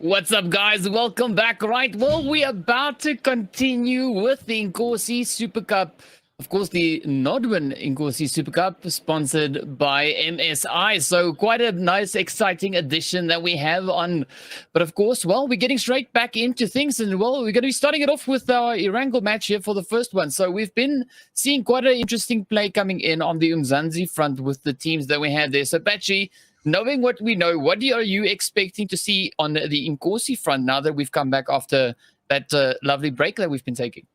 What's up, guys? Welcome back. Right, well, we're about to continue with the Inkosi Super Cup. Of course, the Nodwin Inkosi Super Cup, sponsored by MSI. So quite a nice, exciting addition that we have on. But of course, well, we're getting straight back into things. And well, we're going to be starting it off with our Irango match here for the first one. So we've been seeing quite an interesting play coming in on the Umzansi front with the teams that we had there. So Patchy, knowing what we know, what are you expecting to see on the Inkosi front now that we've come back after that lovely break that we've been taking?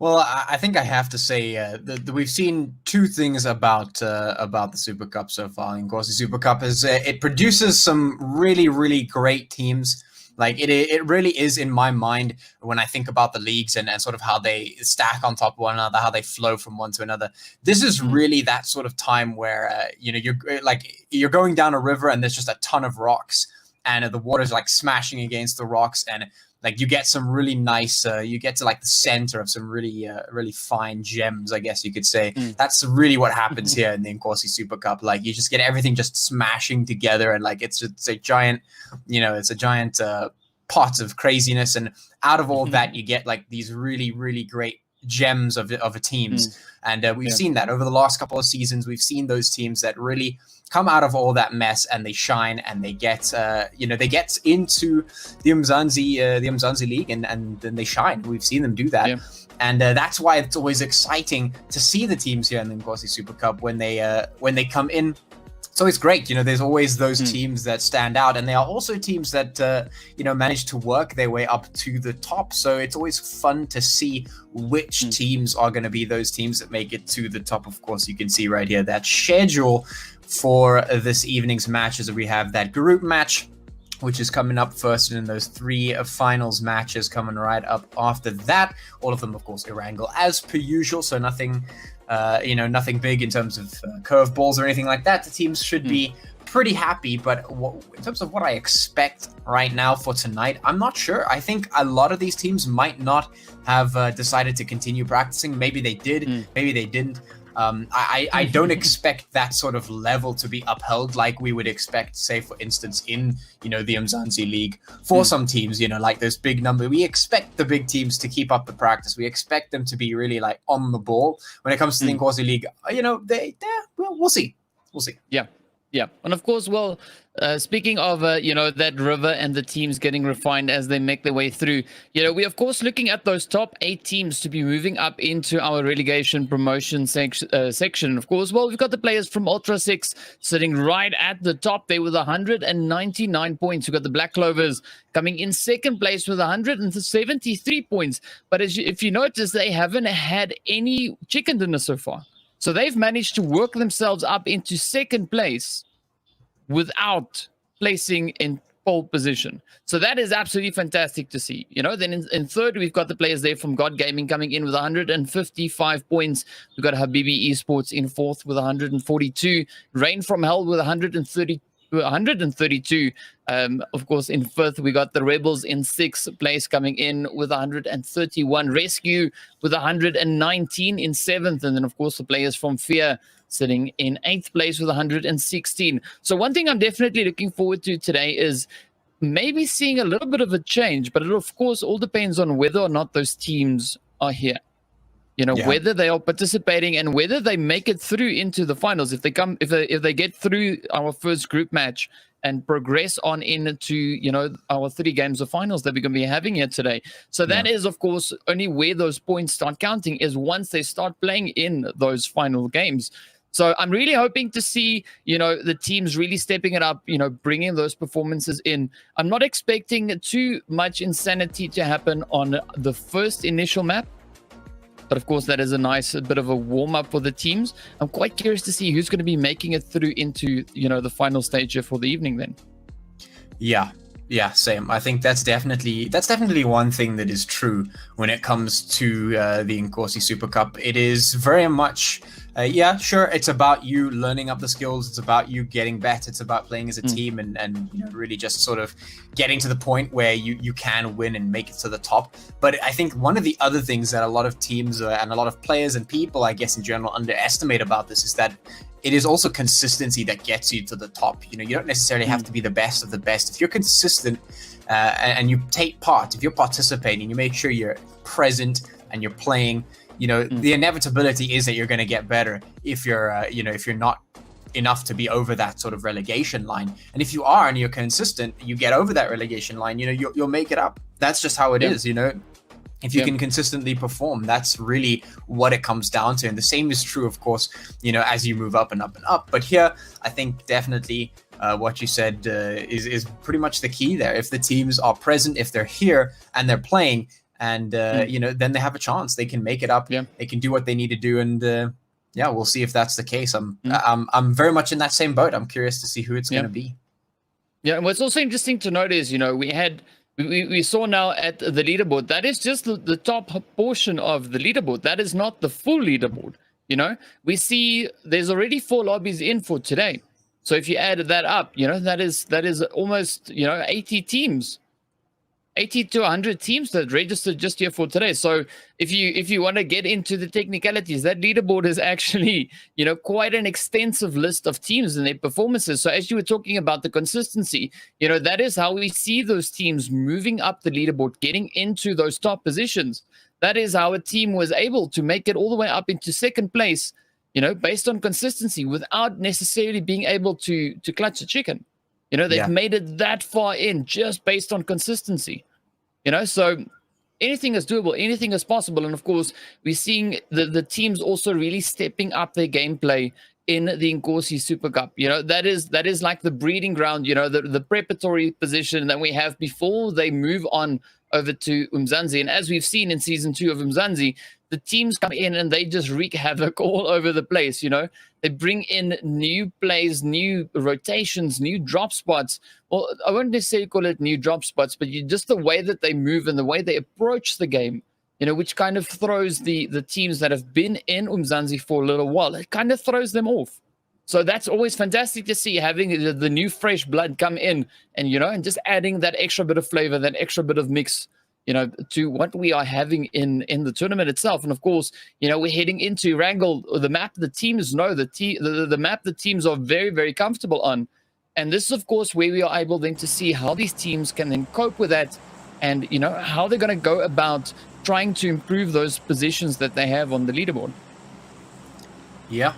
Well, I think I have to say that we've seen two things about the Super Cup so far. Inkosi Super Cup is it produces some really great teams. Like it really is, in my mind, when I think about the leagues and sort of how they stack on top of one another, how they flow from one to another. This is really that sort of time where you're going down a river and there's just a ton of rocks and the water's like smashing against the rocks, and like you get some really nice, you get to like the center of some really fine gems, I guess you could say. That's really what happens here in the Inkosi Super Cup. Like you just get everything just smashing together, and like it's a giant, pot of craziness. And out of all that, you get like these really great gems of teams. And we've seen that over the last couple of seasons. We've seen those teams that really come out of all that mess and they shine, and they get they get into the Umzansi League and then they shine. We've seen them do that. And that's why it's always exciting to see the teams here in the Inkosi Super Cup when they come in. It's always great. There's always those teams that stand out, and there are also teams that manage to work their way up to the top. So it's always fun to see which teams are going to be those teams that make it to the top. Of course, you can see right here that schedule for this evening's matches. We have that group match, which is coming up first, and then those three finals matches coming right up after that. All of them, of course, Irango as per usual. So nothing big in terms of curveballs or anything like that. The teams should be pretty happy, but in terms of what I expect right now for tonight, I'm not sure. I think a lot of these teams might not have decided to continue practicing. Maybe they did, maybe they didn't. I don't expect that sort of level to be upheld like we would expect, say, for instance, in, the Umzansi League. For some teams, like this big number, we expect the big teams to keep up the practice. We expect them to be really like on the ball. When it comes to the Inkosi League, we'll see. We'll see. Yeah. And of course, well, speaking of, that river and the teams getting refined as they make their way through, we're, of course, looking at those top 8 teams to be moving up into our relegation promotion section. Of course, well, we've got the players from Ultra 6 sitting right at the top there with 199 points. We've got the Black Clovers coming in second place with 173 points. But if you notice, they haven't had any chicken dinner so far. So they've managed to work themselves up into second place without placing in pole position. So that is absolutely fantastic to see. Then in third, we've got the players there from God Gaming coming in with 155 points. We've got Habibi Esports in fourth with 142. Rain from Hell with 132. Of course, in fifth, we got the Rebels in sixth place coming in with 131. Rescue with 119 in seventh. And then, of course, the players from Fear sitting in eighth place with 116. So one thing I'm definitely looking forward to today is maybe seeing a little bit of a change, but it, of course, all depends on whether or not those teams are here. Whether they are participating and whether they make it through into the finals. If they get through our first group match and progress on into, our 3 games of finals that we're going to be having here today. So that is, of course, only where those points start counting is once they start playing in those final games. So I'm really hoping to see, the teams really stepping it up, bringing those performances in. I'm not expecting too much insanity to happen on the first initial map. But of course, that is a nice bit of a warm-up for the teams. I'm quite curious to see who's going to be making it through into, the final stage here for the evening then. Yeah, same. I think that's definitely one thing that is true when it comes to the Inkosi Super Cup. It is very much, sure, it's about you learning up the skills. It's about you getting better. It's about playing as a team and really just sort of getting to the point where you can win and make it to the top. But I think one of the other things that a lot of teams and a lot of players and people, I guess in general, underestimate about this is that it is also consistency that gets you to the top. You know, you don't necessarily have to be the best of the best. If you're consistent and you take part, if you're participating, you make sure you're present and you're playing, you know, the inevitability is that you're going to get better if you're, you know, if you're not enough to be over that sort of relegation line. And if you are and you're consistent, you get over that relegation line, you know, you'll make it up. That's just how it is, you know. If you can consistently perform, that's really what it comes down to. And the same is true, of course, you know, as you move up and up and up. But here, I think definitely what you said is pretty much the key there. If the teams are present, if they're here and they're playing, and you know, then they have a chance. They can make it up. They can do what they need to do, and yeah, we'll see if that's the case. I'm very much in that same boat. I'm curious to see who it's going to be. Yeah, and what's also interesting to note is, you know, we saw now at the leaderboard, that is just the top portion of the leaderboard. That is not the full leaderboard. You know, we see there's already 4 lobbies in for today. So if you added that up, you know, that is almost, you know, 80 teams. 80 to 100 teams that registered just here for today. So if you want to get into the technicalities, that leaderboard is actually, you know, quite an extensive list of teams and their performances. So as you were talking about the consistency, you know, that is how we see those teams moving up the leaderboard, getting into those top positions. That is how a team was able to make it all the way up into second place, you know, based on consistency without necessarily being able to clutch a chicken. You know, they've made it that far in just based on consistency. You know, so anything is doable, anything is possible. And of course, we're seeing the teams also really stepping up their gameplay in the Inkosi Super Cup. You know, that is like the breeding ground, you know, the preparatory position that we have before they move on over to Umzansi. And as we've seen in season 2 of Umzansi, the teams come in and they just wreak havoc all over the place. You know, they bring in new plays, new rotations, new drop spots. Well, I won't necessarily call it new drop spots, but just the way that they move and the way they approach the game, you know, which kind of throws the teams that have been in Umzansi for a little while, it kind of throws them off. So that's always fantastic to see, having the new fresh blood come in and, you know, and just adding that extra bit of flavor, that extra bit of mix, you know, to what we are having in the tournament itself. And of course, you know, we're heading into Wrangle, the map the teams know, the map the teams are very, very comfortable on. And this is, of course, where we are able then to see how these teams can then cope with that and, you know, how they're going to go about trying to improve those positions that they have on the leaderboard. Yeah.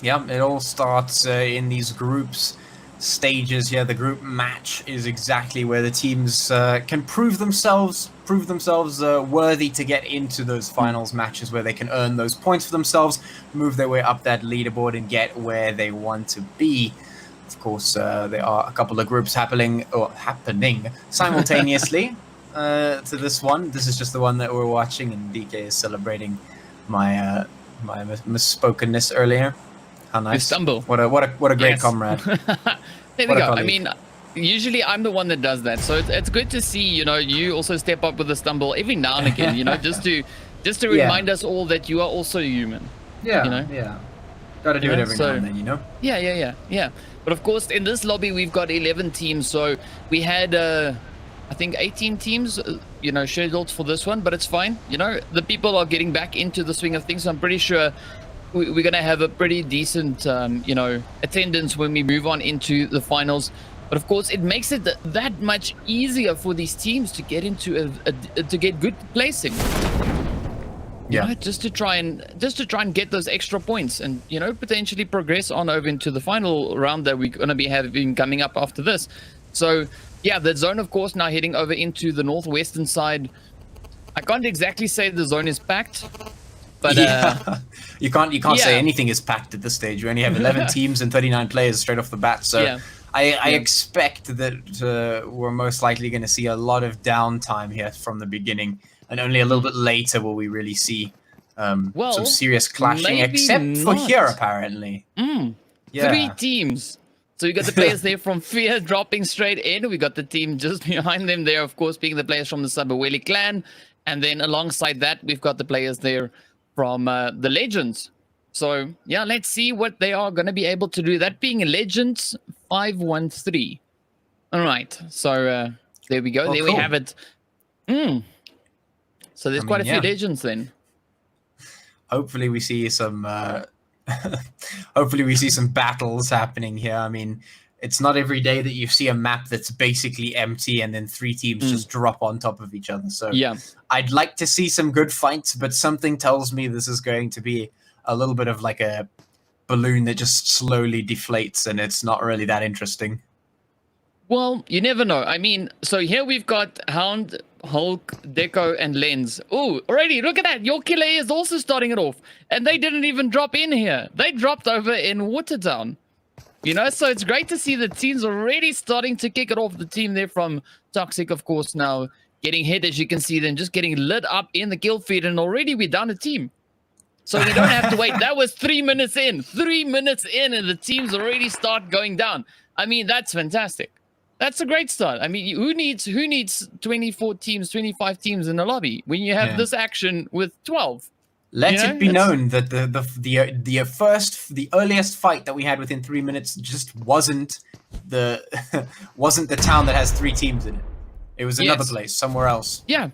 Yeah, it all starts in these groups stages here. The group match is exactly where the teams can prove themselves worthy to get into those finals matches where they can earn those points for themselves, move their way up that leaderboard and get where they want to be. Of course, there are a couple of groups happening simultaneously to this one. This is just the one that we're watching, and DK is celebrating my my misspokenness earlier. How nice! You stumble. What a great comrade. There we go. I mean, usually I'm the one that does that, so it's good to see, you know, you also step up with a stumble every now and again, you know, just to remind us all that you are also human. Yeah, you know? Yeah. Got to do it every now and then, you know. Yeah. But of course, in this lobby we've got 11 teams, so we had I think 18 teams, you know, scheduled for this one, but it's fine. You know, the people are getting back into the swing of things. So I'm pretty sure we're going to have a pretty decent, you know, attendance when we move on into the finals. But of course, it makes it that much easier for these teams to get into to get good placing. You know, just to try and get those extra points and, you know, potentially progress on over into the final round that we're going to be having coming up after this. So yeah, the zone, of course, now heading over into the northwestern side. I can't exactly say the zone is packed, but you can't say anything is packed at this stage. You only have 11 teams and 39 players straight off the bat. So I expect that we're most likely going to see a lot of downtime here from the beginning, and only a little bit later will we really see some serious clashing, except for here, apparently. 3 teams. So we got the players there from Fear dropping straight in. We got the team just behind them there, of course, being the players from the Sub-Saharan clan. And then alongside that, we've got the players there from the Legends. So, yeah, let's see what they are going to be able to do. That being Legends 513. All right. So, there we go. There we have it. So there's quite a few Legends then. Hopefully we see some Hopefully we see some battles happening here. I mean, it's not every day that you see a map that's basically empty and then 3 teams just drop on top of each other. So yeah, I'd like to see some good fights, but something tells me this is going to be a little bit of like a balloon that just slowly deflates, and it's not really that interesting. well, you never know. I mean, so here we've got Hound, Hulk, Deco, and Lens. Oh, already, look at that. Your killer is also starting it off. And they didn't even drop in here. They dropped over in Watertown. You know, so it's great to see the teams already starting to kick it off. The team there from Toxic, of course, now getting hit, as you can see them, just getting lit up in the kill feed. And already we're down a team. So we don't have to wait. That was 3 minutes in. 3 minutes in, and the teams already start going down. I mean, that's fantastic. That's a great start. I mean, who needs 24 teams, 25 teams in a lobby when you have this action with 12? Let it be known that the earliest fight that we had within 3 minutes just wasn't the wasn't the town that has 3 teams in it. It was another place, somewhere else. Yeah.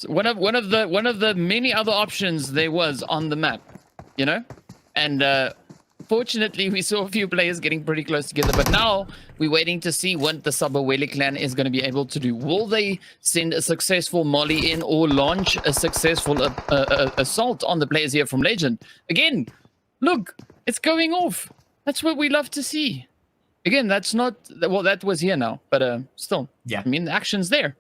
So one of the many other options there was on the map, you know, and fortunately, we saw a few players getting pretty close together, but now we're waiting to see what the Sabaweli clan is going to be able to do. Will they send a successful molly in or launch a successful assault on the players here from Legend? Again, look, it's going off. That's what we love to see. Again, that's not... Well, that was here now, but still. Yeah. I mean, the action's there.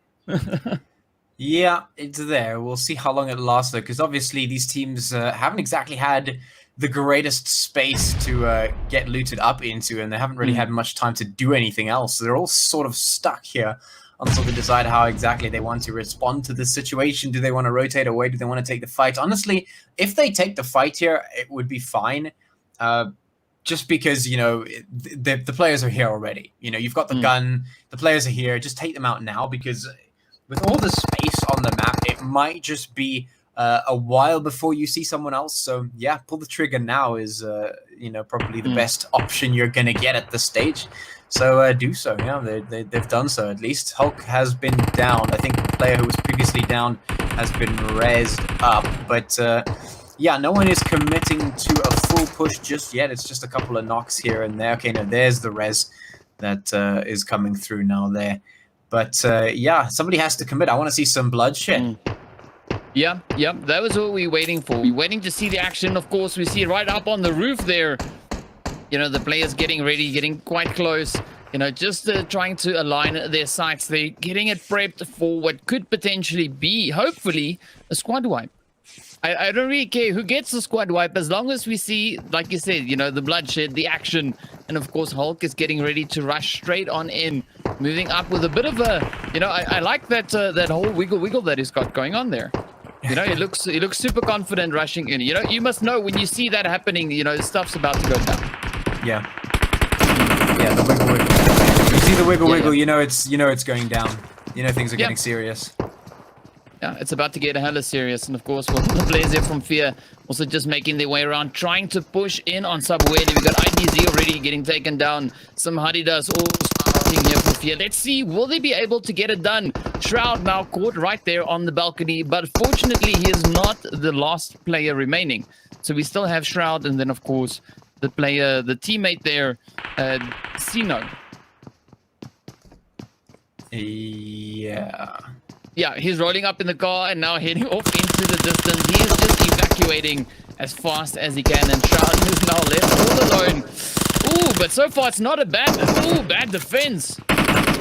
Yeah, it's there. We'll see how long it lasts, though, because obviously these teams haven't exactly had the greatest space to get looted up into, and they haven't really had much time to do anything else. So they're all sort of stuck here until they decide how exactly they want to respond to this situation. Do they want to rotate away? Do they want to take the fight? Honestly, if they take the fight here, it would be fine. Just because, you know, the players are here already. You know, you've got the gun, the players are here. Just take them out now, because with all the space on the map, it might just be a while before you see someone else. So yeah, pull the trigger now is you know, probably the best option you're gonna get at this stage. So do so. Yeah, they've done so. At least Hulk has been down. I think the player who was previously down has been rezzed up, but yeah, no one is committing to a full push just yet. It's just a couple of knocks here and there. Okay, no, there's the res that is coming through now there. But yeah, somebody has to commit. I want to see some bloodshed. Yeah, that was what we were waiting for. We're waiting to see the action. Of course, we see it right up on the roof there. You know, the players getting ready, getting quite close. You know, just trying to align their sights. They're getting it prepped for what could potentially be, hopefully, a squad wipe. I don't really care who gets the squad wipe, as long as we see, like you said, you know, the bloodshed, the action. And of course, Hulk is getting ready to rush straight on in, moving up with a bit of a, you know, I like that that whole wiggle that he's got going on there. You know, he looks super confident rushing in. You know, you must know when you see that happening, you know, stuff's about to go down. Yeah, the wiggle. You see the wiggle, you know it's going down. You know things are getting serious. Yeah, it's about to get hella serious. And of course, with the players here from Fear also just making their way around, trying to push in on Subway. We got IDZ already getting taken down. Some Hadidas all starting here for Fear. Let's see, will they be able to get it done? Shroud now caught right there on the balcony, but fortunately, he is not the last player remaining. So we still have Shroud, and then of course, the teammate there, Sino. Yeah, he's rolling up in the car and now heading off into the distance. He is just evacuating as fast as he can, and Shroud is now left all alone. Ooh, but so far it's not a bad defense.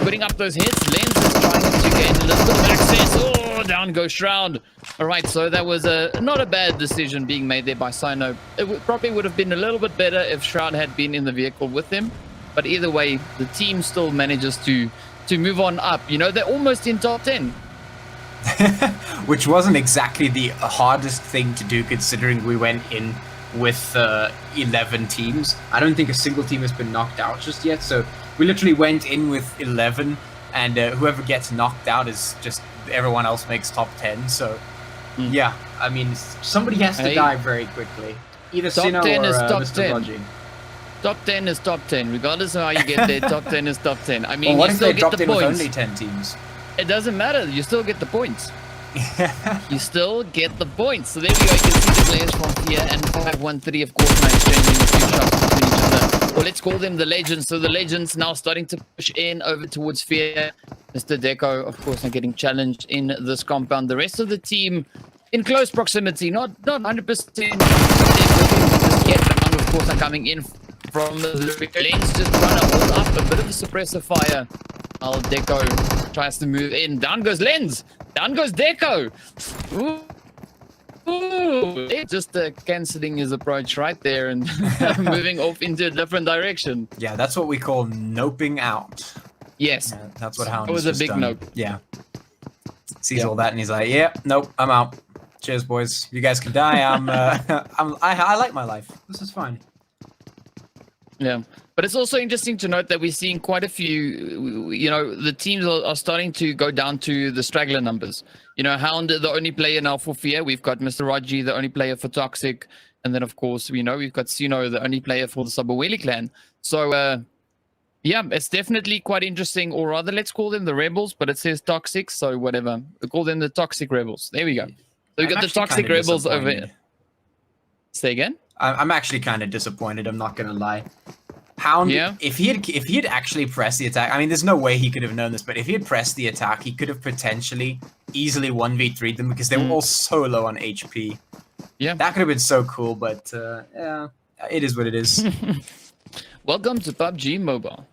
Putting up those hits. Lens is trying to gain a little bit of access. Oh, down goes Shroud. All right, so that was not a bad decision being made there by Sino. It probably would have been a little bit better if Shroud had been in the vehicle with him. But either way, the team still manages to move on up. You know, they're almost in top 10. Which wasn't exactly the hardest thing to do, considering we went in with 11 teams. I don't think a single team has been knocked out just yet, so we literally went in with 11, and whoever gets knocked out is just everyone else makes top 10. So yeah, I mean, somebody has to die very quickly. Either Sino or Mr. Lodging. Top 10 is top 10, regardless of how you get there. Top 10 is top 10. I mean, well, what you if still they get dropped the in points. with only 10 teams? It doesn't matter. You still get the points. You still get the points. So there we go. You can see the players from Fear and 513, of course, now exchanging a few shots between each other. Or let's call them the Legends. So the Legends now starting to push in over towards Fear. Mr. Deco, of course, not getting challenged in this compound. The rest of the team in close proximity, not 100% just yet. But of course, are coming in from the lanes, just trying to hold up a bit of a suppressor fire. While Deco tries to move in. Down goes Lens. Down goes Deco. Ooh. Ooh. Just cancelling his approach right there and moving off into a different direction. Yeah, that's what we call noping out. Yes. That's what Hound was a big nope. Yeah. Sees all that and he's like, yeah, nope, I'm out. Cheers, boys. You guys can die. I like my life. This is fine. Yeah. But it's also interesting to note that we're seeing quite a few, the teams are starting to go down to the straggler numbers. Hound, the only player now for Fear. We've got Mr. Raji, the only player for Toxic. And then, of course, we've got Sino, the only player for the Sabaweli clan. So, yeah, it's definitely quite interesting. Or rather, let's call them the Rebels, but it says Toxic, so whatever. We call them the Toxic Rebels. There we go. So we've got the Toxic Rebels over here. Say again? I'm actually kind of disappointed, I'm not going to lie. Hound, if he had actually pressed the attack, I mean, there's no way he could have known this, but if he had pressed the attack, he could have potentially easily 1v3'd them because they were all so low on HP. Yeah. That could have been so cool, but yeah, it is what it is. Welcome to PUBG Mobile.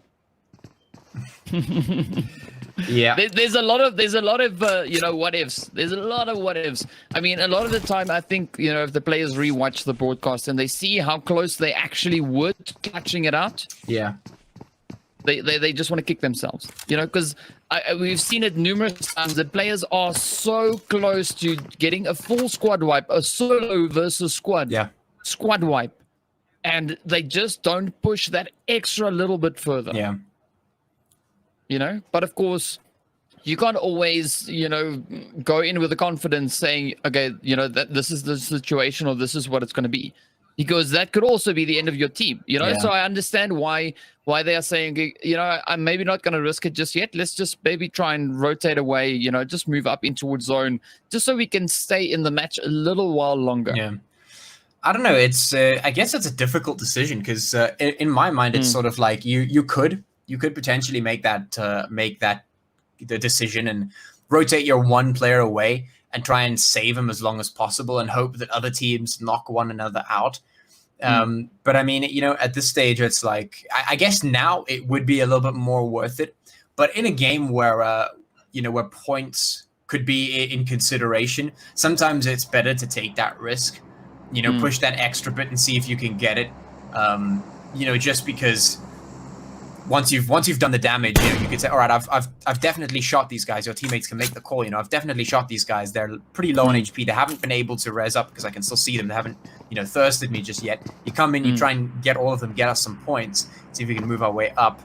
Yeah, there's a lot of what ifs. There's a lot of what ifs. I mean, a lot of the time, I think if the players rewatch the broadcast and they see how close they actually were to clutching it out, yeah, they just want to kick themselves, because we've seen it numerous times that players are so close to getting a full squad wipe, a solo versus squad, squad wipe, and they just don't push that extra little bit further. Yeah. But of course, you can't always, go in with the confidence saying, okay, that this is the situation or this is what it's going to be, because that could also be the end of your team, So I understand why they are saying, I'm maybe not going to risk it just yet. Let's just maybe try and rotate away, just move up in towards zone, just so we can stay in the match a little while longer. Yeah. I don't know. It's I guess it's a difficult decision because in my mind, it's sort of like you could potentially make the decision and rotate your one player away and try and save him as long as possible and hope that other teams knock one another out. But I mean, at this stage, it's like, I guess now it would be a little bit more worth it. But in a game where, where points could be in consideration, sometimes it's better to take that risk, push that extra bit and see if you can get it. Just because once you've done the damage, you could say, all right, I've definitely shot these guys. Your teammates can make the call. I've definitely shot these guys. They're pretty low on HP. They haven't been able to res up because I can still see them. They haven't, thirsted me just yet. You come in, you try and get all of them, get us some points, see if we can move our way up.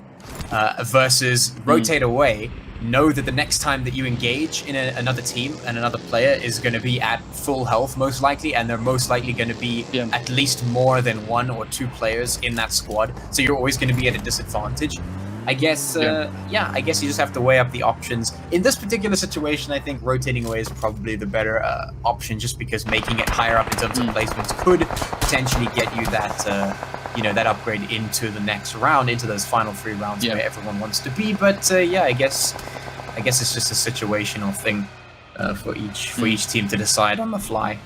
Versus rotate away. Know that the next time that you engage in another team and another player is going to be at full health, most likely, and they're most likely going to be at least more than one or two players in that squad. So you're always going to be at a disadvantage. I guess, I guess you just have to weigh up the options. In this particular situation, I think rotating away is probably the better option, just because making it higher up in terms of placements could potentially get you that, that upgrade into the next round, into those final 3 rounds where everyone wants to be. But I guess it's just a situational thing for each team to decide on the fly.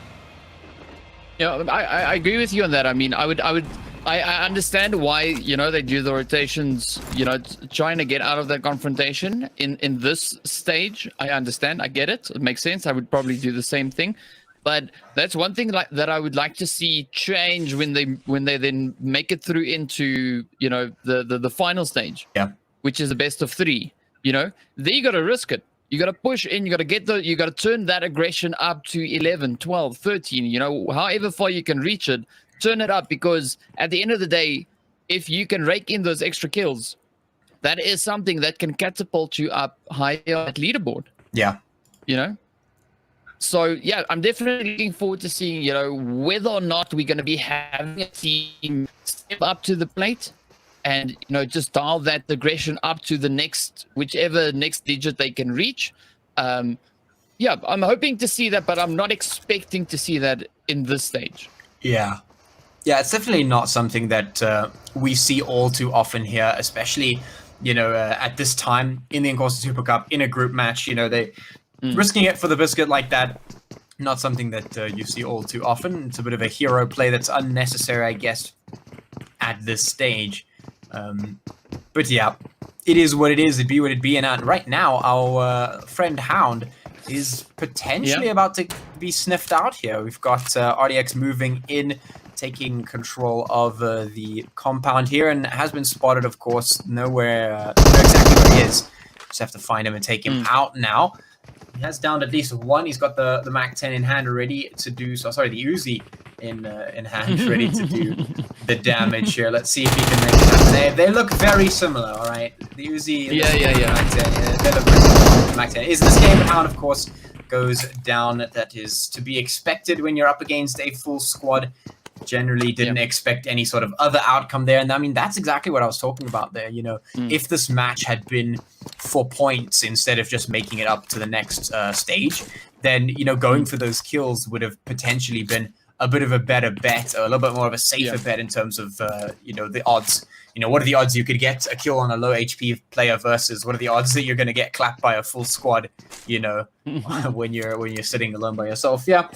Yeah, I agree with you on that. I mean, I understand why they do the rotations, trying to get out of that confrontation in this stage. I understand, I get it, it makes sense. I would probably do the same thing, but that's one thing that I would like to see change when they then make it through into the final stage, which is the best of 3. There you got to risk it. You got to push in, you got to turn that aggression up to 11, 12, 13, however far you can reach it. Turn it up, because at the end of the day, if you can rake in those extra kills, that is something that can catapult you up higher at leaderboard. Yeah. So, yeah, I'm definitely looking forward to seeing, whether or not we're going to be having a team step up to the plate and, just dial that aggression up to the whichever next digit they can reach. Yeah, I'm hoping to see that, but I'm not expecting to see that in this stage. Yeah. Yeah, it's definitely not something that we see all too often here, especially, at this time in the Inkosi Super Cup, in a group match, they risking it for the biscuit like that. Not something that you see all too often. It's a bit of a hero play that's unnecessary, I guess, at this stage. But yeah, it is what it is. It be what it be. And right now, our friend Hound is potentially about to be sniffed out here. We've got RDX moving in, taking control of the compound here, and has been spotted, of course. Know exactly where he is. Just have to find him and take him out now. He has downed at least one. He's got the Mac 10 in hand, ready to do so. Sorry, the Uzi in hand, ready to do the damage here. Let's see if he can make it happen. They look very similar, all right? The Uzi and the Mac 10, they look very similar. The Mac 10 is this game. Hound, of course, goes down. That is to be expected when you're up against a full squad. Generally didn't expect any sort of other outcome there. And I mean, that's exactly what I was talking about there. If this match had been for points instead of just making it up to the next stage, then, going for those kills would have potentially been a bit of a better bet, or a little bit more of a safer bet in terms of, the odds. What are the odds you could get a kill on a low HP player versus what are the odds that you're going to get clapped by a full squad, when you're sitting alone by yourself. Yeah.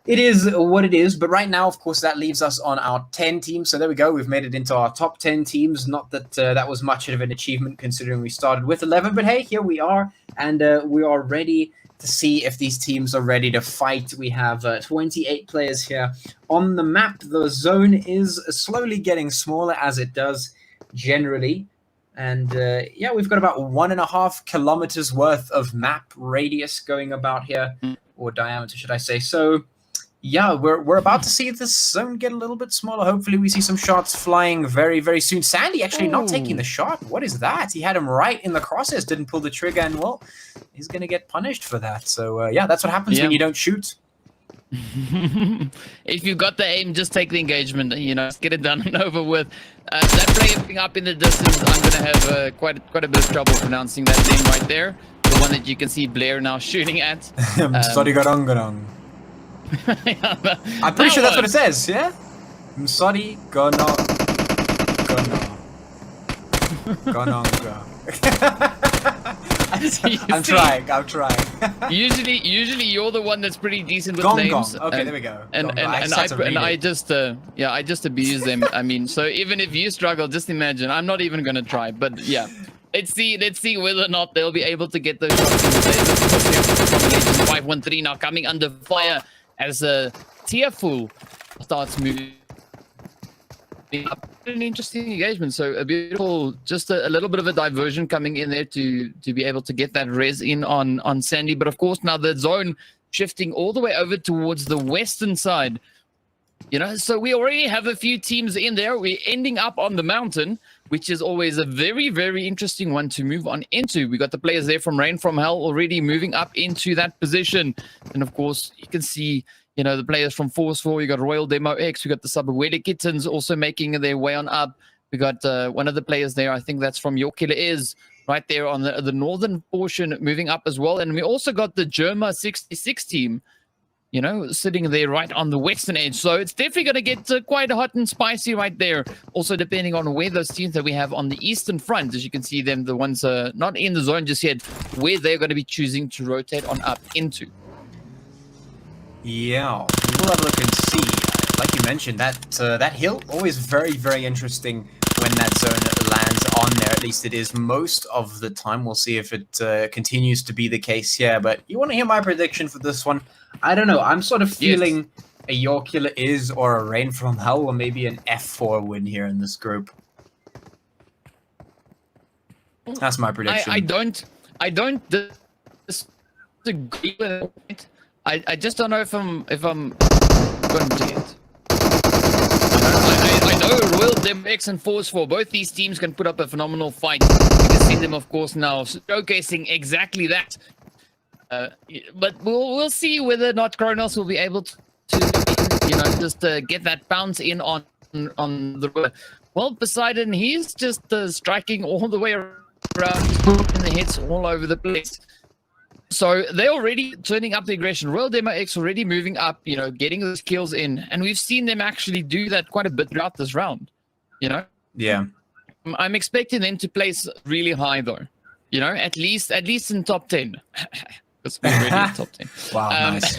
It is what it is, but right now, of course, that leaves us on our 10 teams. So there we go. We've made it into our top 10 teams. Not that that was much of an achievement considering we started with 11, but hey, here we are, and we are ready to see if these teams are ready to fight. We have 28 players here on the map. The zone is slowly getting smaller as it does generally. And yeah, we've got about 1.5 kilometers worth of map radius going about here, or diameter, should I say. So yeah, we're about to see this zone get a little bit smaller. Hopefully we see some shots flying very, very soon. Sandy actually not taking the shot. What is that? He had him right in the crosshairs, didn't pull the trigger, and well, he's going to get punished for that. So yeah, that's what happens when you don't shoot. If you've got the aim, just take the engagement, get it done and over with. That player being up in the distance, I'm going to have quite a bit of trouble pronouncing that name right there. The one that you can see Blair now shooting at. Sorry, Garong. I'm pretty sure that's what it says, yeah? Umzansi I'm trying. Usually you're the one that's pretty decent with Gong names. Gong. Okay, there we go. I just abuse them. I mean, so even if you struggle, just imagine. I'm not even gonna try, but yeah. Let's see whether or not they'll be able to get those shots in the 513 now coming under fire as a Tearful starts moving up. An interesting engagement, so a beautiful, just a little bit of a diversion coming in there to be able to get that res in on Sandy. But of course now the zone shifting all the way over towards the western side. So we already have a few teams in there. We're ending up on the mountain, which is always a very, very interesting one to move on into. We got the players there from Rain from Hell already moving up into that position. And of course, you can see, the players from Force 4. We got Royal Demo X. We got the Subawele Kittens also making their way on up. We got one of the players there. I think that's from Your Killer Is right there on the northern portion moving up as well. And we also got the Germa 66 team, sitting there right on the western edge. So it's definitely going to get quite hot and spicy right there. Also, depending on where those teams that we have on the eastern front, as you can see them, the ones not in the zone just yet, where they're going to be choosing to rotate on up into. Yeah, we'll have a look and see. Like you mentioned, that hill, always very, very interesting when that zone lands on there. At least it is most of the time. We'll see if it continues to be the case here. But you want to hear my prediction for this one? I don't know. I'm sort of feeling a Your Killer Is or a Rain from Hell, or maybe an F4 win here in this group. That's my prediction. I don't disagree with it. I just don't know if I'm going to it. I know Royal DMX and Force 4, both these teams can put up a phenomenal fight. You can see them, of course, now showcasing exactly that. But we'll see whether or not Kronos will be able to just get that bounce in on the. Well, Poseidon, he's just striking all the way around, putting the hits all over the place. So they're already turning up the aggression. Royal Demo X already moving up, getting those kills in. And we've seen them actually do that quite a bit throughout this round, Yeah. I'm expecting them to place really high, though, at least in top 10. Because we're already in top 10. Wow, nice.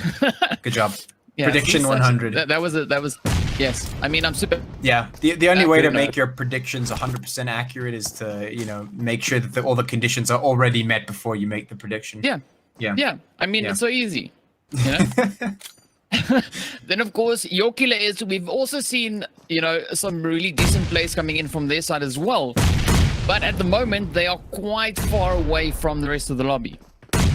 Good job. Yeah, Prediction 100. That was, yes. I mean, I'm super. Yeah, the only way to make your predictions 100% accurate is to, make sure that all the conditions are already met before you make the prediction. Yeah. Yeah. I mean, it's so easy. Then, of course, your killer is. We've also seen, some really decent plays coming in from their side as well. But at the moment, they are quite far away from the rest of the lobby.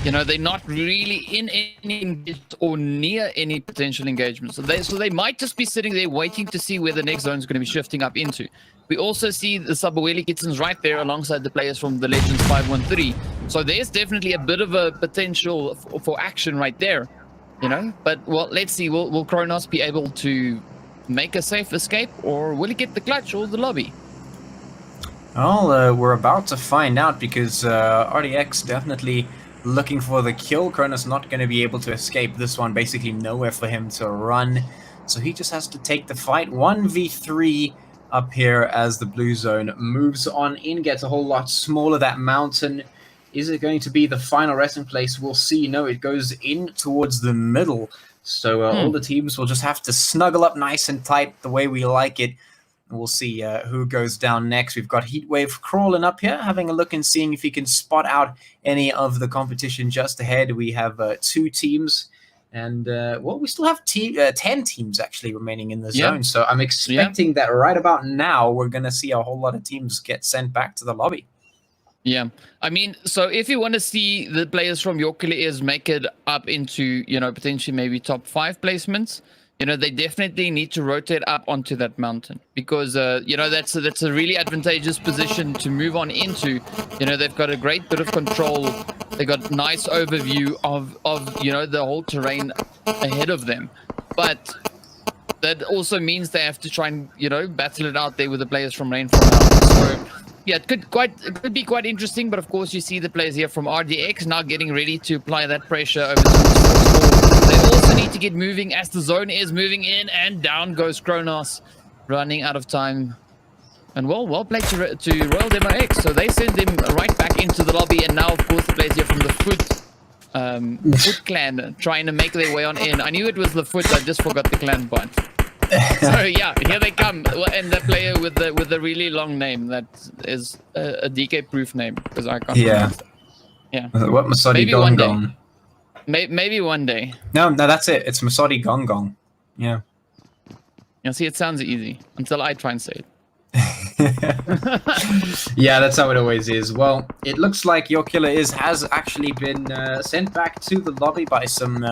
They're not really in any or near any potential engagement. So they might just be sitting there waiting to see where the next zone is going to be shifting up into. We also see the Sabaweli Kittens right there alongside the players from the Legends 513. So there's definitely a bit of a potential for action right there. But well, let's see. Will Kronos be able to make a safe escape, or will he get the clutch or the lobby? Well, we're about to find out, because RDX definitely looking for the kill. Kronos not going to be able to escape this one. Basically nowhere for him to run. So he just has to take the fight. 1v3 up here as the blue zone moves on in, gets a whole lot smaller. That mountain, is it going to be the final resting place? We'll see. No, it goes in towards the middle. So all the teams will just have to snuggle up nice and tight the way we like it. We'll see who goes down next. We've got Heatwave crawling up here, having a look and seeing if he can spot out any of the competition just ahead. We have 2 teams, and well, we still have 10 teams actually remaining in the zone. So I'm expecting that right about now we're going to see a whole lot of teams get sent back to the lobby. Yeah, I mean, so if you want to see the players from your killer ears make it up into, potentially maybe top 5 placements, they definitely need to rotate up onto that mountain, because, that's a really advantageous position to move on into. They've got a great bit of control. They've got nice overview of the whole terrain ahead of them. But that also means they have to try and, battle it out there with the players from Rain from Hell. So, yeah, it could be quite interesting. But of course, you see the players here from RDX now getting ready to apply that pressure over to They also need to get moving as the zone is moving in, and down goes Kronos, running out of time. And well played to Royal Demo X. So they send them right back into the lobby, and now of course the players here from the Foot clan trying to make their way on in. I knew it was the Foot, I just forgot the clan part. So yeah, here they come, and the player with the really long name that is a DK proof name, because I can't pronounce it. Yeah. What Masadi Maybe Gong one day. Gong? Maybe one day. No, that's it. It's Masadi Gong Gong. Yeah. See, it sounds easy until I try and say it. Yeah, that's how it always is. Well, it looks like your killer has actually been sent back to the lobby by some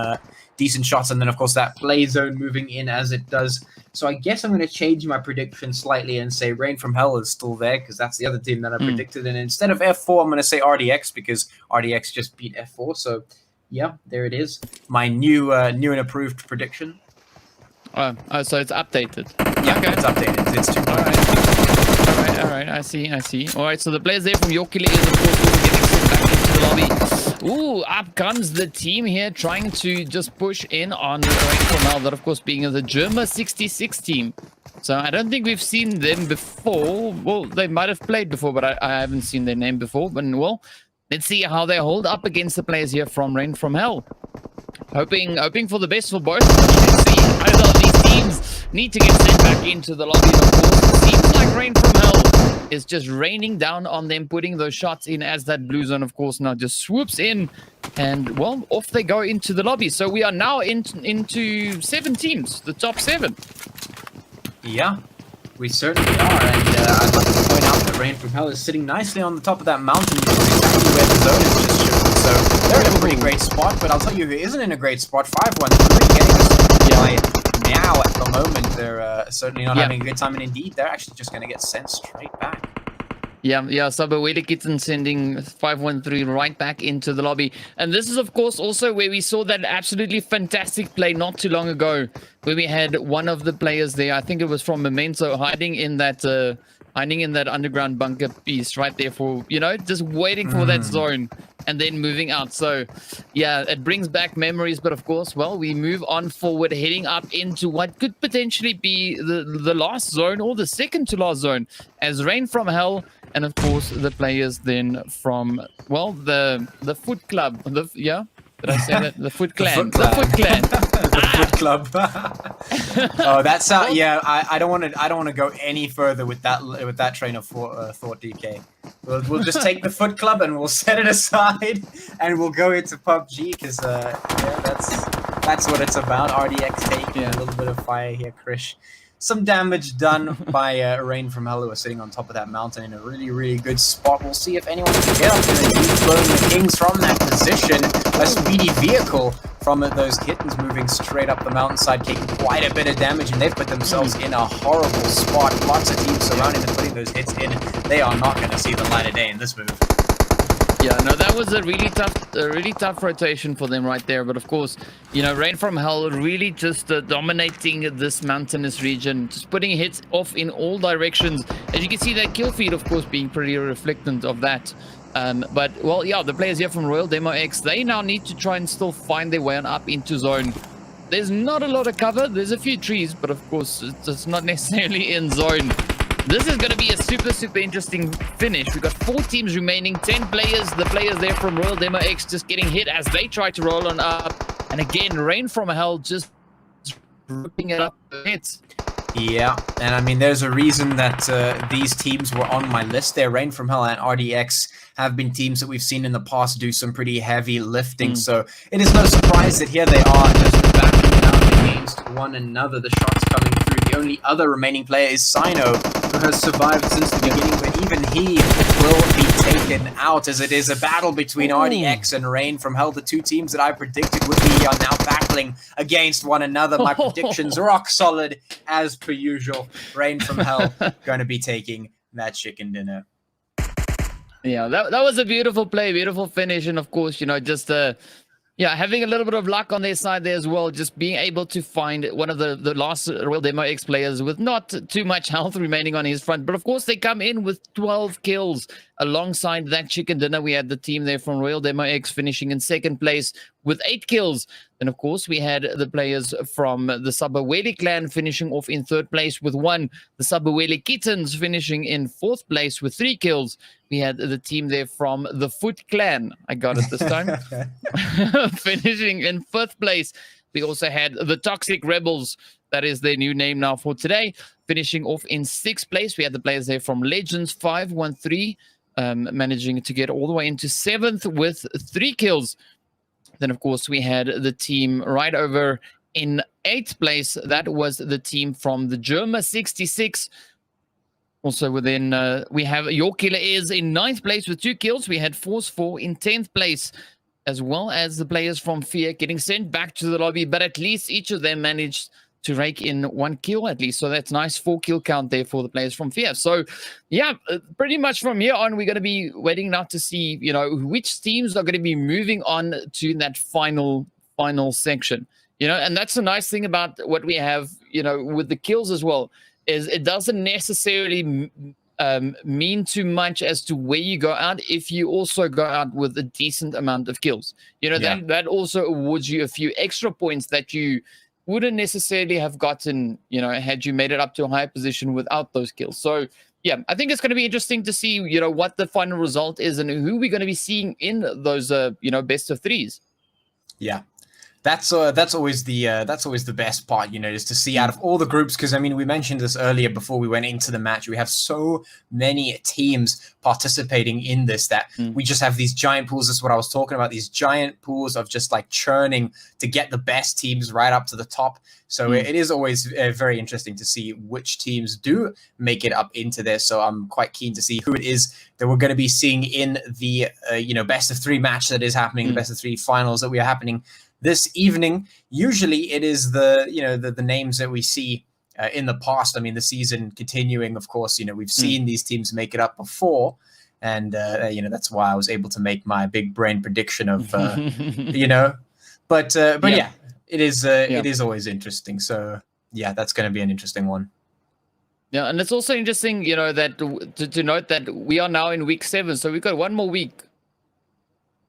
decent shots, and then of course that play zone moving in as it does. So I guess I'm going to change my prediction slightly and say Rain from Hell is still there, because that's the other team that I predicted. And instead of F4, I'm going to say RDX, because RDX just beat F4. So yeah, there it is. My new and approved prediction. Oh, so it's updated. Yeah, okay. It's updated. It's 2. All right. I see. All right, so the players there from your killer is, of course, also getting sent back into the lobby. Ooh, up comes the team here, trying to just push in on Rain from Hell, that of course being the Germa 66 team. So I don't think we've seen them before. Well, they might have played before, but I haven't seen their name before. But well, let's see how they hold up against the players here from Rain from Hell. Hoping for the best for both. Let's see, either of these teams need to get sent back into the lobby. And of course, it seems like Rain from Hell is just raining down on them, putting those shots in, as that blue zone, of course, now just swoops in. And, well, off they go into the lobby. So we are now into 7 teams, the top 7. Yeah, we certainly are. And I'd like to point out that Rain from Hell is sitting nicely on the top of that mountain, exactly where the zone is just shifted. So they're in a pretty great spot, but I'll tell you who isn't in a great spot. 513 getting this by now at the moment. They're certainly not having a good time, and indeed, they're actually just going to get sent straight back. Yeah, Sabaweli Kitten sending 513 right back into the lobby. And this is, of course, also where we saw that absolutely fantastic play not too long ago, where we had one of the players there, I think it was from Memento, hiding in that hiding in that underground bunker piece right there for, just waiting for that zone and then moving out. So, yeah, it brings back memories. But of course, well, we move on forward, heading up into what could potentially be the last zone or the second to last zone, as Rain from Hell and, of course, the players then from, well, the Foot Club. Did I say that? The Foot Clan. The Foot Clan. The Foot Club. Oh, that's how. Yeah, I don't want to go any further with that train of thought, DK. We'll just take the Foot Club and we'll set it aside and we'll go into PUBG because that's what it's about. RDX taking a little bit of fire here, Krish. Some damage done by Rain from Hell, who are sitting on top of that mountain in a really, really good spot. We'll see if anyone can get up there. Blowing the Kings from that position. A speedy vehicle from those kittens moving straight up the mountainside, taking quite a bit of damage, and they've put themselves in a horrible spot. Lots of teams surrounding them, putting those hits in. They are not going to see the light of day in this move. Yeah, no, that was a really tough rotation for them right there. But of course, Rain from Hell really just dominating this mountainous region, just putting hits off in all directions. As you can see, that kill feed, of course, being pretty reflectant of that. But, well, yeah, the players here from Royal Demo X, they now need to try and still find their way on up into zone. There's not a lot of cover. There's a few trees, but of course, it's not necessarily in zone. This is going to be a super, super interesting finish. We've got 4 teams remaining, 10 players. The players there from Royal Demo X just getting hit as they try to roll on up. And again, Rain from Hell just ripping it up the hits. Yeah, and I mean, there's a reason that these teams were on my list there. Rain from Hell and RDX have been teams that we've seen in the past do some pretty heavy lifting. So it is no surprise that here they are just battling it out against one another. The shots coming through. The only other remaining player is Sino, who has survived since the beginning, but even he will be taken out, as it is a battle between RDX and Rain from Hell. The 2 teams that I predicted would be are now battling against one another. My predictions rock solid as per usual. Rain from Hell going to be taking that chicken dinner. Yeah, that was a beautiful play, beautiful finish, and of course, just having a little bit of luck on their side there as well, just being able to find one of the last Royal Demo X players with not too much health remaining on his front. But of course, they come in with 12 kills. Alongside that chicken dinner, we had the team there from Royal Demo X finishing in second place with 8 kills. Then, of course, we had the players from the Sub-Saharan clan finishing off in third place with 1. The Sub-Saharan kittens finishing in fourth place with 3 kills. We had the team there from the Foot Clan. I got it this time. Finishing in 5th place. We also had the Toxic Rebels. That is their new name now for today. Finishing off in 6th place. We had the players there from Legends 513. Managing to get all the way into 7th with 3 kills. Then, of course, we had the team right over in 8th place. That was the team from the Germa 66. Also within, we have Your Killer is in 9th place with 2 kills. We had Force 4 in 10th place, as well as the players from Fear getting sent back to the lobby. But at least each of them managed to rake in 1 kill at least. So that's nice 4 kill count there for the players from Fear. So yeah, pretty much from here on, we're going to be waiting now to see, which teams are going to be moving on to that final section, and that's the nice thing about what we have, with the kills as well, is it doesn't necessarily mean too much as to where you go out if you also go out with a decent amount of kills. That also awards you a few extra points that you wouldn't necessarily have gotten, had you made it up to a higher position without those kills. So, yeah, I think it's going to be interesting to see, what the final result is and who we're going to be seeing in those, best of 3s. Yeah. That's always the best part, is to see out of all the groups, because I mean, we mentioned this earlier before we went into the match. We have so many teams participating in this that we just have these giant pools. That's what I was talking about, these giant pools of just like churning to get the best teams right up to the top. So it is always very interesting to see which teams do make it up into this. So I'm quite keen to see who it is that we're going to be seeing in the best of 3 match that is happening, the best of 3 finals that we are happening this evening. Usually it is the names that we see in the past. I mean, the season continuing, of course, we've seen these teams make it up before. And, that's why I was able to make my big brain prediction of, but yeah, it is always interesting. So yeah, that's going to be an interesting one. Yeah, and it's also interesting, that to note that we are now in week 7, so we've got one more week.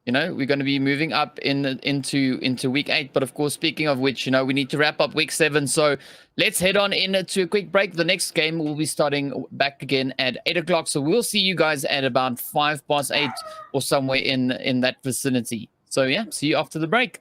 We're going to be moving up into week 8. But of course, speaking of which, we need to wrap up week 7. So let's head on into a quick break. The next game will be starting back again at 8 o'clock. So we'll see you guys at about 8:05 or somewhere in that vicinity. So yeah, see you after the break.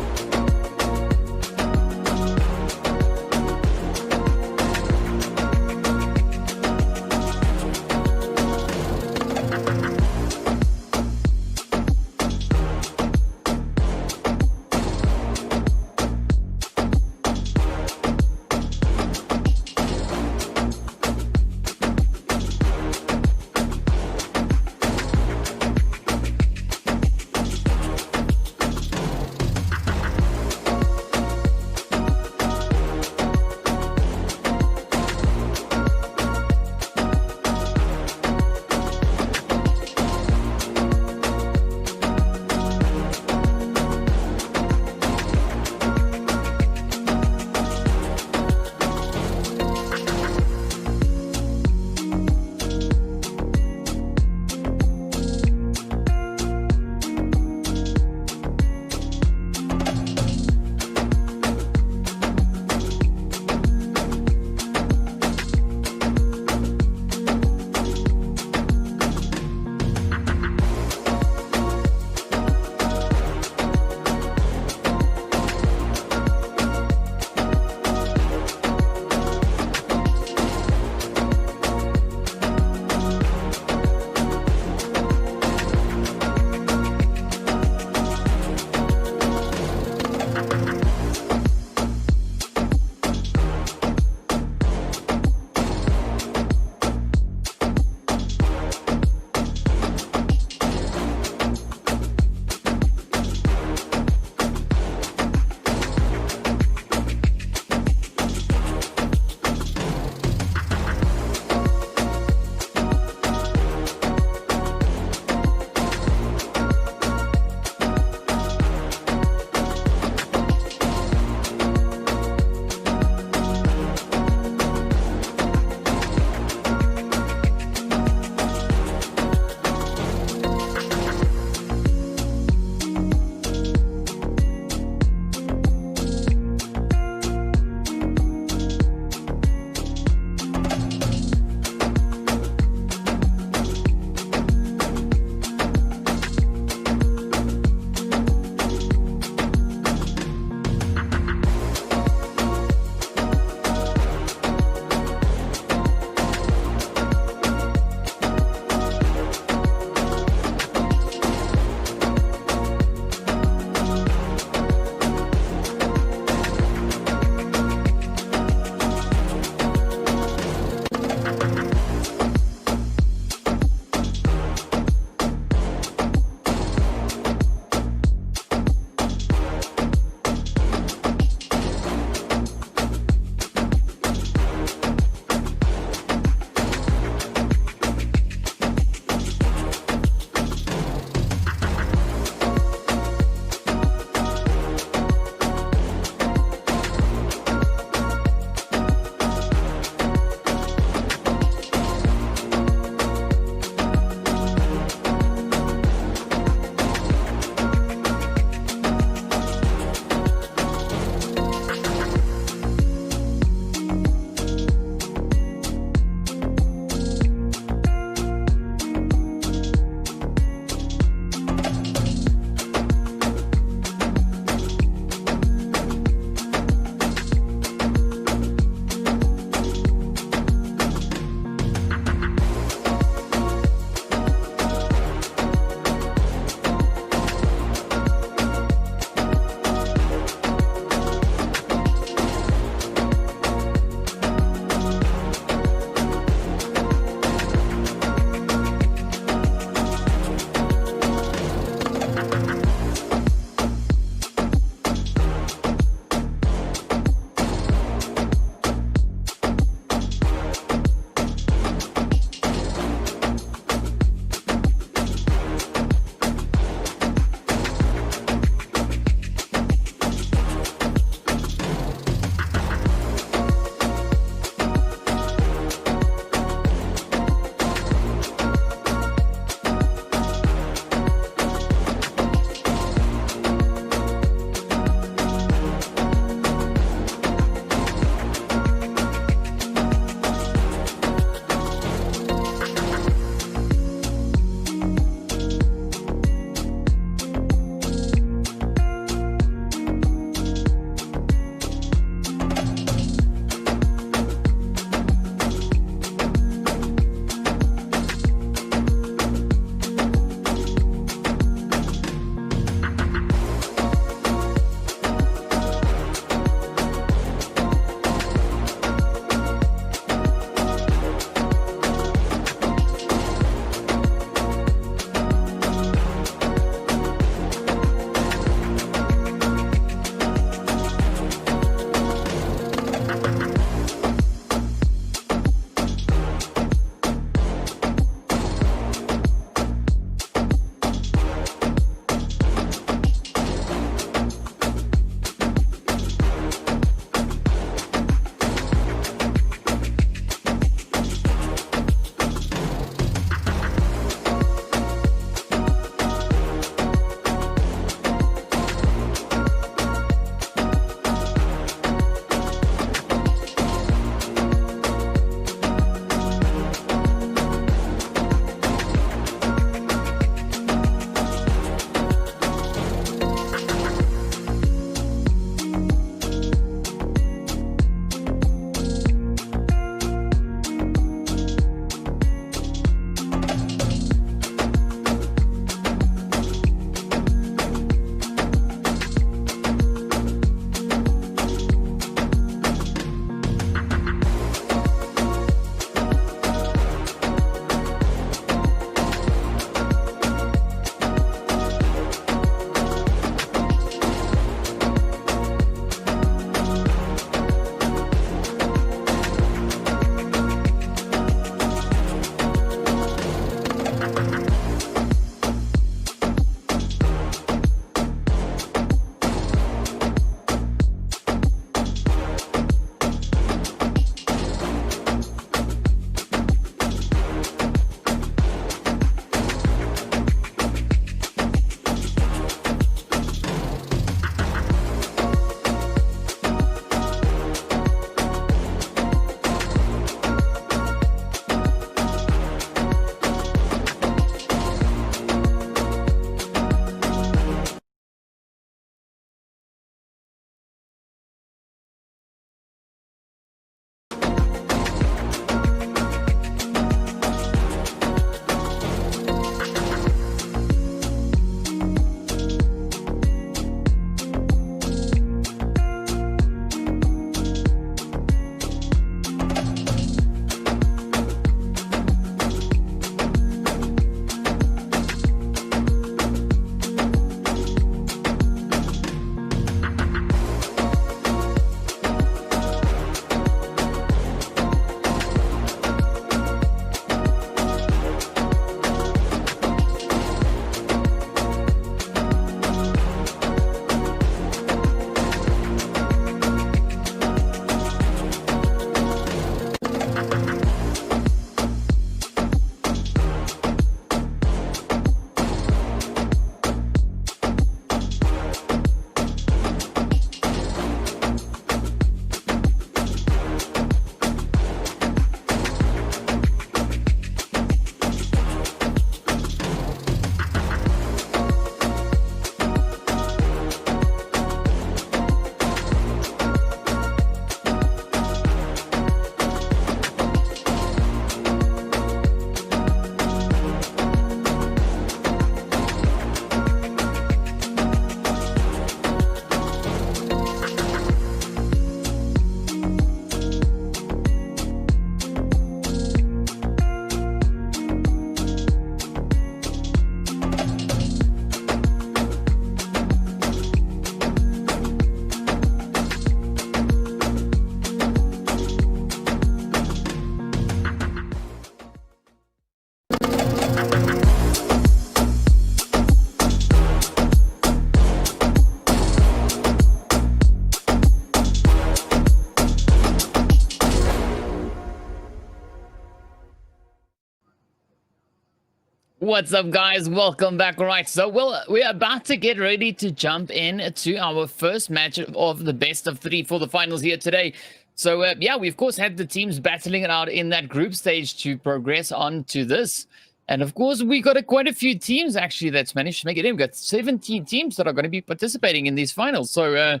What's up, guys? Welcome back. All right, so we're about to get ready to jump in to our first match of the best of 3 for the finals here today. So yeah, we of course had the teams battling it out in that group stage to progress on to this. And of course, we got quite a few teams actually that's managed to make it in. We've got 17 teams that are going to be participating in these finals. So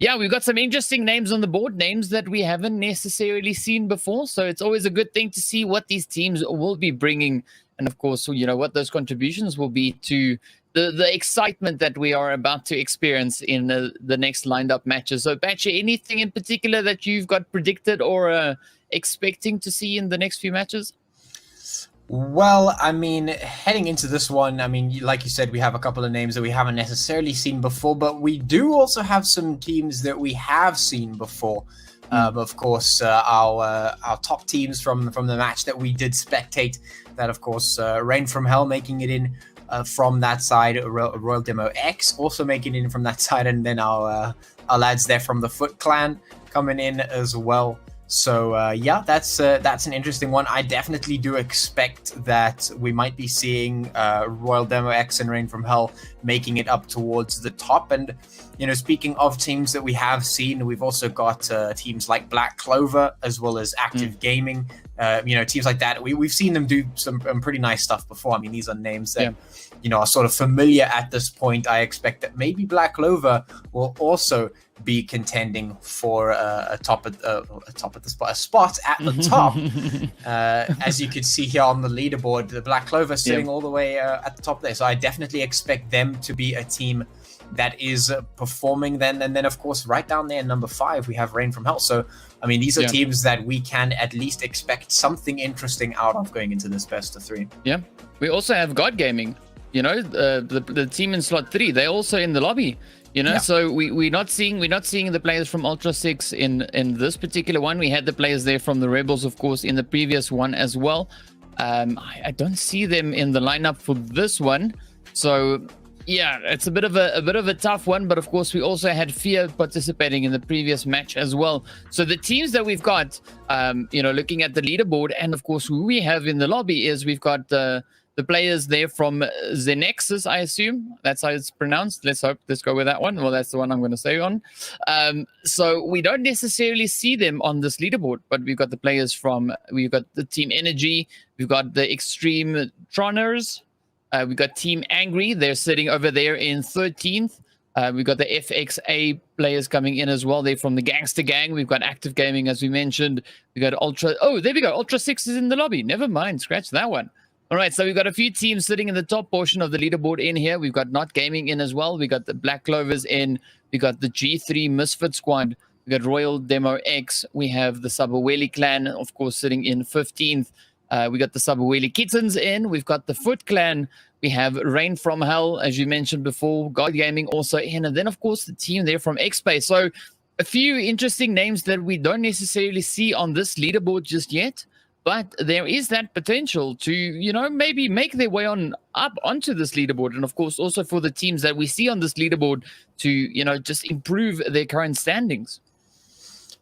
yeah, we've got some interesting names on the board, names that we haven't necessarily seen before. So it's always a good thing to see what these teams will be bringing. And of course, you know, what those contributions will be to the excitement that we are about to experience in the next lined up matches. So, Patchy, anything in particular that you've got predicted or expecting to see in the next few matches? Well, I mean, heading into this one, I mean, like you said, we have a couple of names that we haven't necessarily seen before, but we do also have some teams that we have seen before. Of course, our top teams from the match that we did spectate, that of course, Rain from Hell making it in from that side, Royal Demo X also making it in from that side, and then our lads there from the Foot Clan coming in as well. So yeah, that's an interesting one. I definitely do expect that we might be seeing Royal Demo X and Rain from Hell making it up towards the top. And you know, speaking of teams that we have seen, we've also got teams like Black Clover as well as Active Gaming. You know, teams like that. We've seen them do some pretty nice stuff before. I mean, these are names that you know are sort of familiar at this point. I expect that maybe Black Clover will also be contending for a spot at the top. As you can see here on the leaderboard, the Black Clover sitting all the way at the top there. So I definitely expect them to be a team that is performing then. And then of course right down there number 5 we have Rain from Hell. So I mean, these are teams that we can at least expect something interesting out of going into this best of 3. Yeah, we also have God Gaming, you know, the team in slot 3. They're also in the lobby, you know. So we're not seeing the players from Ultra 6 in this particular one. We had the players there from the Rebels, of course, in the previous one as well. I don't see them in the lineup for this one. So yeah, it's a bit of a tough one, but of course we also had Fear participating in the previous match as well. So the teams that we've got, you know, looking at the leaderboard, and of course who we have in the lobby is we've got the players there from Zenexus, I assume that's how it's pronounced. Let's go with that one. Well, that's the one I'm going to say on. So we don't necessarily see them on this leaderboard, but we've got the players from, we've got the Team Energy, we've got the Extreme Troners. We've got Team Angry. They're sitting over there in 13th. We've got the FXA players coming in as well. They're from the Gangster Gang. We've got Active Gaming, as we mentioned. We got Ultra. Oh, there we go. Ultra 6 is in the lobby. Never mind. Scratch that one. All right. So we've got a few teams sitting in the top portion of the leaderboard in here. We've got Not Gaming in as well. We got the Black Clovers in. We got the G3 Misfit Squad. We got Royal Demo X. We have the Sabaweli Clan, of course, sitting in 15th. We got the Sabaweli Kittens in. We've got the Foot Clan. We have Rain from Hell, as you mentioned before. God Gaming also in. And then, of course, the team there from X-Space. So a few interesting names that we don't necessarily see on this leaderboard just yet. But there is that potential to, you know, maybe make their way up onto this leaderboard. And, of course, also for the teams that we see on this leaderboard to, you know, just improve their current standings.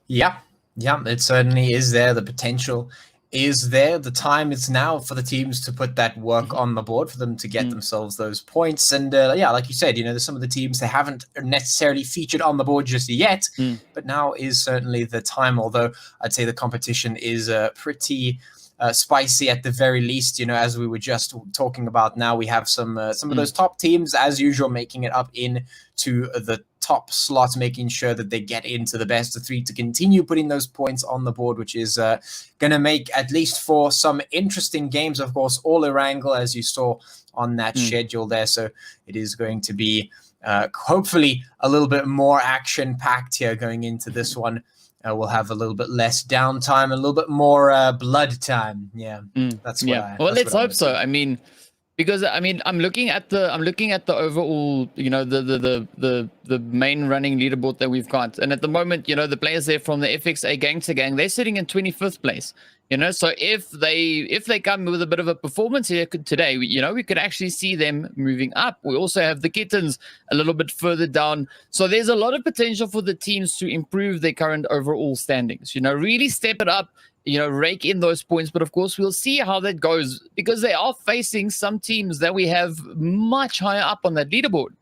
Yeah, it certainly is there. The potential is there. The time is now for the teams to put that work on the board, for them to get themselves those points. And yeah, like you said, you know, there's some of the teams that haven't necessarily featured on the board just yet, but now is certainly the time. Although I'd say the competition is pretty spicy at the very least. You know, as we were just talking about, now we have some of those top teams as usual making it up into the top slot, making sure that they get into the best of 3 to continue putting those points on the board, which is going to make at least for some interesting games, of course, all Erangel, as you saw on that schedule there. So it is going to be hopefully a little bit more action-packed here going into this one. We'll have a little bit less downtime, a little bit more blood time. Yeah, that's what well, let's hope so. I mean, because I mean, I'm looking at the overall, you know, the main running leaderboard that we've got, and at the moment, you know, the players there from the FXA Gangster Gang, they're sitting in 25th place So if they come with a bit of a performance here today, we could actually see them moving up. We also have the Kittens a little bit further down. So there's a lot of potential for the teams to improve their current overall standings. Really step it up, rake in those points. But of course, we'll see how that goes, because they are facing some teams that we have much higher up on that leaderboard.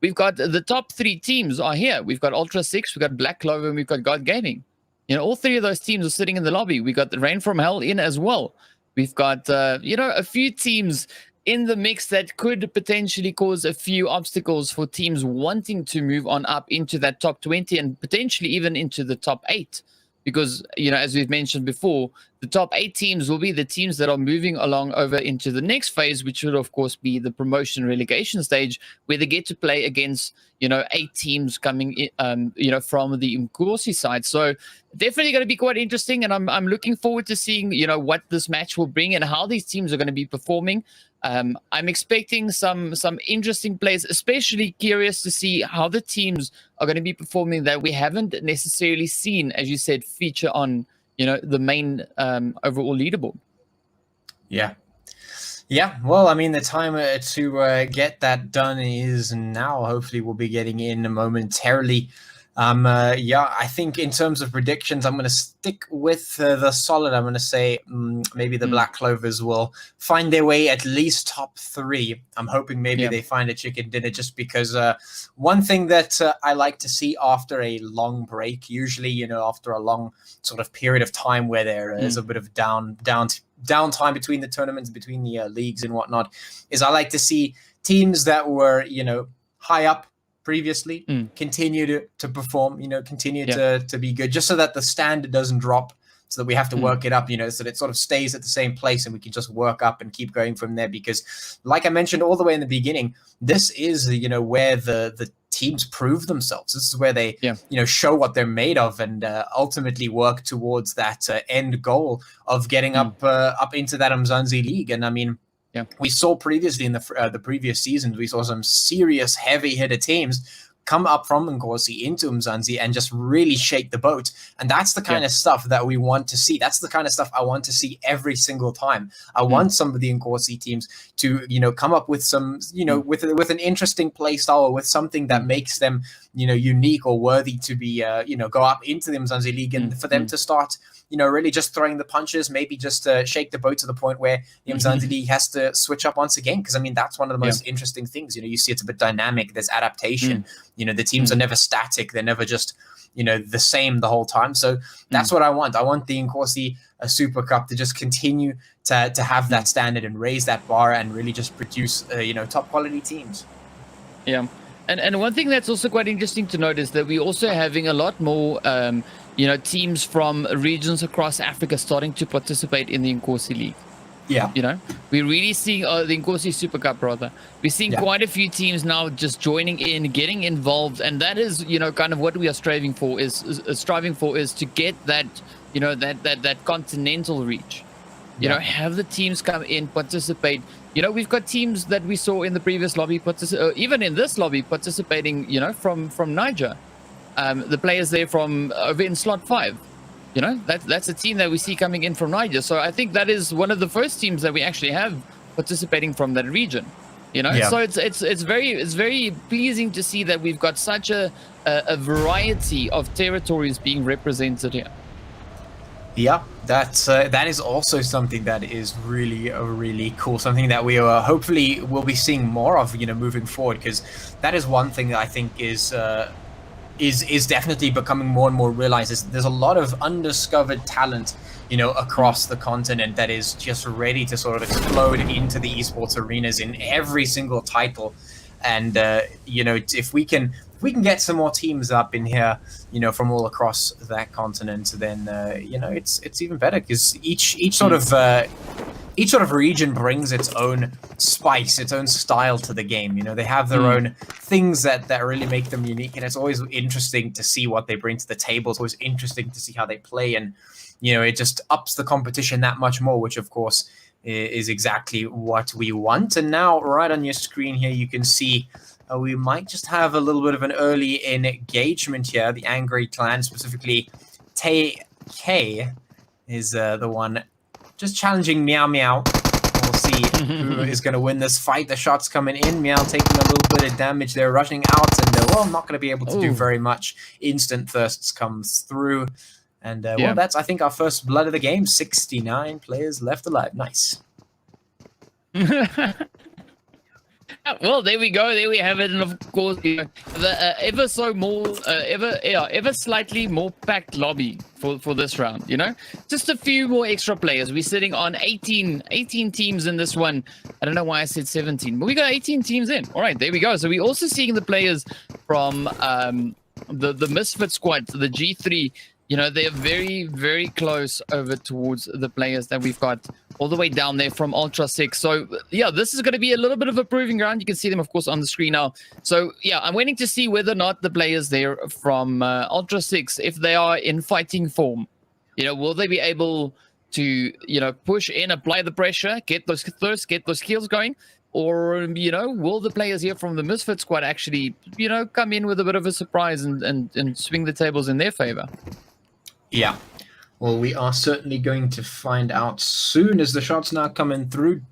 We've got the top 3 teams are here. We've got Ultra 6, we've got Black Clover, and we've got God Gaming. All 3 of those teams are sitting in the lobby. We got the Rain from Hell in as well. We've got, a few teams in the mix that could potentially cause a few obstacles for teams wanting to move on up into that top 20 and potentially even into the top 8. Because, as we've mentioned before, the top 8 teams will be the teams that are moving along over into the next phase, which would, of course, be the promotion relegation stage, where they get to play against, 8 teams coming in, from the Inkosi side. So definitely going to be quite interesting. And I'm looking forward to seeing, what this match will bring and how these teams are going to be performing. I'm expecting some interesting plays, especially curious to see how the teams are going to be performing that we haven't necessarily seen, as you said, feature on, the main overall leaderboard. Yeah, well, I mean, the time to get that done is now. Hopefully, we'll be getting in momentarily. I think in terms of predictions, I'm going to stick with the solid. I'm going to say maybe the Black Clovers will find their way at least top 3. I'm hoping maybe they find a chicken dinner, just because one thing that I like to see after a long break, usually, after a long sort of period of time where there is a bit of downtime between the tournaments, between the leagues and whatnot, is I like to see teams that were, high up previously continue to perform, continue to be good, just so that the standard doesn't drop, so that we have to work it up, so that it sort of stays at the same place and we can just work up and keep going from there. Because like I mentioned all the way in the beginning, this is, where the teams prove themselves. This is where they, show what they're made of, and ultimately work towards that end goal of getting up into that Umzansi League. And I mean, we saw previously in the previous seasons, we saw some serious heavy hitter teams come up from Inkosi into Umzansi and just really shake the boat. And that's the kind of stuff that we want to see. That's the kind of stuff I want to see every single time. I want some of the Inkosi teams to, come up with some, with an interesting play style, or with something that makes them, unique or worthy to be, go up into the Umzansi League, and for them to start, really just throwing the punches, maybe just shake the boat to the point where the Umzansi League has to switch up once again. Because I mean, that's one of the most interesting things. You see it's a bit dynamic. There's adaptation. The teams are never static. They're never just, the same the whole time. So that's what I want. I want the Inkosi Super Cup to just continue to have that standard and raise that bar and really just produce, top quality teams. Yeah. And one thing that's also quite interesting to note is that we're also having a lot more, teams from regions across Africa starting to participate in the Inkosi League. Yeah. We're really seeing the Inkosi Super Cup, rather. We're seeing quite a few teams now just joining in, getting involved. And that is, kind of what we are striving for is to get that, that continental reach. Have the teams come in, participate. We've got teams that we saw in the previous lobby, even in this lobby, participating, from Niger. The players there from over in slot 5. That's a team that we see coming in from Niger. So I think that is one of the first teams that we actually have participating from that region. So it's very pleasing to see that we've got such a variety of territories being represented here. Yeah, that is also something that is really cool. Something that we hopefully will be seeing more of, moving forward, because that is one thing that I think is definitely becoming more and more realized. There's a lot of undiscovered talent, across the continent that is just ready to sort of explode into the esports arenas in every single title. And if we can get some more teams up in here, from all across that continent, then it's even better, because each sort of region brings its own spice, its own style to the game. They have their own things that really make them unique, and it's always interesting to see what they bring to the table. It's always interesting to see how they play, and it just ups the competition that much more, which of course is exactly what we want. And now, right on your screen here, you can see we might just have a little bit of an early engagement here. The Angry Clan, specifically Tay K, is the one just challenging Meow Meow. We'll see who is going to win this fight. The shots coming in. Meow taking a little bit of damage there, rushing out, and well, not going to be able to do very much. Instant thirsts comes through. And well, that's, I think, our first blood of the game. 69 players left alive. Nice. Well, there we go. There we have it. And of course, you know, the ever slightly more packed lobby for this round. You know, just a few more extra players. We're sitting on 18 teams in this one. I don't know why I said 17, but we got 18 teams in. All right, there we go. So we're also seeing the players from the Misfit squad, the G3. You know, they're very, very close over towards the players that we've got all the way down there from Ultra 6. So, yeah, this is going to be a little bit of a proving ground. You can see them, of course, on the screen now. So, yeah, I'm waiting to see whether or not the players there from Ultra 6, if they are in fighting form, you know, will they be able to, you know, push in, apply the pressure, get those thirsts, get those kills going? Or, you know, will the players here from the Misfit squad actually, you know, come in with a bit of a surprise and swing the tables in their favor? Yeah, well, we are certainly going to find out soon, as the shots now coming through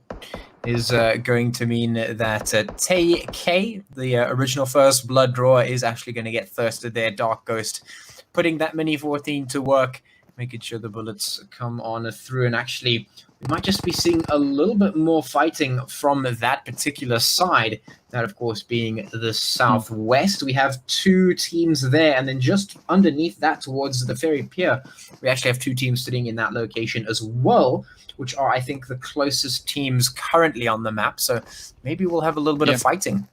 is going to mean that TK, the original first blood drawer, is actually going to get thirsted there. Dark Ghost putting that Mini 14 to work, making sure the bullets come on through, and actually we might just be seeing a little bit more fighting from that particular side. That, of course, being the southwest. We have two teams there, and then just underneath that towards the ferry pier, we actually have two teams sitting in that location as well, which are, I think, the closest teams currently on the map. So maybe we'll have a little bit of fighting.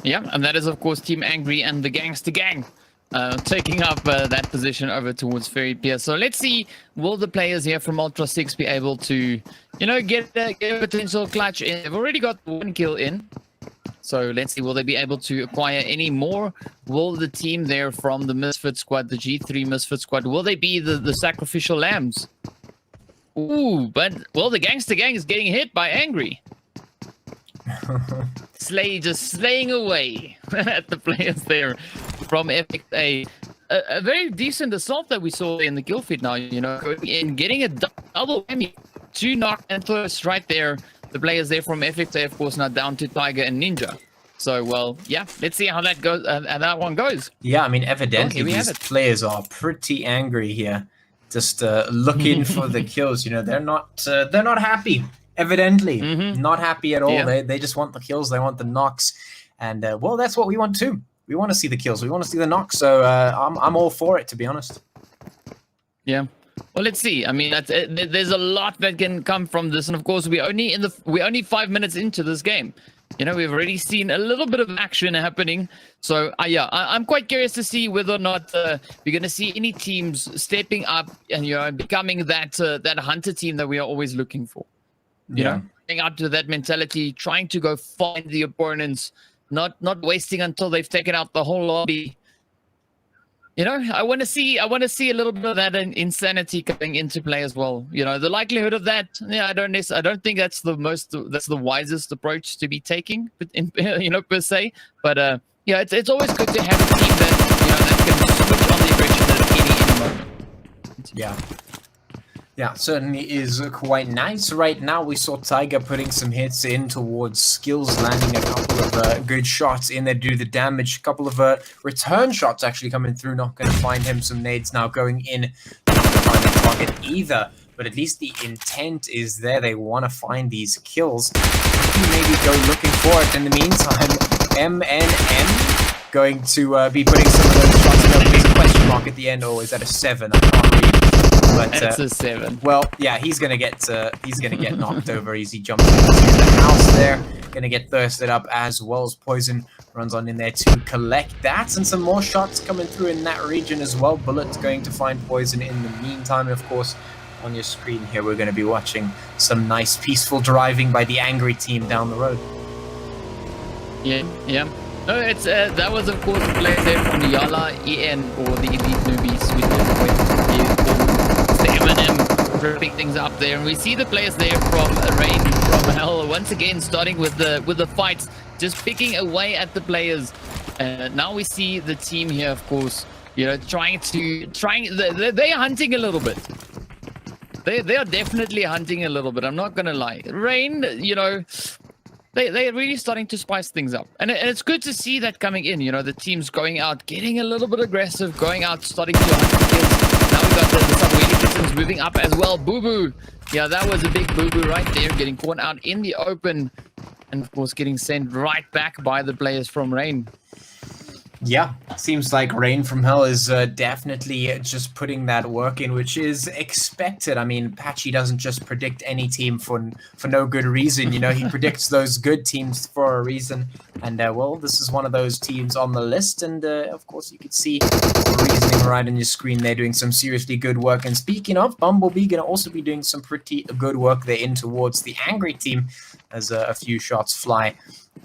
Yeah, and that is, of course, Team Angry and the Gangster Gang. Taking up that position over towards Ferry Pier. So let's see, will the players here from Ultra 6 be able to, you know, get a potential clutch in? They've already got one kill in. So let's see, will they be able to acquire any more? Will the team there from the Misfit squad, the G3 Misfit squad, will they be the sacrificial lambs? Ooh, but, well, the Gangster Gang is getting hit by Angry. Just slaying away at the players there from Epic. A very decent assault that we saw in the kill feed now, you know, in getting a double whammy, 2 knock and thirst right there. The players there from Epic, of course, now down to Tiger and Ninja. So, well, yeah, let's see how that goes. That one goes. Yeah, I mean, evidently these players are pretty angry here, just looking for the kills. You know, they're not happy. Evidently, not happy at all. Yeah. They just want the kills. They want the knocks, and well, that's what we want too. We want to see the kills. We want to see the knocks. So I'm all for it, to be honest. Yeah. Well, let's see. I mean, there's a lot that can come from this, and of course, we're only 5 minutes into this game. You know, we've already seen a little bit of action happening. So, yeah, I'm quite curious to see whether or not we're going to see any teams stepping up and, you know, becoming that hunter team that we are always looking for. You know, getting up to that mentality, trying to go find the opponents, not wasting until they've taken out the whole lobby. You know, I want to see a little bit of that insanity coming into play as well. You know, the likelihood of that, yeah, I don't think that's the wisest approach to be taking, you know, per se. But yeah, it's always good to have a team that, you know, that can switch on the aggression at any moment. Yeah. Yeah, certainly is quite nice. Right now, we saw Tiger putting some hits in towards Skills, landing a couple of good shots in there to do the damage. A couple of return shots actually coming through. Not going to find him. Some nades now going in. Not going to find the target either. But at least the intent is there. They want to find these kills. Maybe go looking for it. In the meantime, MNM going to be putting some of those shots in. There's a question mark at the end. Oh, is that a 7? I can't read. But, it's a 7. Well, yeah, he's gonna get knocked over as he jumps into the house there. Gonna get thirsted up as well as Poison runs on in there to collect that, and some more shots coming through in that region as well. Bullet's going to find Poison in the meantime. Of course, on your screen here, we're going to be watching some nice peaceful driving by the Angry team down the road. Yeah. No, it's that was of course the player there from the Yala EN or the Elite Newbies with the Eminem ripping things up there, and we see the players there from Rain from Hell once again starting with the fights, just picking away at the players. Now we see the team here, of course, you know, they're hunting a little bit. They are definitely hunting a little bit. I'm not gonna lie. Rain, you know, they're really starting to spice things up, and it's good to see that coming in. You know, the teams going out, getting a little bit aggressive, going out, starting to hunt kills. Now we got the Sub-Saharan moving up as well. Boo boo, yeah, that was a big boo boo right there, getting caught out in the open, and of course getting sent right back by the players from Rain. Yeah, seems like Rain from Hell is definitely just putting that work in, which is expected. I mean, Patchy doesn't just predict any team for no good reason. You know, he predicts those good teams for a reason. And, well, this is one of those teams on the list. And, of course, you could see the reasoning right on your screen. They're doing some seriously good work. And speaking of, Bumblebee going to also be doing some pretty good work there in towards the Angry team as a few shots fly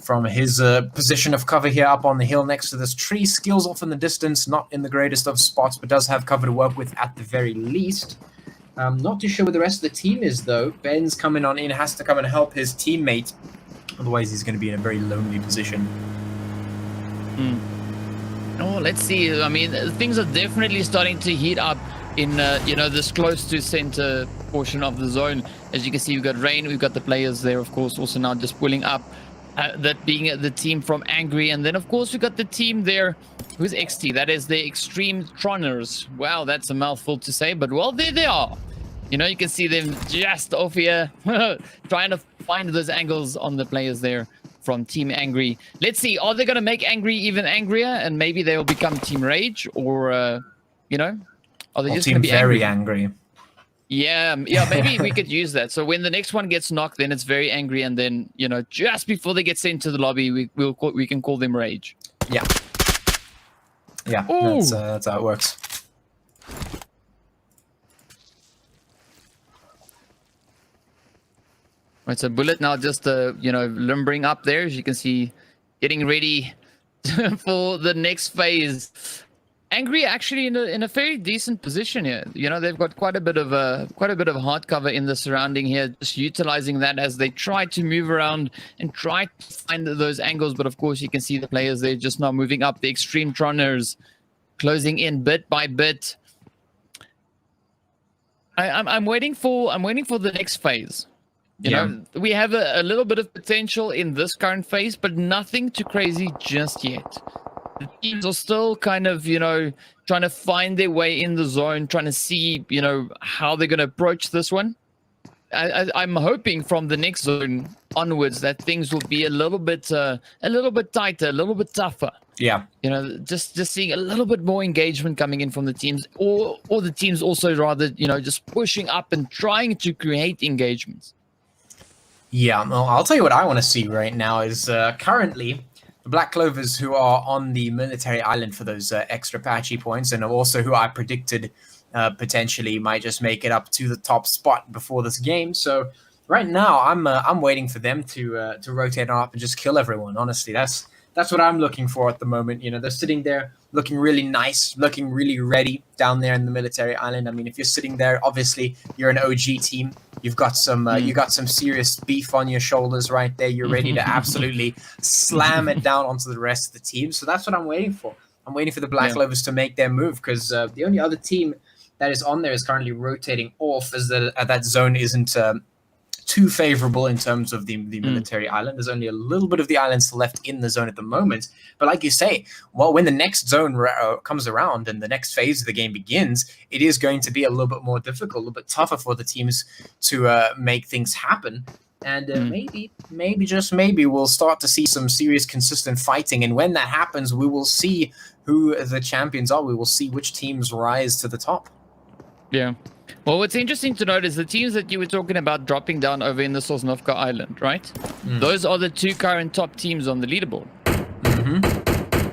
from his position of cover here up on the hill next to this tree. Skills off in the distance, not in the greatest of spots, but does have cover to work with at the very least. Not too sure where the rest of the team is, though. Ben's coming on in, has to come and help his teammate. Otherwise, he's going to be in a very lonely position. Oh, let's see. I mean, things are definitely starting to heat up in, you know, this close to center portion of the zone. As you can see, we've got Rain, we've got the players there, of course, also now just pulling up. That being the team from Angry, and then of course we got the team there who's XT, that is the Extreme Troners. Wow, that's a mouthful to say, but well, there they are. You know, you can see them just off here trying to find those angles on the players there from Team Angry. Let's see, are they going to make Angry even angrier, and maybe they will become Team Rage, or you know, are they just going to be very angry? Yeah, maybe we could use that. So when the next one gets knocked, then it's very angry, and then, you know, just before they get sent to the lobby, we can call them Rage. Yeah, that's how it works. Right, so Bullet now just you know, lumbering up there, as you can see, getting ready for the next phase. Angry actually in a very decent position here. You know, they've got quite a bit of hard cover in the surrounding here, just utilizing that as they try to move around and try to find those angles. But of course, you can see the players, they're just now moving up. The Extreme Troners closing in bit by bit. I'm waiting for the next phase. You know, we have a little bit of potential in this current phase, but nothing too crazy just yet. The teams are still kind of, you know, trying to find their way in the zone, trying to see, you know, how they're going to approach this one. I'm hoping from the next zone onwards that things will be a little bit tighter, a little bit tougher. Yeah. You know, just seeing a little bit more engagement coming in from the teams, or the teams also rather, you know, just pushing up and trying to create engagements. Yeah, well, I'll tell you what I want to see right now is currently the Black Clovers, who are on the military island for those extra patchy points, and also who I predicted potentially might just make it up to the top spot before this game. So right now, I'm waiting for them to rotate on up and just kill everyone. Honestly, that's what I'm looking for at the moment. You know, they're sitting there looking really nice, looking really ready down there in the military island. I mean, if you're sitting there, obviously you're an OG team. You've got some serious beef on your shoulders right there. You're ready to absolutely slam it down onto the rest of the team. So that's what I'm waiting for. I'm waiting for the Black Clovers to make their move, because the only other team that is on there is currently rotating off, as that zone isn't too favorable in terms of the military island. There's only a little bit of the islands left in the zone at the moment. But like you say, well, when the next zone comes around and the next phase of the game begins, it is going to be a little bit more difficult, a little bit tougher for the teams to make things happen. And maybe, just maybe, we'll start to see some serious, consistent fighting. And when that happens, we will see who the champions are. We will see which teams rise to the top. Yeah. Well, what's interesting to note is the teams that you were talking about dropping down over in the Sosnovka Island, right? Those are the two current top teams on the leaderboard.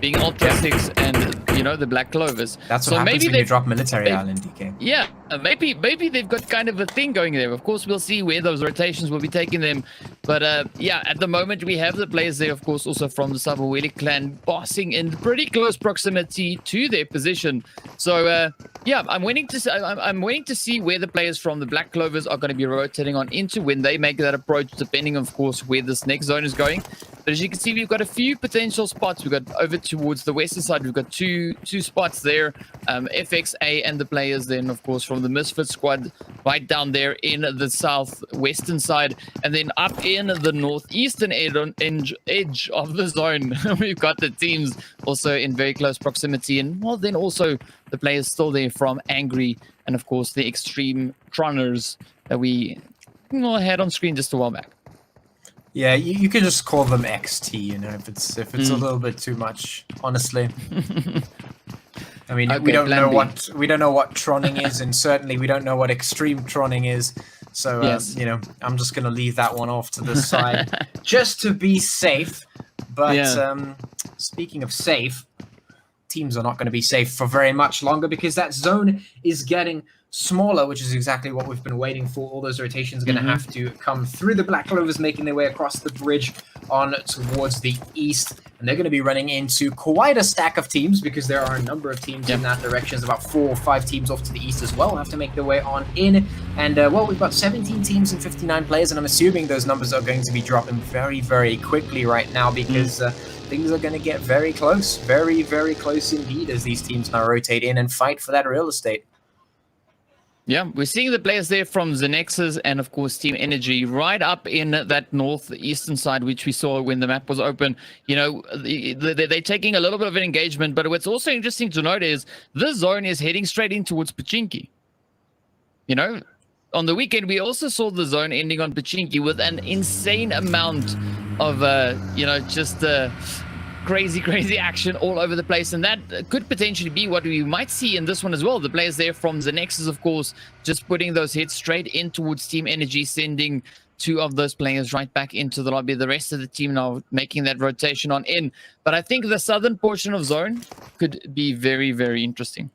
Being Ultra 6 and, you know, the Black Clovers. That's what happens when you drop military island, DK. Yeah, maybe they've got kind of a thing going there. Of course, we'll see where those rotations will be taking them. But yeah, at the moment, we have the players there, of course, also from the Sabaweli clan, bossing in pretty close proximity to their position. So yeah, I'm waiting to see where the players from the Black Clovers are going to be rotating on into when they make that approach, depending, of course, where this next zone is going. But as you can see, we've got a few potential spots. We've got over towards the western side, we've got two spots there. FXA and the players then, of course, from the Misfit squad right down there in the southwestern side. And then up in the northeastern edge of the zone, we've got the teams also in very close proximity. And well, then also the players still there from Angry and, of course, the Extreme Troners that we had on screen just a while back. Yeah, you could just call them XT, you know, if it's a little bit too much, honestly. I mean, Okay, we don't know B. what troning is, and certainly we don't know what extreme troning is. So Yes. you know, I'm just gonna leave that one off to the side, just to be safe. But Yeah. Speaking of safe, teams are not going to be safe for very much longer because that zone is getting smaller, which is exactly what we've been waiting for. All those rotations are going to have to come through the Black Clovers, making their way across the bridge on towards the east. And they're going to be running into quite a stack of teams because there are a number of teams in that direction. There's about 4 or 5 teams off to the east as well, have to make their way on in. And, well, we've got 17 teams and 59 players, and I'm assuming those numbers are going to be dropping very, very quickly right now because things are going to get very close, very, very close indeed as these teams now rotate in and fight for that real estate. Yeah, we're seeing the players there from Zenexes and, of course, Team Energy right up in that northeastern side, which we saw when the map was open. You know, they're taking a little bit of an engagement, but what's also interesting to note is this zone is heading straight in towards Pachinki. You know, on the weekend, we also saw the zone ending on Pachinki with an insane amount of, you know, just crazy action all over the place, and that could potentially be what we might see in this one as well. The players there from Zenexes, of course, just putting those hits straight in towards Team Energy, sending 2 of those players right back into the lobby. The rest of the team now making that rotation on in. But I think the southern portion of zone could be very, very interesting.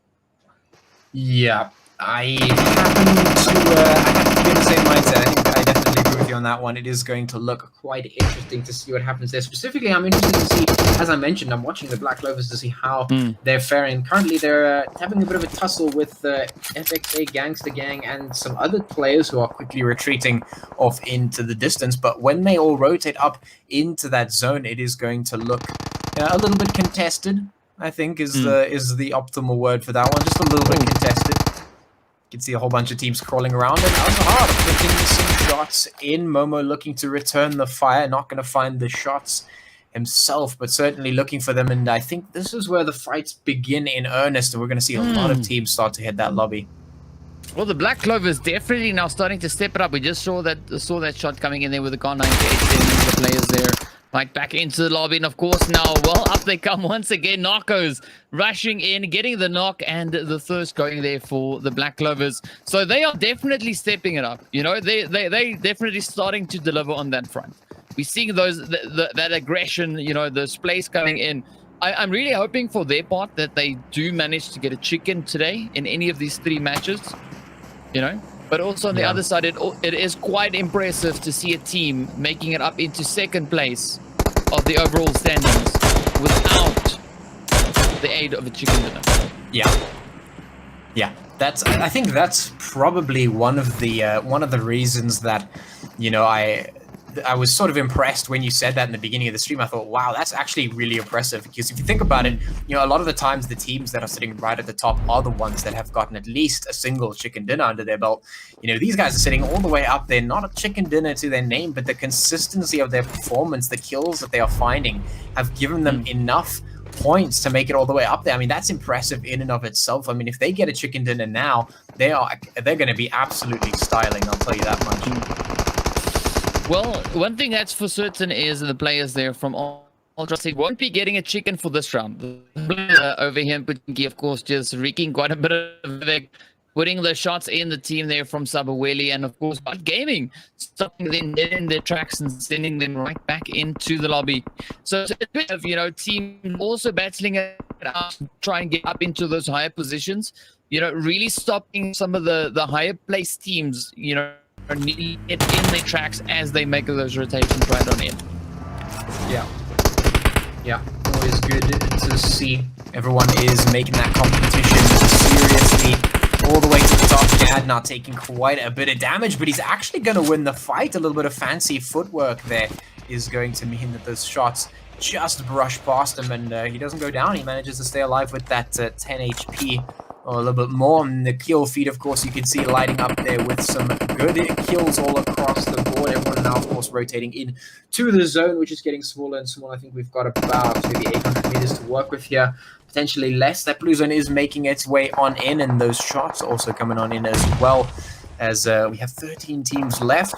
Yeah, I happen to be in the same mindset. I think I definitely agree with you on that one. It is going to look quite interesting to see what happens there. Specifically, I'm interested to see, as I mentioned, I'm watching the Black Clovers to see how they're faring. Currently, they're having a bit of a tussle with FXA, Gangster Gang, and some other players who are quickly retreating off into the distance. But when they all rotate up into that zone, it is going to look a little bit contested, I think is the optimal word for that one. Just a little bit contested. You can see a whole bunch of teams crawling around, and Azahar putting some shots in. Momo looking to return the fire, not going to find the shots himself, but certainly looking for them. And I think this is where the fights begin in earnest, and we're going to see a lot of teams start to hit that lobby. Well, the Black Clovers definitely now starting to step it up. We just saw that shot coming in there with the Kar 98, the players there. Right back into the lobby, and of course now, well, up they come once again. Narcos rushing in, getting the knock, and the thirst going there for the Black Clovers. So they are definitely stepping it up. You know, they definitely starting to deliver on that front. We're seeing that aggression, you know, those plays coming in. I'm really hoping for their part that they do manage to get a chicken today in any of these 3 matches, you know. But also on the other side, it is quite impressive to see a team making it up into 2nd place of the overall standings without the aid of a chicken dinner. Yeah. I think that's probably one of the reasons that, you know, I was sort of impressed when you said that in the beginning of the stream. I thought, wow, that's actually really impressive, because if you think about it, you know, a lot of the times the teams that are sitting right at the top are the ones that have gotten at least a single chicken dinner under their belt. You know, these guys are sitting all the way up there, not a chicken dinner to their name, but the consistency of their performance, the kills that they are finding have given them enough points to make it all the way up there. I mean, that's impressive in and of itself. I mean, if they get a chicken dinner now, they're going to be absolutely styling, I'll tell you that much. Well, one thing that's for certain is the players there from Ultra State won't be getting a chicken for this round. Over here in Pachinki, of course, just wreaking quite a bit of havoc, putting the shots in the team there from Sabaweli, and of course, Bot Gaming stopping them dead in their tracks and sending them right back into the lobby. So it's a bit of, you know, team also battling it out, try and get up into those higher positions. You know, really stopping some of the higher placed teams, you know, need it in their tracks as they make those rotations right on in. Yeah, always good to see everyone is making that competition seriously all the way to the top. Jad not taking quite a bit of damage, but he's actually going to win the fight. A little bit of fancy footwork there is going to mean that those shots just brush past him, and he doesn't go down. He manages to stay alive with that 10 HP. Or a little bit more. And the kill feed, of course, you can see lighting up there with some good kills all across the board. Everyone now, of course, rotating in to the zone, which is getting smaller and smaller. I think we've got about maybe 800 meters to work with here, potentially less. That blue zone is making its way on in, and those shots also coming on in as well, as we have 13 teams left.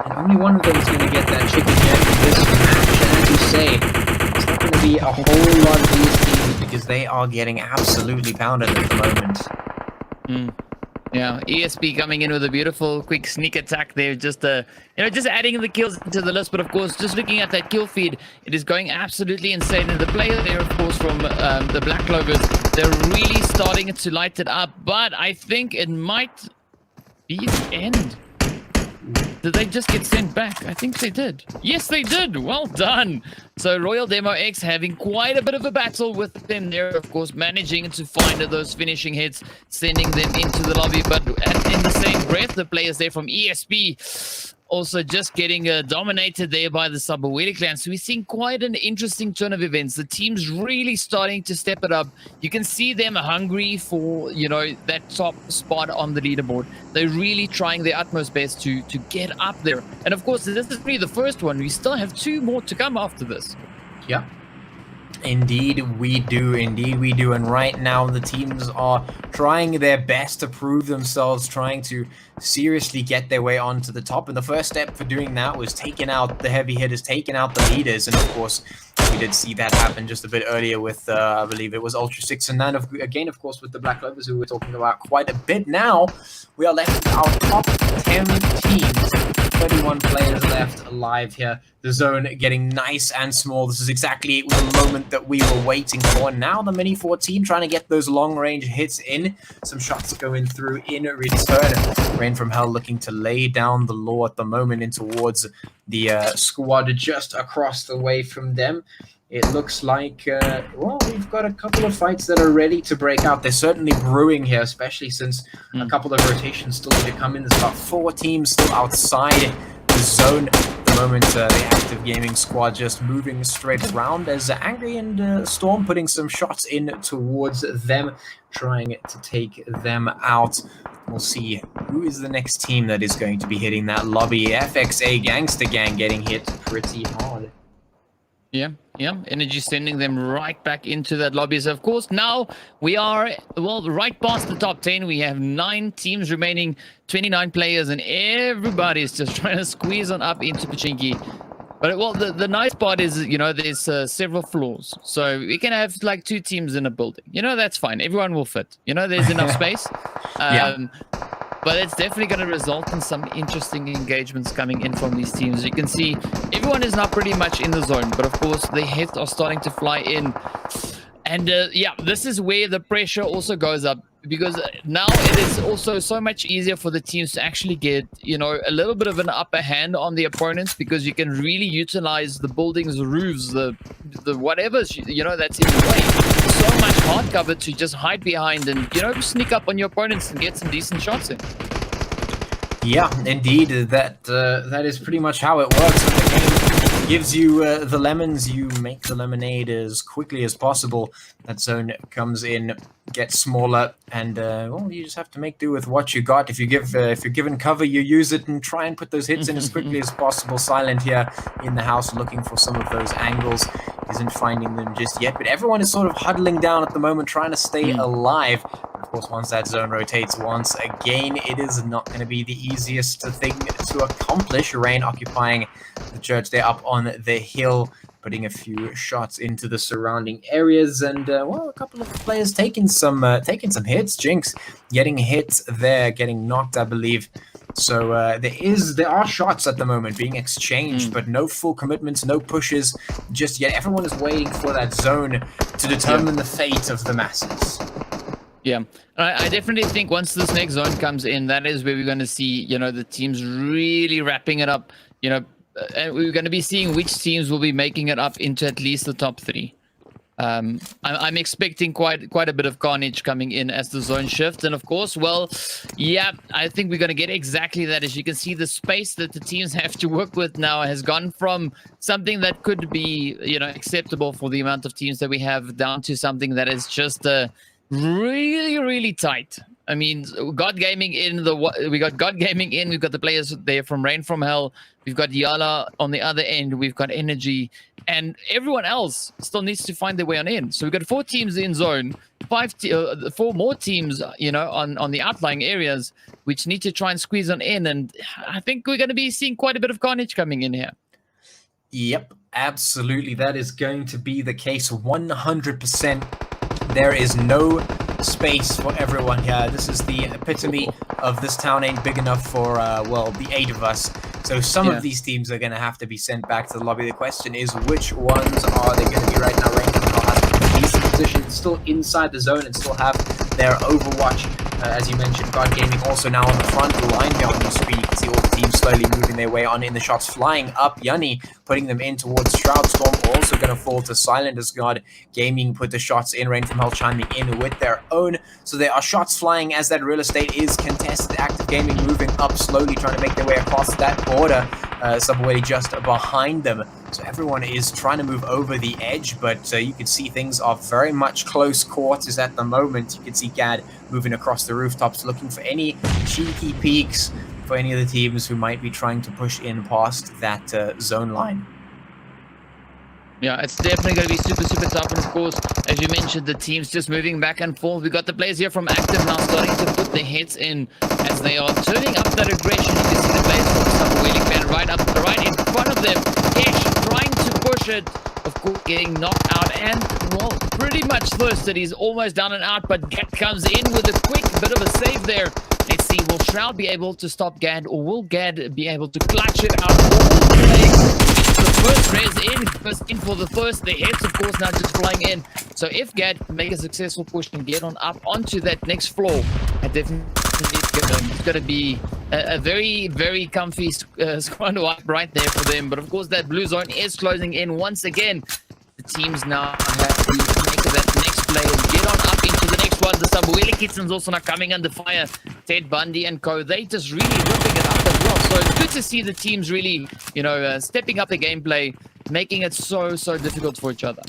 And only one of them is going to get that chicken gem in this match. And as you say, it's not going to be a whole lot of these teams, because they are getting absolutely pounded at the moment. Yeah, ESP coming in with a beautiful quick sneak attack there, just just adding the kills to the list. But of course, just looking at that kill feed, it is going absolutely insane. And the player there, of course, from the Black Clovers, they're really starting to light it up. But I think it might be the end. Did they just get sent back? I think they did. Yes, they did. Well done. So Royal Demo X having quite a bit of a battle with them there, of course, managing to find those finishing hits, sending them into the lobby. But in the same breath, the players there from ESP also just getting dominated there by the Sabaweli clan. So we're seeing quite an interesting turn of events. The team's really starting to step it up. You can see them hungry for, that top spot on the leaderboard. They're really trying their utmost best to get up there. And of course, this is really the first one. We still have 2 more to come after this. Yeah. Indeed we do. Indeed we do. And right now the teams are trying their best to prove themselves, trying to seriously get their way onto the top. And the first step for doing that was taking out the heavy hitters, taking out the leaders. And of course, we did see that happen just a bit earlier with, I believe it was Ultra 6. And then, again, of course, with the Black Clovers, who we're talking about quite a bit now, we are left with our top 10 teams. 31 players left alive here. The zone getting nice and small. This is exactly the moment that we were waiting for. Now the Mini 14 trying to get those long-range hits in. Some shots going through in return. Rain from Hell looking to lay down the law at the moment in towards the squad just across the way from them. It looks like, well, we've got a couple of fights that are ready to break out. They're certainly brewing here, especially since a couple of rotations still need to come in. There's about 4 teams still outside the zone at the moment. The Active Gaming squad just moving straight around as Angry and Storm putting some shots in towards them, trying to take them out. We'll see who is the next team that is going to be hitting that lobby. FXA Gangster Gang getting hit pretty hard. Yeah, energy sending them right back into that lobby. So of course now we are, well, right past the top 10. We have 9 teams remaining, 29 players, and everybody's just trying to squeeze on up into Pachinki. But well, the nice part is, there's several floors, so we can have like 2 teams in a building. That's fine. Everyone will fit. There's enough space. But it's definitely going to result in some interesting engagements coming in from these teams. You can see everyone is now pretty much in the zone, but of course the hits are starting to fly in. And yeah, this is where the pressure also goes up, because now it is also so much easier for the teams to actually get, a little bit of an upper hand on the opponents, because you can really utilize the buildings, the roofs, the whatever's, that's in the way. So much hard cover to just hide behind and, sneak up on your opponents and get some decent shots in. Yeah, indeed. That is pretty much how it works. When the game gives you the lemons, you make the lemonade as quickly as possible. That zone comes in, gets smaller, and well, you just have to make do with what you got. If you're given cover, you use it and try and put those hits in as quickly as possible. Silent here in the house, looking for some of those angles. Isn't finding them just yet, but everyone is sort of huddling down at the moment, trying to stay alive. Of course, once that zone rotates once again, it is not going to be the easiest thing to accomplish. Rain occupying the church there up on the hill, putting a few shots into the surrounding areas, and well, a couple of players taking some hits. Jinx getting hit there, getting knocked, I believe. So there are shots at the moment being exchanged, but no full commitments, no pushes just yet. Everyone is waiting for that zone to determine the fate of the masses. Yeah, I definitely think once this next zone comes in, that is where we're going to see, the teams really wrapping it up, and we're going to be seeing which teams will be making it up into at least the top 3. I'm expecting quite a bit of carnage coming in as the zone shifts. And of course, well, yeah, I think we're going to get exactly that. As you can see, the space that the teams have to work with now has gone from something that could be, you know, acceptable for the amount of teams that we have down to something that is just really, really tight. I mean, God Gaming we got God Gaming in. We've got the players there from Rain from Hell. We've got Yala on the other end. We've got Energy, and everyone else still needs to find their way on in. So we've got 4 teams in zone, 4 more teams, you know, on the outlying areas, which need to try and squeeze on in. And I think we're going to be seeing quite a bit of carnage coming in here. Yep, absolutely. That is going to be the case 100%. There is no space for everyone here. This is the epitome of this town ain't big enough for, well, the 8 of us. So some of these teams are going to have to be sent back to the lobby. The question is, which ones are they going to be right now? Ranking has decent positions, still inside the zone and still have their Overwatch. As you mentioned, God Gaming also now on the front line here on your screen. You can see all the teams slowly moving their way on in. The shots flying up. Yanni putting them in towards Shroud. Storm also going to fall to Silent as God Gaming put the shots in. Rain from Hell chiming in with their own. So there are shots flying as that real estate is contested. Active Gaming moving up slowly, trying to make their way across that border. Subway just behind them. So everyone is trying to move over the edge, but you can see things are very much close quarters at the moment. You can see Gad moving across the rooftops, looking for any cheeky peeks for any of the teams who might be trying to push in past that zone line. Yeah, it's definitely going to be super, super tough. And of course, as you mentioned, the team's just moving back and forth. We got the players here from Active now starting to put their heads in as they are turning up that aggression. You can see the players from Sub-Saharan Africa right in front of them. Ish trying to push it. Of course, getting knocked out and, well, pretty much thirsted. He's almost down and out, but Gad comes in with a quick bit of a save there. Let's see, will Shroud be able to stop Gad, or will Gad be able to clutch it out all the way? The first res in for the first. The heads, of course, now just flying in. So if Gad can make a successful push and get on up onto that next floor, I definitely it's going to be a very, very comfy squad wipe right there for them. But of course, that blue zone is closing in once again. The teams now have to make that next play and get on up into the next one. The Sabueli Kittens also now coming under fire. Ted Bundy and co, they just really ripping it up as well. So it's good to see the teams really, you know, stepping up the gameplay, making it so difficult for each other.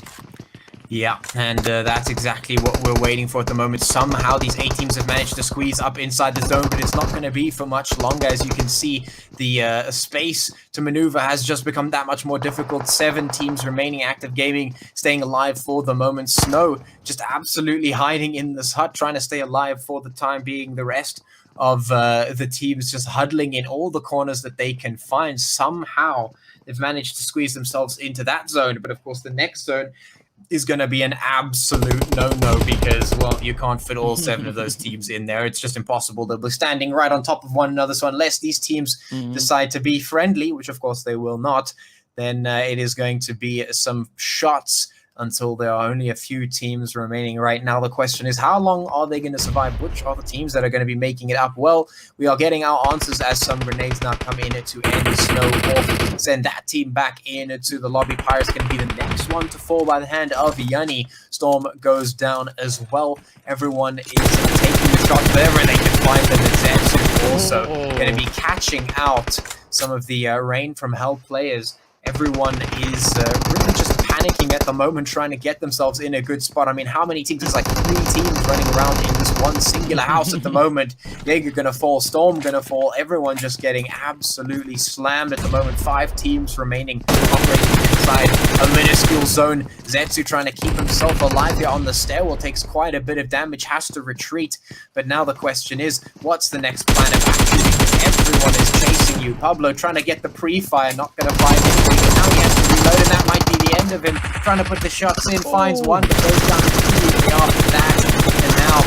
Yeah, and that's exactly what we're waiting for at the moment. Somehow these 8 teams have managed to squeeze up inside the zone, but it's not going to be for much longer. As you can see, the space to maneuver has just become that much more difficult. 7 teams remaining. Active Gaming staying alive for the moment. Snow just absolutely hiding in this hut, trying to stay alive for the time being. The rest of the teams just huddling in all the corners that they can find. Somehow they've managed to squeeze themselves into that zone, but of course the next zone is going to be an absolute no-no because, well, you can't fit all 7 of those teams in there. It's just impossible. They'll be standing right on top of one another. So unless these teams decide to be friendly, which of course they will not, then it is going to be some shots until there are only a few teams remaining right now. The question is, how long are they going to survive? Which are the teams that are going to be making it up? Well, we are getting our answers as some grenades now come in to end Snow off. Send that team back into the lobby. Pirates going to be the next one to fall by the hand of Yanni. Storm goes down as well. Everyone is taking the shots wherever they can find them. And Zetsu also going to be catching out some of the Rain from Hell players. Everyone is really just panicking at the moment, trying to get themselves in a good spot. I mean, how many teams? There's like 3 teams running around in this one singular house at the moment. Jaeger gonna fall, Storm gonna fall. Everyone just getting absolutely slammed at the moment. 5 teams remaining, operating inside a minuscule zone. Zetsu trying to keep himself alive here on the stairwell, takes quite a bit of damage, has to retreat. But now the question is, what's the next plan of action? Because everyone is chasing you. Pablo trying to get the pre-fire, not gonna find anything. Now he has to reload, and that might be the end of him. Trying to put the shots in, finds one, but goes down immediately after that. And now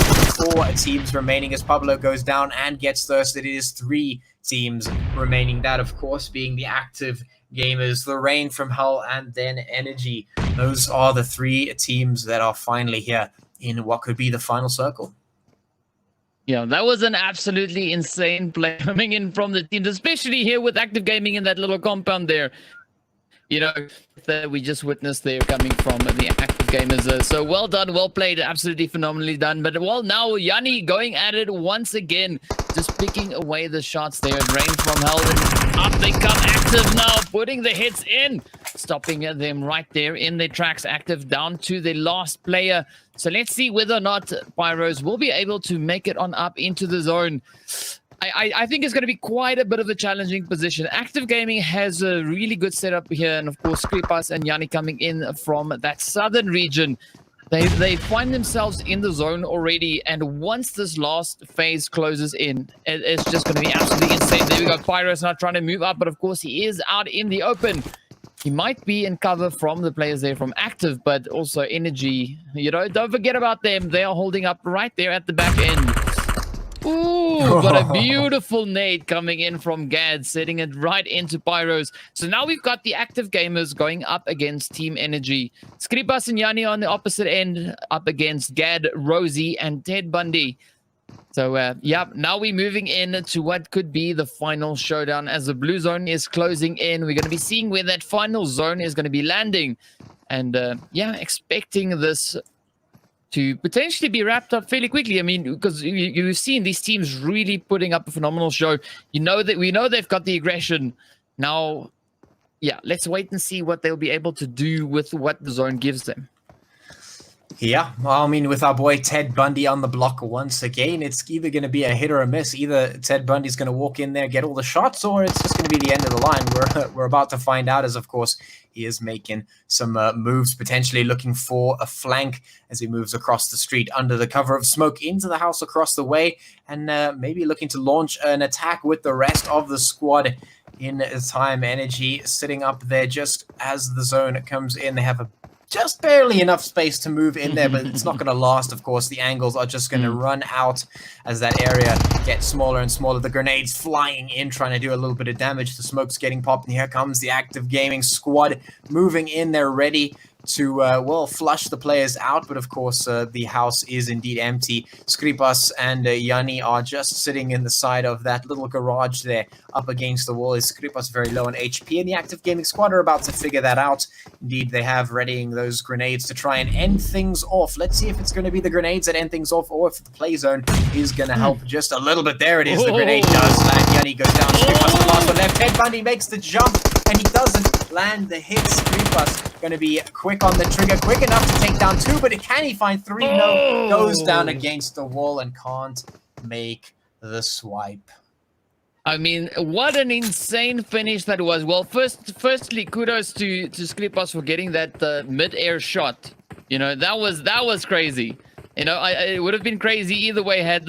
4 teams remaining as Pablo goes down and gets thirsted. It is 3 teams remaining. That, of course, being the Active Gamers, the Rain from Hell, and then Energy. Those are the 3 teams that are finally here in what could be the final circle. Yeah, that was an absolutely insane play coming in from the teams, especially here with Active Gaming in that little compound there. You know, that we just witnessed there coming from the Active Active Gamers. So well done, well played, absolutely phenomenally done. But well, now Yanni going at it once again, just picking away the shots there. Rain from hell, and up they come. Active now, putting the hits in, stopping them right there in their tracks. Active down to the last player. So let's see whether or not Pyros will be able to make it on up into the zone. I think it's going to be quite a bit of a challenging position. Active Gaming has a really good setup here, and of course Skripas and Yanni coming in from that southern region. They find themselves in the zone already, and once this last phase closes in, it's just going to be absolutely insane. There we go. Pyros now trying to move up, but of course he is out in the open. He might be in cover from the players there from Active, but also Energy. You know, don't forget about them. They are holding up right there at the back end. Ooh, got a beautiful nade coming in from Gad, setting it right into Pyros. So now we've got the Active Gamers going up against Team Energy. Skripas and Yanni on the opposite end, up against Gad, Rosie, and Ted Bundy. So, yeah, now we're moving in to what could be the final showdown as the blue zone is closing in. We're going to be seeing where that final zone is going to be landing. And, yeah, expecting this to potentially be wrapped up fairly quickly. I mean, because you've seen these teams really putting up a phenomenal show. You know that we know they've got the aggression. Now, yeah, let's wait and see what they'll be able to do with what the zone gives them. Yeah, well, I mean, with our boy Ted Bundy on the block once again, it's either going to be a hit or a miss. Either Ted Bundy's going to walk in there, get all the shots, or it's just going to be the end of the line. We're about to find out, as of course he is making some moves, potentially looking for a flank as he moves across the street under the cover of smoke into the house across the way, and maybe looking to launch an attack with the rest of the squad in time. Energy sitting up there just as the zone comes in. They have just barely enough space to move in there, but it's not going to last, of course. The angles are just going to run out as that area gets smaller and smaller. The grenades flying in, trying to do a little bit of damage. The smoke's getting popped, and here comes the Active Gaming squad moving in. They're ready to, well, flush the players out, but of course the house is indeed empty. Skripas and Yanni are just sitting in the side of that little garage there up against the wall. Is Skripas very low on HP, and the Active Gaming squad are about to figure that out. Indeed, they have readying those grenades to try and end things off. Let's see if it's going to be the grenades that end things off, or if the play zone is going to help just a little bit. There it is. The grenade does land. Yanni goes down. Skripas the last one left. Ted Bundy makes the jump, and he doesn't land the hit. Skripas going to be quick on the trigger, quick enough to take down two, but can he find three? No, goes down against the wall and can't make the swipe. I mean, what an insane finish that was. Well, firstly, kudos to Skripas for getting that mid-air shot. You know, that was crazy. You know, it would have been crazy either way had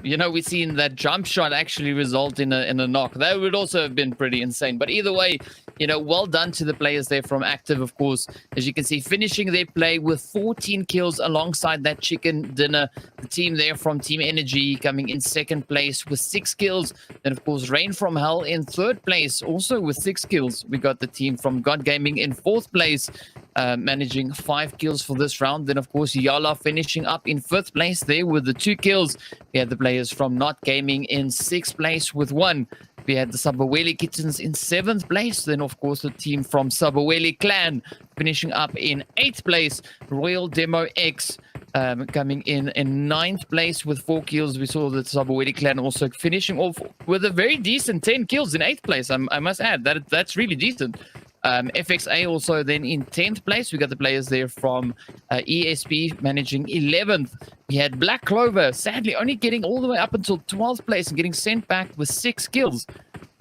you know, we seen that jump shot actually result in a knock. That would also have been pretty insane. But either way, you know, well done to the players there from Active, of course. As you can see, finishing their play with 14 kills alongside that chicken dinner. The team there from Team Energy coming in second place with 6 kills. Then, of course, Rain from Hell in third place, also with 6 kills. We got the team from God Gaming in fourth place, managing 5 kills for this round. Then, of course, Yala finishing up in 5th place there with the 2 kills. We had the players from Not Gaming in 6th place with 1. We had the Sabaweli Kittens in 7th place. Then, of course, the team from Sabaweli Clan finishing up in 8th place. Royal Demo X coming in 9th place with 4 kills. We saw the Sabaweli Clan also finishing off with a very decent 10 kills in 8th place. I must add, that's really decent. FXA also then in 10th place. We got the players there from ESP managing 11th. We had Black Clover sadly only getting all the way up until 12th place and getting sent back with 6 kills.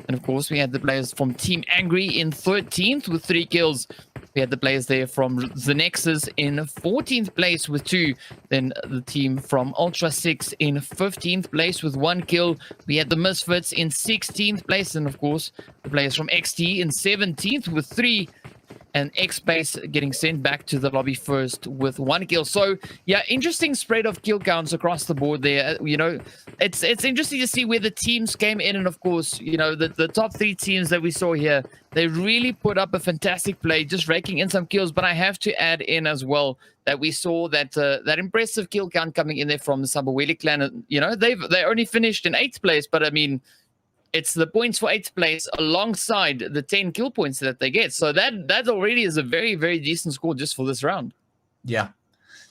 And of course we had the players from Team Angry in 13th with 3 kills. We had the players there from the Nexus in 14th place with 2. Then the team from Ultra 6 in 15th place with 1 kill. We had the Misfits in 16th place. And of course, the players from XT in 17th with 3. And X-Base getting sent back to the lobby first with 1 kill. So, yeah, interesting spread of kill counts across the board there. You know, it's interesting to see where the teams came in. And, of course, you know, the top 3 teams that we saw here, they really put up a fantastic play, just raking in some kills. But I have to add in as well that we saw that that impressive kill count coming in there from the Sabaweli Clan. You know, they only finished in 8th place, but, I mean, it's the points for 8th place alongside the 10 kill points that they get. So that already is a very, very decent score just for this round. Yeah.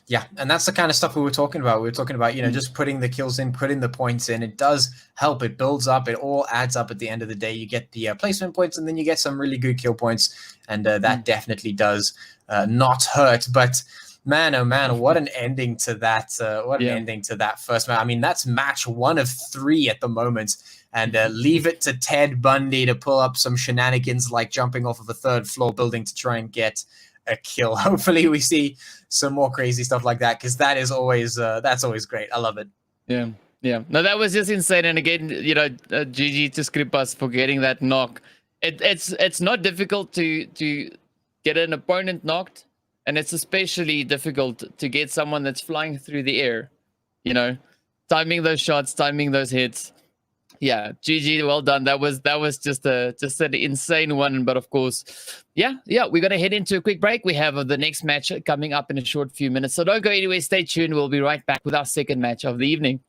Yeah, and that's the kind of stuff we were talking about. We were talking about, just putting the kills in, putting the points in. It does help. It builds up. It all adds up at the end of the day. You get the placement points, and then you get some really good kill points, and that definitely does not hurt. But man, oh man, what an ending to that! What an ending to that first match. I mean, that's match 1 of 3 at the moment, and leave it to Ted Bundy to pull up some shenanigans like jumping off of a 3rd floor building to try and get a kill. Hopefully we see some more crazy stuff like that, because that is always that's always great. I love it. Yeah. No, that was just insane. And again, GG to Skripas for getting that knock. It's not difficult to get an opponent knocked, and it's especially difficult to get someone that's flying through the air. Timing those shots, timing those hits. Yeah, GG, well done. That was just an insane one. But of course, yeah, we're gonna head into a quick break. We have the next match coming up in a short few minutes, so don't go anywhere. Stay tuned. We'll be right back with our second match of the evening.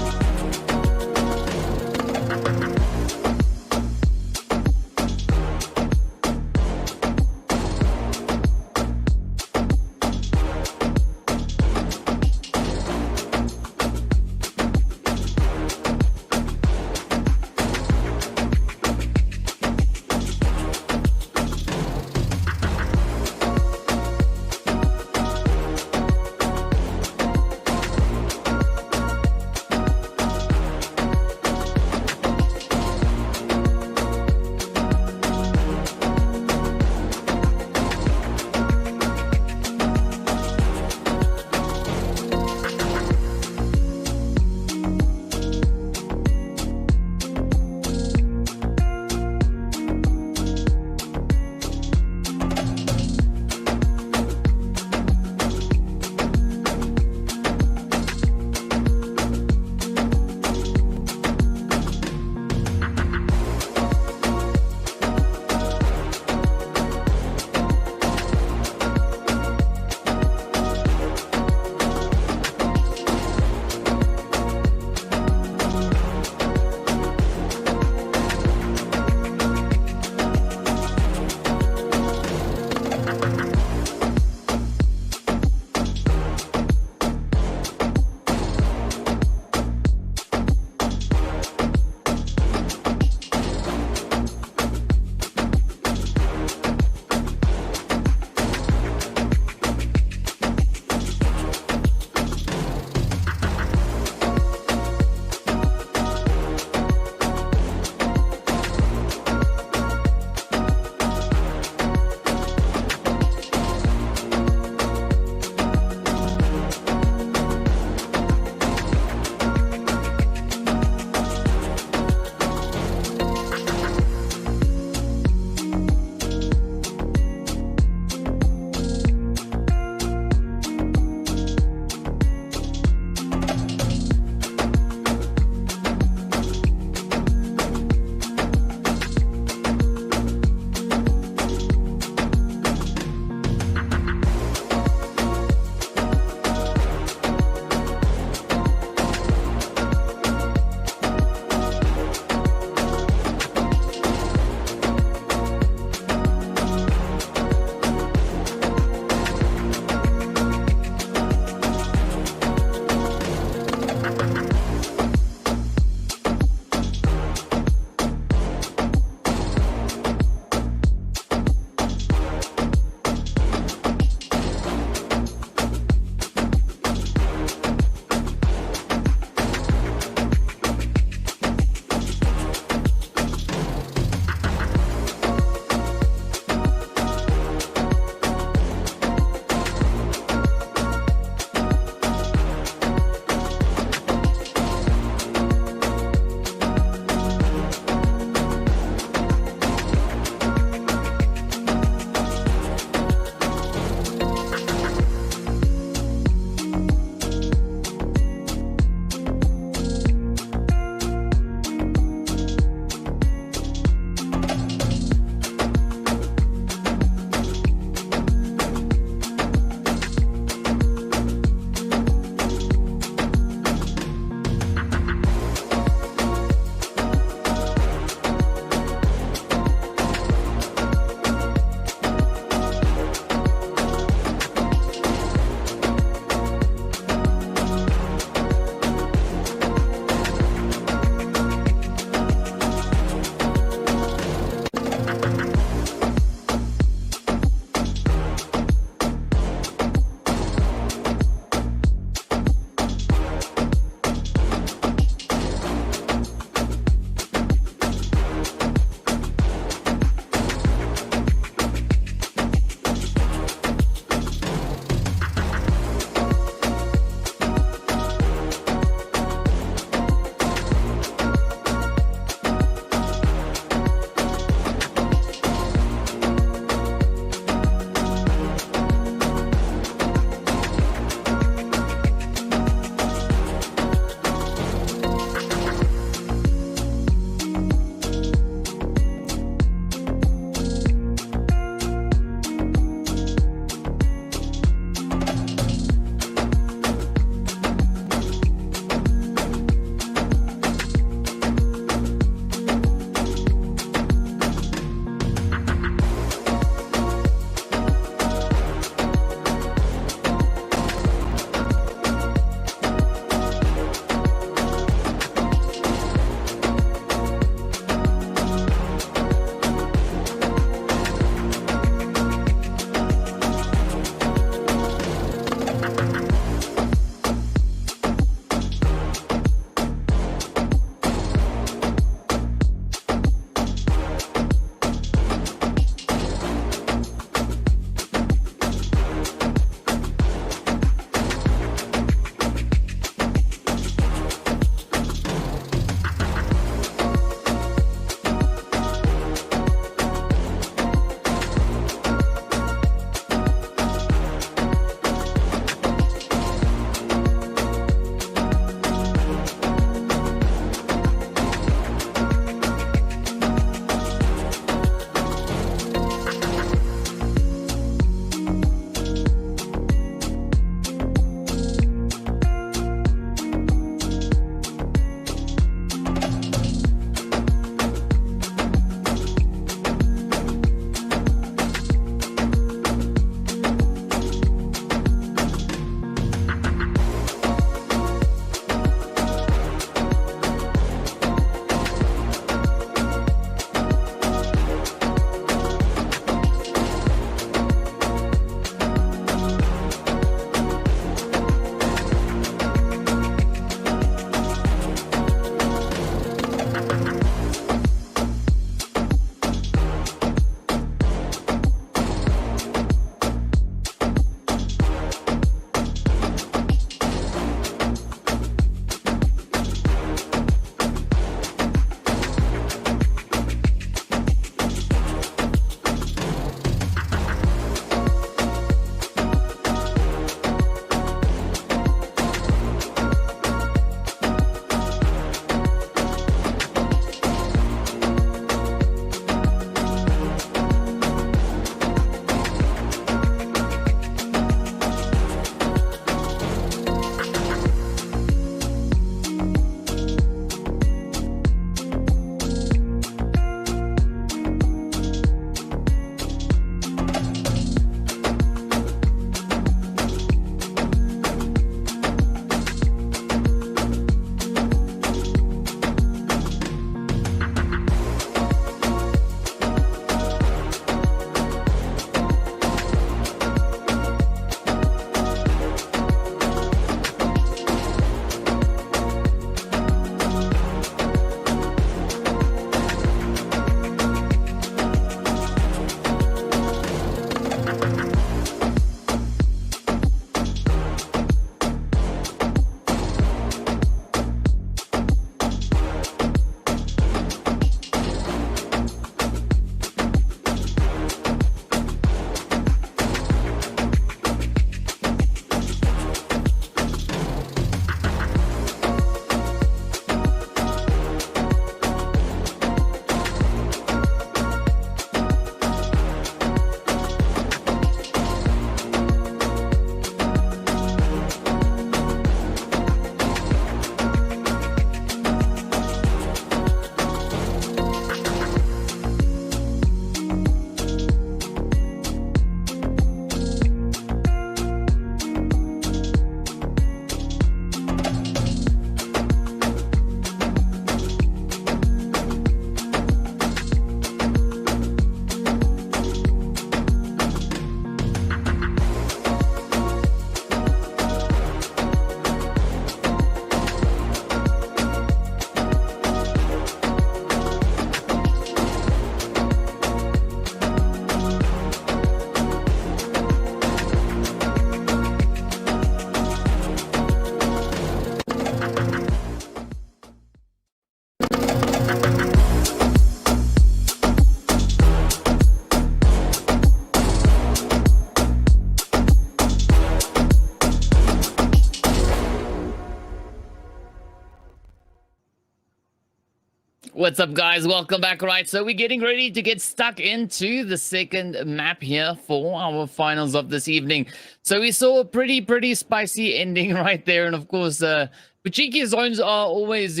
What's up, guys? Welcome back. Right, so we're getting ready to get stuck into the second map here for our finals of this evening. So we saw a pretty spicy ending right there, and of course, Pachiki zones are always,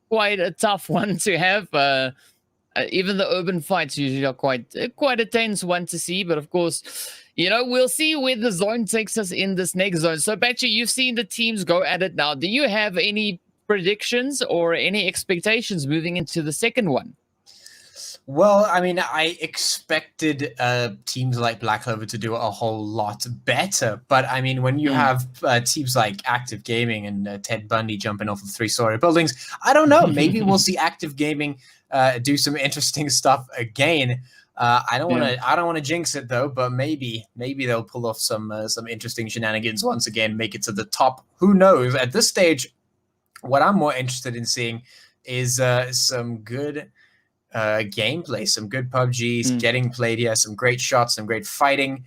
quite a tough one to have. Even the urban fights usually are quite a tense one to see, but of course, we'll see where the zone takes us in this next zone. So, Batchy, you've seen the teams go at it now. Do you have any predictions or any expectations moving into the second one? Well, I mean, I expected teams like Black Clover to do a whole lot better. But I mean, when you have teams like Active Gaming and Ted Bundy jumping off of 3-story buildings, I don't know. Maybe we'll see Active Gaming do some interesting stuff again. I don't want to jinx it though, but maybe they'll pull off some interesting shenanigans once again, make it to the top. Who knows? At this stage, what I'm more interested in seeing is some good gameplay, some good PUBG getting played here, some great shots, some great fighting.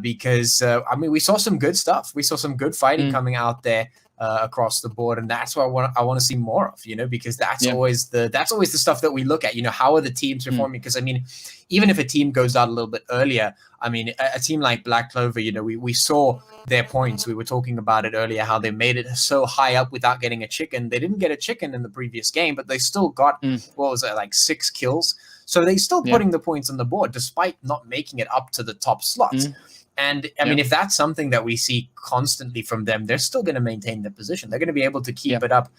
Because I mean, we saw some good stuff. We saw some good fighting coming out there across the board, and that's what I want to see more of. Because that's always the stuff that we look at. How are the teams performing? Because I mean, even if a team goes out a little bit earlier, I mean, a team like Black Clover, we saw their points. We were talking about it earlier, how they made it so high up without getting a chicken. They didn't get a chicken in the previous game, but they still got, what was it, like 6 kills. So they still putting the points on the board, despite not making it up to the top slots. And I mean, if that's something that we see constantly from them, they're still going to maintain their position. They're going to be able to keep it up.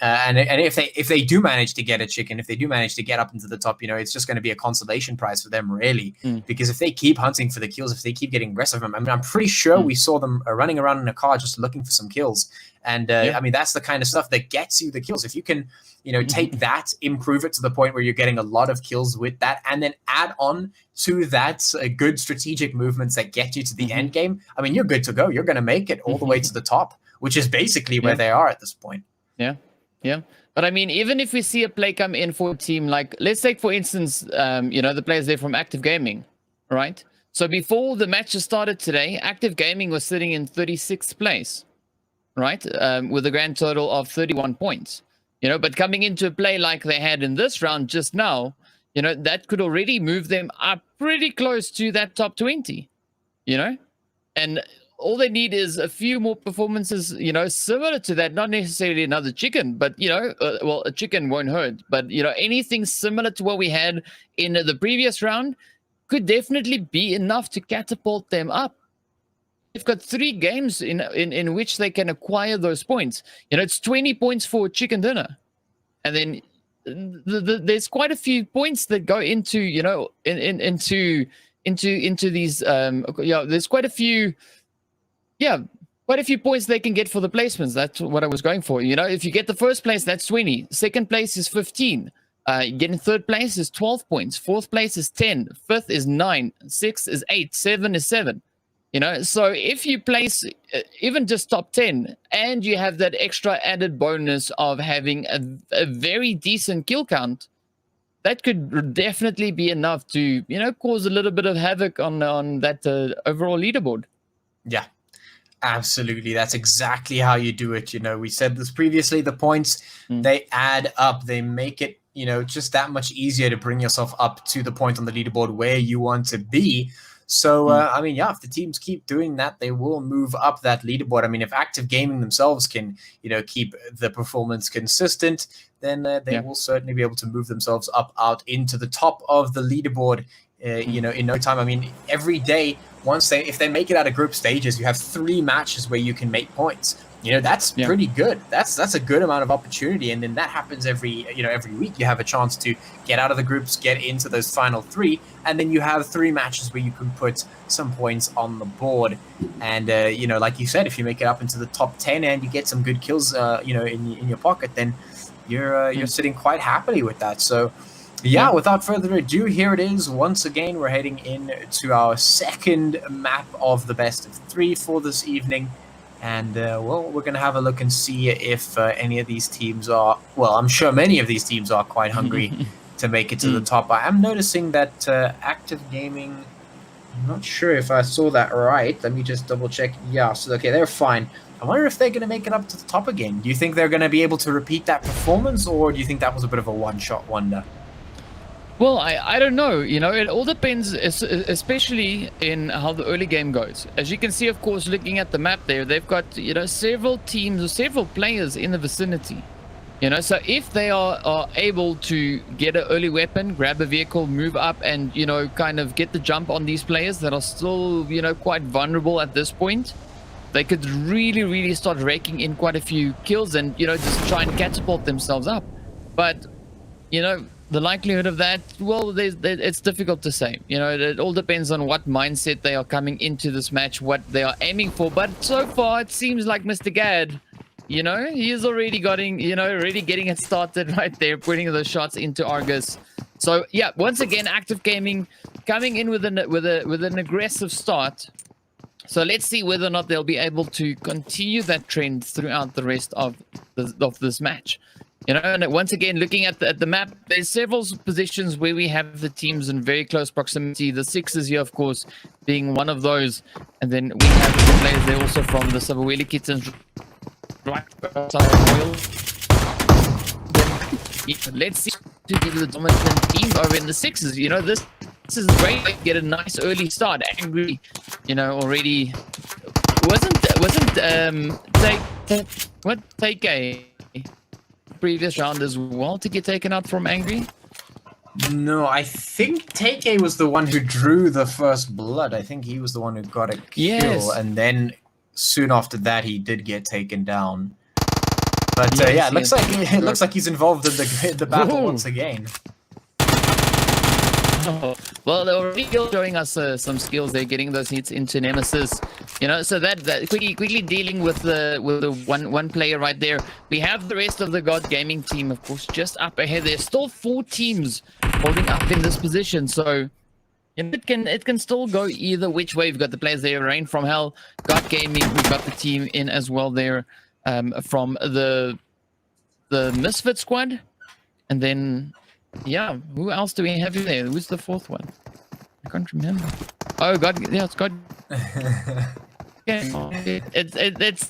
And if they do manage to get a chicken, if they do manage to get up into the top, it's just going to be a consolation prize for them, really. Because if they keep hunting for the kills, if they keep getting aggressive, I mean, I'm pretty sure we saw them running around in a car just looking for some kills. And I mean, that's the kind of stuff that gets you the kills. If you can, take that, improve it to the point where you're getting a lot of kills with that, and then add on to that good strategic movements that get you to the end game, I mean, you're good to go. You're going to make it all the way to the top, which is basically where they are at this point. Yeah. But I mean, even if we see a play come in for a team, like, let's take, for instance, the players there from Active Gaming, right? So before the matches started today, Active Gaming was sitting in 36th place, right? With a grand total of 31 points. But coming into a play like they had in this round just now, that could already move them up pretty close to that top 20, and all they need is a few more performances, similar to that, not necessarily another chicken, but, well, a chicken won't hurt, but, anything similar to what we had in the previous round could definitely be enough to catapult them up. They've got 3 games in which they can acquire those points. It's 20 points for a chicken dinner. And then there's quite a few points that go into, into these, there's quite a few, quite a few points they can get for the placements. That's what I was going for. If you get the first place, that's 20. Second place is 15. Getting third place is 12 points. Fourth place is 10. Fifth is 9. Sixth is 8. 7 is 7. So if you place even just top 10 and you have that extra added bonus of having a very decent kill count, that could definitely be enough to, cause a little bit of havoc on that overall leaderboard. Yeah, absolutely. That's exactly how you do it. We said this previously, the points, they add up. They make it, just that much easier to bring yourself up to the point on the leaderboard where you want to be. So, I mean, if the teams keep doing that, they will move up that leaderboard. I mean, if Active Gaming themselves can, keep the performance consistent, then they will certainly be able to move themselves up out into the top of the leaderboard, in no time. I mean, every day, if they make it out of group stages, you have 3 matches where you can make points. That's pretty good. That's a good amount of opportunity. And then that happens every week. You have a chance to get out of the groups, get into those final 3, and then you have 3 matches where you can put some points on the board. And, like you said, if you make it up into the top 10 and you get some good kills, in your pocket, then you're sitting quite happily with that. So, without further ado, here it is. Once again, we're heading into our second map of the best of 3 for this evening. And, we're going to have a look and see if any of these teams are... Well, I'm sure many of these teams are quite hungry to make it to the top. I am noticing that Active Gaming I'm not sure if I saw that right. Let me just double check. Yeah, so okay, they're fine. I wonder if they're going to make it up to the top again. Do you think they're going to be able to repeat that performance, or do you think that was a bit of a one-shot wonder? Well, I don't know. You know, it all depends, especially in how the early game goes. As you can see, of course, looking at the map there, they've got, you know, several teams or several players in the vicinity. You know, so if they are able to get an early weapon, grab a vehicle, move up, and, you know, kind of get the jump on these players that are still, you know, quite vulnerable at this point, they could really, really start raking in quite a few kills and, you know, just try and catapult themselves up. But, you know, the likelihood of that, well, it's difficult to say. You know, it all depends on what mindset they are coming into this match, what they are aiming for. But so far, it seems like Mr. Gad, you know, he is already getting it started right there, putting those shots into Argus. So yeah, once again, Active Gaming coming in with an aggressive start. So let's see whether or not they'll be able to continue that trend throughout the rest of this match. You know, and once again, looking at the map, there's several positions where we have the teams in very close proximity. The Sixers here, of course, being one of those. And then we have the players there also from the Sub-Saharan Kittens. Right outside Royal. Let's see to give the dominant team over in the Sixers. You know, this is great to get a nice early start. Angry, you know, already wasn't take a previous round as well to get taken out from Angry? No, I think Tekken was the one who drew the first blood. I think he was the one who got a kill, yes. And then soon after that he did get taken down. But yes, yeah, it looks like he's involved in the battle once again. Oh, well, they're already showing us some skills. They're getting those hits into Nemesis, you know. So that quickly dealing with the one player right there. We have the rest of the God Gaming team, of course, just up ahead. There's still 4 teams holding up in this position, so it can still go either which way. We've got the players there, Rain from Hell, God Gaming. We've got the team in as well there, from the Misfit squad, and then. Yeah, who else do we have there? Who's the 4th one? I can't remember. Oh God, yeah, it's God. It's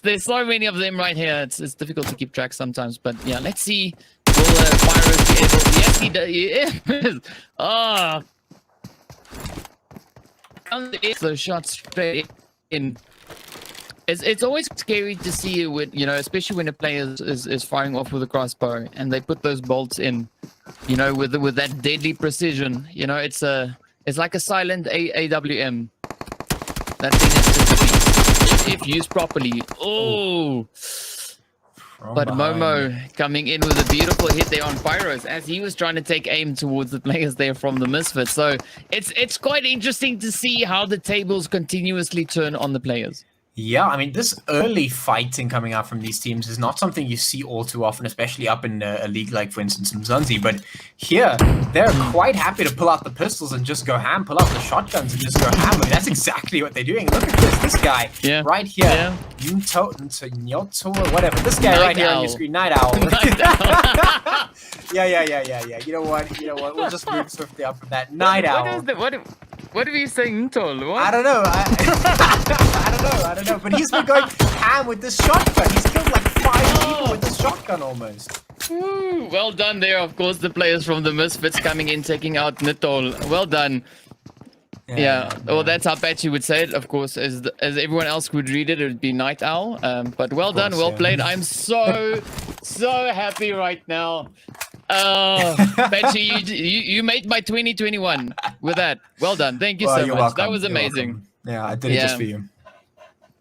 there's so many of them right here. It's difficult to keep track sometimes, but yeah, let's see. Will Pyros be able? Yes, he does. Yes. Ah, those shots straight in. It's always scary to see with, you know, especially when a player is firing off with a crossbow and they put those bolts in, you know, with that deadly precision. You know, it's like a silent AWM. That thing is just a beast if used properly. Oh, but Momo coming in with a beautiful hit there on Pyros as he was trying to take aim towards the players there from the Misfits. So it's quite interesting to see how the tables continuously turn on the players. Yeah, I mean, this early fighting coming out from these teams is not something you see all too often, especially up in a league like, for instance, Umzansi. But here, they're quite happy to pull out the pistols and just go ham, pull out the shotguns and just go ham. I mean, that's exactly what they're doing. Look at this guy right here. Nyoto, or whatever. This guy right here on your screen, Night Owl. Yeah. You know what? We'll just move swiftly up from that. Night Owl. What are you saying, Ntol? I don't know. I don't know. But he's been going ham with this shotgun. He's killed like 5 people with this shotgun almost. Ooh, well done there, of course, the players from the Misfits coming in, taking out Nitol. Well done. Yeah. Well, that's how Patchy would say it, of course. As everyone else would read it, it would be Night Owl. But well done, well played. I'm so happy right now. Patchy, you made my 2021 with that. Well done. Thank you so much. Welcome. That was amazing. Yeah, I did it just for you.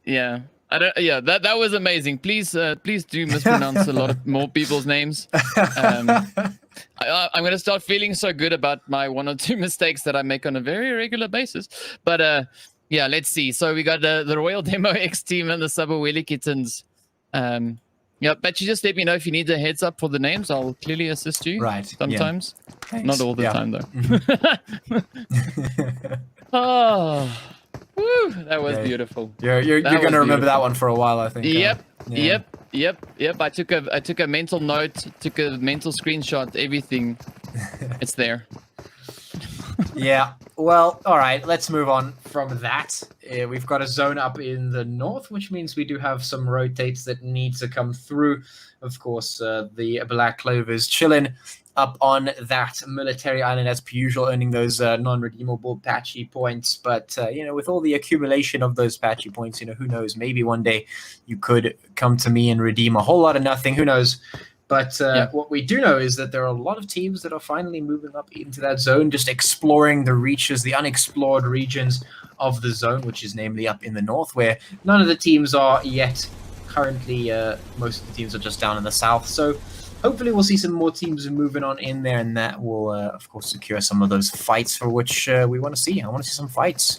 Yeah. That was amazing. Please do mispronounce a lot of more people's names. I'm going to start feeling so good about my 1 or 2 mistakes that I make on a very regular basis. But yeah, let's see. So we got the Royal Demo X team and the Sub-Saharan Kittens. Yeah, but you just let me know if you need a heads up for the names. I'll clearly assist you. Right. Sometimes. Yeah. Not all the time, though. Oh. Woo, that was beautiful. You're gonna remember that one for a while, I think. Yep. I took a mental note, took a mental screenshot, everything. It's there. Yeah. Well, all right. Let's move on from that. We've got a zone up in the north, which means we do have some rotates that need to come through. Of course, the Black Clovers chilling up on that military island as per usual, earning those non-redeemable patchy points. But with all the accumulation of those patchy points, who knows? Maybe one day you could come to me and redeem a whole lot of nothing. Who knows? But what we do know is that there are a lot of teams that are finally moving up into that zone, just exploring the reaches, the unexplored regions of the zone, which is namely up in the north, where none of the teams are yet. Currently, most of the teams are just down in the south. So hopefully we'll see some more teams moving on in there, and that will, of course, secure some of those fights for which we want to see. I want to see some fights.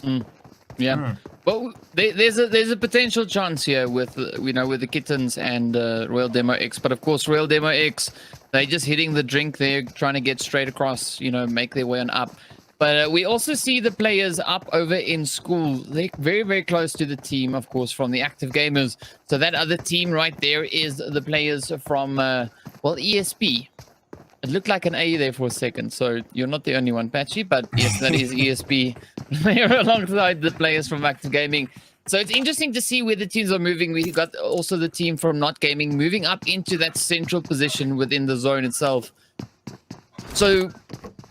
Yeah. Well, there's a potential chance here with with the Kittens and Royal Demo X, but of course Royal Demo X, they're just hitting the drink. They're trying to get straight across, make their way on up. But we also see the players up over in school. They're very, very close to the team, of course, from the active gamers. So that other team right there is the players from ESP. It looked like an A there for a second, so you're not the only one, Patchy, but yes, that is ESP. They're alongside the players from Active Gaming. So it's interesting to see where the teams are moving. We got also the team from Not Gaming moving up into that central position within the zone itself. So,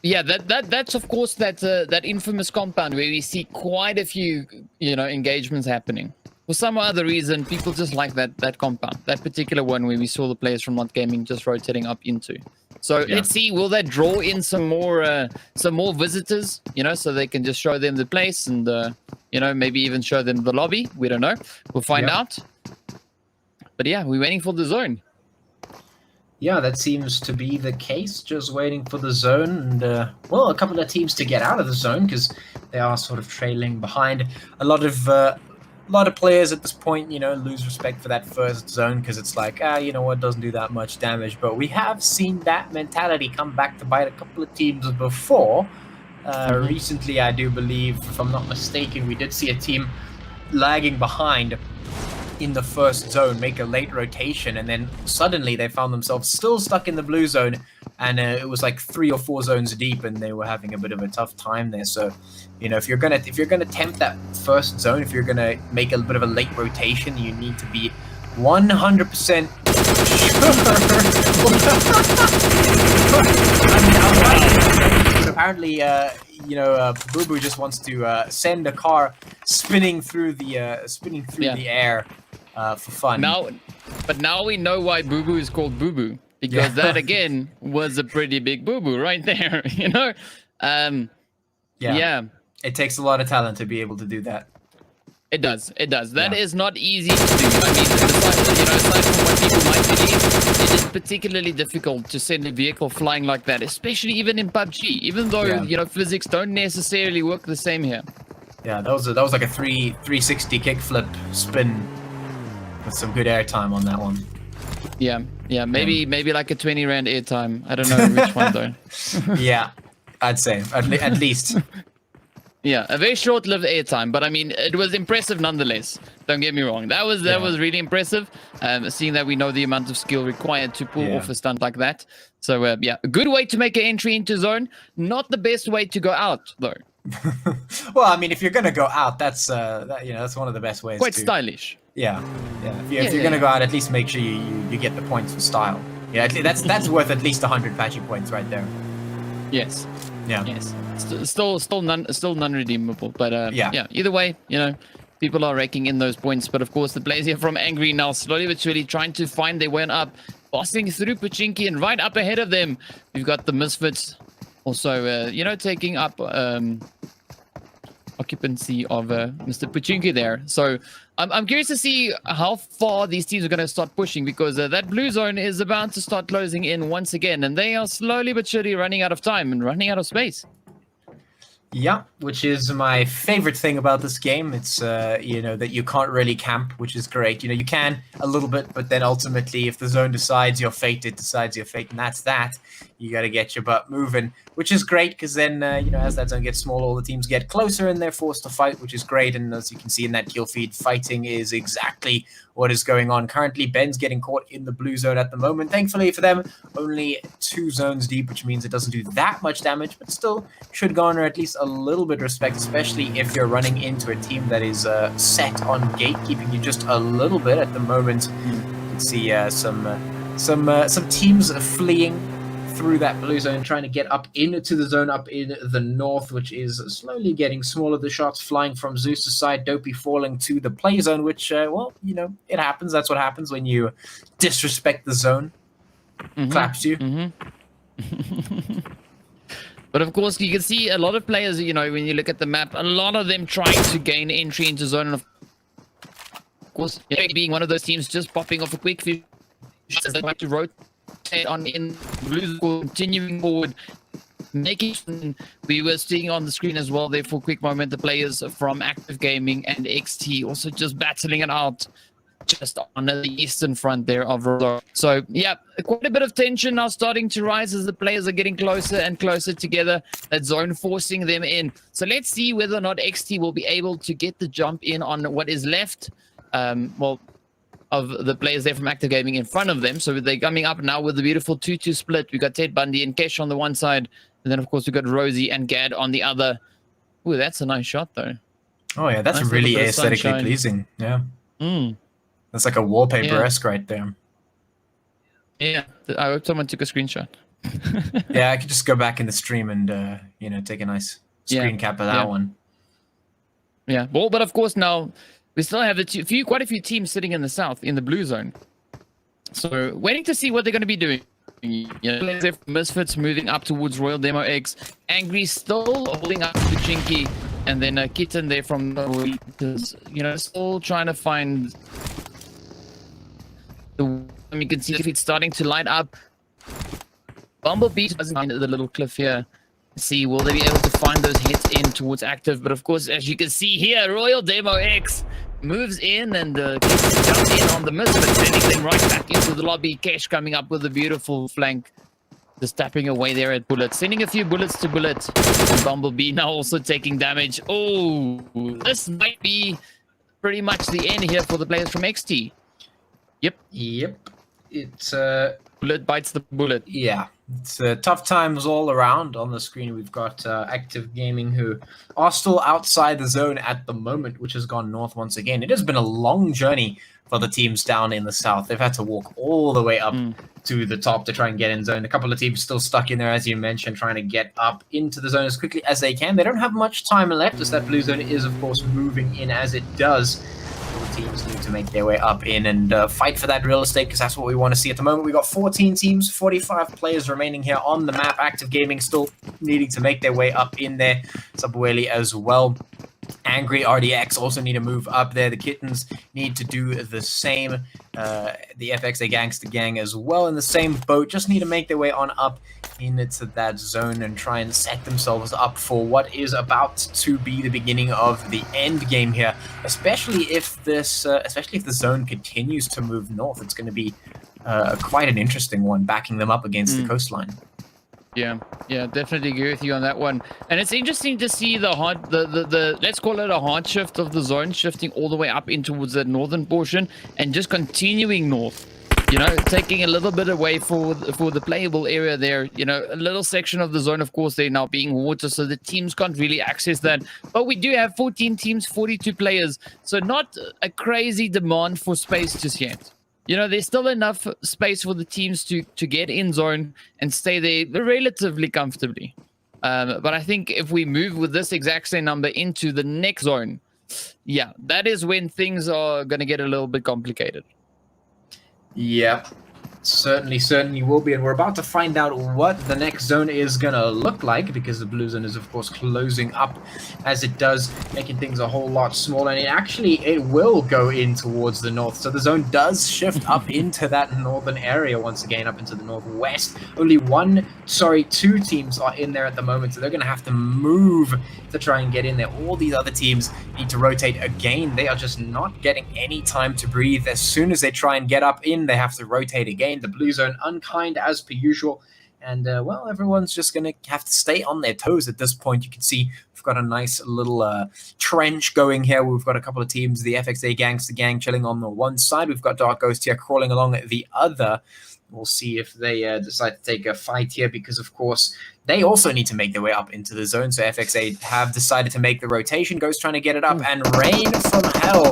yeah, that's of course that infamous compound where we see quite a few, engagements happening. For some other reason, people just like that compound, that particular one where we saw the players from Not Gaming just rotating up into. So let's see, will that draw in some more visitors, so they can just show them the place and, maybe even show them the lobby. We don't know. We'll find out. But yeah, we're waiting for the zone. Yeah, that seems to be the case. Just waiting for the zone and, a couple of teams to get out of the zone because they are sort of trailing behind. A lot of players at this point, lose respect for that first zone because it's like, what, doesn't do that much damage. But we have seen that mentality come back to bite a couple of teams before. Recently, I do believe, if I'm not mistaken, we did see a team lagging behind in the first zone make a late rotation, and then suddenly they found themselves still stuck in the blue zone, and it was like 3 or 4 zones deep, and they were having a bit of a tough time there. So, if you're gonna tempt that first zone, if you're gonna make a bit of a late rotation, you need to be 100% but apparently, Boo Boo just wants to send a car spinning through the air for fun. But now we know why Boo Boo is called Boo Boo, because that again was a pretty big boo boo right there. It takes a lot of talent to be able to do that. It does. That is not easy to do. I mean, aside from what people might believe, it is particularly difficult to send a vehicle flying like that, especially even in PUBG, even though, physics don't necessarily work the same here. Yeah, that was like a 360 kickflip spin with some good airtime on that one. Yeah, maybe like a 20 Rand airtime. I don't know which one though. Yeah, I'd say at least. Yeah, a very short-lived airtime, but I mean, it was impressive nonetheless. Don't get me wrong. That was really impressive, seeing that we know the amount of skill required to pull off a stunt like that. So, a good way to make an entry into zone. Not the best way to go out, though. Well, I mean, if you're gonna go out, that's that's one of the best ways. Quite stylish. Yeah. If you're gonna go out, at least make sure you get the points for style. Yeah, that's worth at least 100 patchy points right there. Yes. Yeah. Yes. Still non-redeemable, but either way, people are raking in those points. But of course, the players here from Angry now slowly but surely trying to find their way on up, bossing through Pachinki, and right up ahead of them, we've got the Misfits also, taking up occupancy of Mr. Pachinki there. So I'm curious to see how far these teams are going to start pushing, because that blue zone is about to start closing in once again, and they are slowly but surely running out of time and running out of space. Yeah, which is my favorite thing about this game. It's that you can't really camp, which is great. You can a little bit, but then ultimately, if the zone decides your fate, it decides your fate, and that's that. you got to get your butt moving, which is great because then, as that zone gets smaller, all the teams get closer and they're forced to fight, which is great. And as you can see in that kill feed, fighting is exactly what is going on. Currently, Ben's getting caught in the blue zone at the moment. Thankfully for them, only 2 zones deep, which means it doesn't do that much damage, but still should garner at least a little bit of respect, especially if you're running into a team that is set on gatekeeping you just a little bit at the moment. You can see some teams fleeing through that blue zone, trying to get up into the zone up in the north, which is slowly getting smaller. The shots flying from Zeus's side, Dopey falling to the play zone, which, it happens. That's what happens when you disrespect the zone. Claps you. But of course, you can see a lot of players, when you look at the map, a lot of them trying to gain entry into zone. And of course, being one of those teams just popping off a quick few shots as they like to rotate on in blue, continuing forward, making. We were seeing on the screen as well there for a quick moment the players from Active Gaming and XT also just battling it out just on the eastern front there of Rotor. So yeah, quite a bit of tension now starting to rise as the players are getting closer and closer together, that zone forcing them in. So let's see whether or not XT will be able to get the jump in on what is left of the players there from Active Gaming in front of them. So they're coming up now with the beautiful 2-2 split. We got Ted Bundy and Kesh on the one side, and then of course we got Rosie and Gad on the other. Ooh, that's a nice shot though. Oh yeah, that's nice, really aesthetically pleasing. Yeah. That's like a wallpaper-esque right there. Yeah, I hope someone took a screenshot. Yeah, I could just go back in the stream and take a nice screen cap of that one. Yeah, well, but of course now we still have quite a few teams sitting in the south in the blue zone. So waiting to see what they're going to be doing. Misfits moving up towards Royal Demo X. Angry still holding up to Chinky, and then Kitten there from still trying to find the. You can see if it's starting to light up. Bumblebee doesn't find the little cliff here. See, will they be able to find those hits in towards Active? But of course, as you can see here, Royal Demo X moves in and jumps in on the Misfits, sending them right back into the lobby. Kesh coming up with a beautiful flank, just tapping away there at Bullet, sending a few bullets to Bullet. And Bumblebee now also taking damage. Oh, this might be pretty much the end here for the players from XT. Yep. It's Bullet bites the bullet. Yeah, it's tough times all around. On the screen, we've got Active Gaming, who are still outside the zone at the moment, which has gone north once again. It has been a long journey for the teams down in the south. They've had to walk all the way up to the top to try and get in zone. A couple of teams still stuck in there, as you mentioned, trying to get up into the zone as quickly as they can. They don't have much time left, as that blue zone is, of course, moving in as it does. Teams need to make their way up in and fight for that real estate, because that's what we want to see at the moment. We got 14 teams, 45 players remaining here on the map. Active Gaming still needing to make their way up in there. Subwelly as well. Angry RDX also need to move up there. The Kittens need to do the same. The FXA Gangster Gang as well in the same boat. Just need to make their way on up into that zone and try and set themselves up for what is about to be the beginning of the end game here. Especially if the zone continues to move north, it's going to be quite an interesting one, backing them up against the coastline. Yeah, definitely agree with you on that one. And it's interesting to see the let's call it a hard shift of the zone, shifting all the way up in towards the northern portion and just continuing north. Taking a little bit away for the playable area there. A little section of the zone, of course, they're now being water, so the teams can't really access that. But we do have 14 teams, 42 players, so not a crazy demand for space just yet. There's still enough space for the teams to get in zone and stay there relatively comfortably. But I think if we move with this exact same number into the next zone, yeah, that is when things are going to get a little bit complicated. Yep. Certainly will be, and we're about to find out what the next zone is gonna look like, because the blue zone is of course closing up as it does, making things a whole lot smaller, and it will go in towards the north. So the zone does shift up into that northern area once again, up into the northwest. Only two teams are in there at the moment, so they're gonna have to move to try and get in there. All these other teams need to rotate again. They are just not getting any time to breathe. As soon as they try and get up in, they have to rotate again. The blue zone unkind as per usual, And, well, everyone's just going to have to stay on their toes at this point. You can see we've got a nice little trench going here. We've got a couple of teams, the FXA Gangster Gang chilling on the one side. We've got Dark Ghost here crawling along the other. We'll see if they decide to take a fight here because, of course, they also need to make their way up into the zone. So FXA have decided to make the rotation. Ghost trying to get it up, and raining hell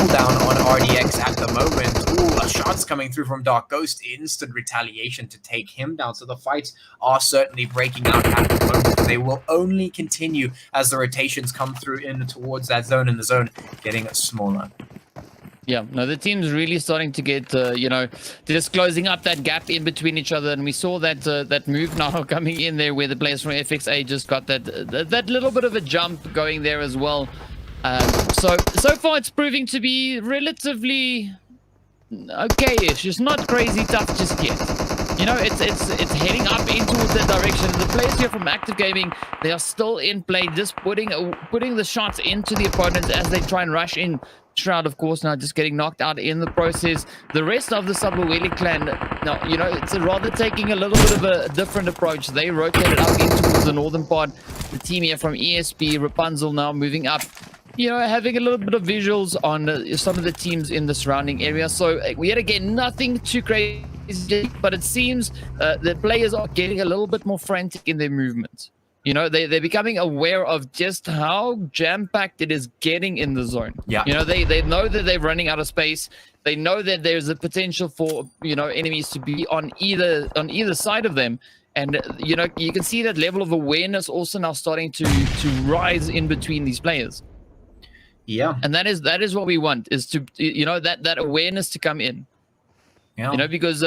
down on RDX at the moment. Ooh, a shot's coming through from Dark Ghost. Instant retaliation to take him down. So the fights are certainly breaking out at the moment. They will only continue as the rotations come through in towards that zone, and the zone getting smaller. Yeah, no, the team's really starting to get, just closing up that gap in between each other. And we saw that that move now coming in there where the players from FXA just got that little bit of a jump going there as well. So far it's proving to be relatively okay-ish. It's not crazy tough just yet. You know, it's heading up in towards that direction. The players here from Active Gaming, they are still in play, just putting the shots into the opponents as they try and rush in. Shroud, of course, now just getting knocked out in the process. The rest of the Sabaweli clan, now, you know, it's rather taking a little bit of a different approach. They rotated up in towards the northern part. The team here from ESP, Rapunzel now moving up, you know, having a little bit of visuals on some of the teams in the surrounding area. So yet again, nothing too crazy, but it seems the players are getting a little bit more frantic in their movements. You know, they're becoming aware of just how jam-packed it is getting in the zone. Yeah. You know, they know that they're running out of space. They know that there's a potential for, you know, enemies to be on either side of them. And, you know, you can see that level of awareness also now starting to rise in between these players. Yeah. And that is what we want, is to, you know, that awareness to come in. Yeah. You know, because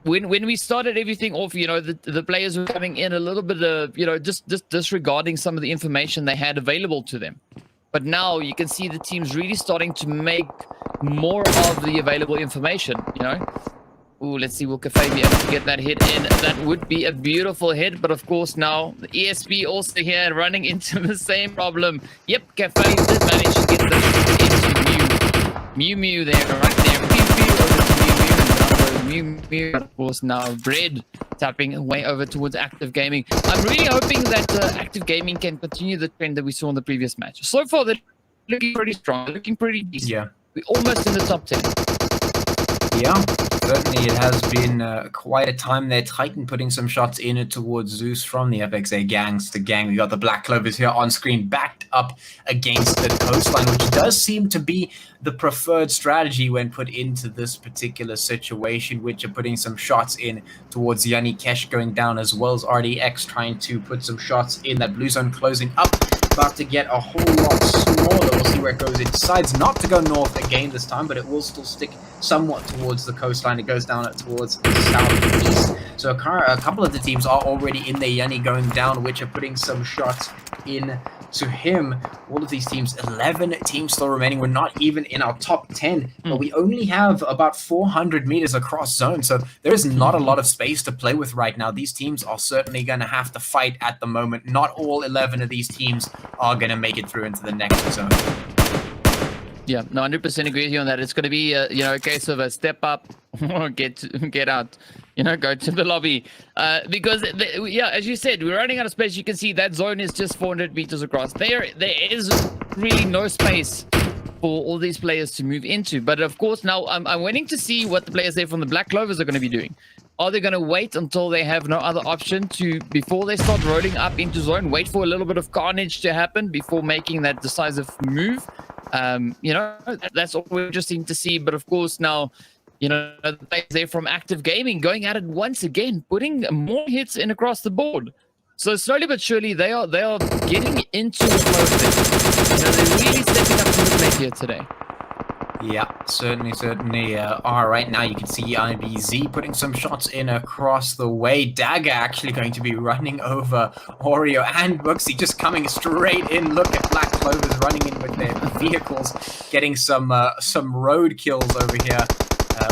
when we started everything off, you know, the players were coming in a little bit of, you know, just disregarding some of the information they had available to them. But now you can see the team's really starting to make more of the available information, you know. Ooh, let's see, will Cafe be able to get that hit in? That would be a beautiful hit, but of course now the ESP also here running into the same problem. Yep, Cafe did manage to get the into Mew there, right there. Mew, of course, now Bread tapping way over towards Active Gaming. I'm really hoping that Active Gaming can continue the trend that we saw in the previous match. So far, they're looking pretty strong, looking pretty decent. Yeah. We're almost in the top 10. Yeah, certainly it has been quite a time there. Titan putting some shots in towards Zeus from the FXA Gangster Gang. We got the Black Clovers here on screen, backed up against the coastline, which does seem to be the preferred strategy when put into this particular situation, which are putting some shots in towards Yanni Kesh going down, as well as RDX trying to put some shots in. That blue zone closing up, about to get a whole lot smaller. We'll see where it goes. It decides not to go north again this time, but it will still stick somewhat towards the coastline. It goes down towards the southeast. So a couple of the teams are already in there. Yanni going down, which are putting some shots in to him. All of these teams, 11 teams still remaining. We're not even in our top 10, but we only have about 400 meters across zone. So there's not a lot of space to play with right now. These teams are certainly going to have to fight at the moment. Not all 11 of these teams are going to make it through into the next zone. Yeah, no, 100% agree with you on that. It's going to be, you know, a case of a step up or get out, you know, go to the lobby. Because, yeah, as you said, we're running out of space. You can see that zone is just 400 meters across. There is really no space for all these players to move into. But, of course, now I'm waiting to see what the players there from the Black Clovers are going to be doing. Are they going to wait until they have no other option before they start rolling up into zone, wait for a little bit of carnage to happen before making that decisive move? You know, that's all interesting to see. But of course, now, you know, the players there from Active Gaming going at it once again, putting more hits in across the board. So slowly but surely, they are getting into the flow of things. You know, they're really stepping up to the plate here today. Yeah, certainly are. Right now you can see IBZ putting some shots in across the way. Dagger actually going to be running over Oreo and Booksy, just coming straight in. Look at Black Clovers running in with their vehicles, getting some road kills over here.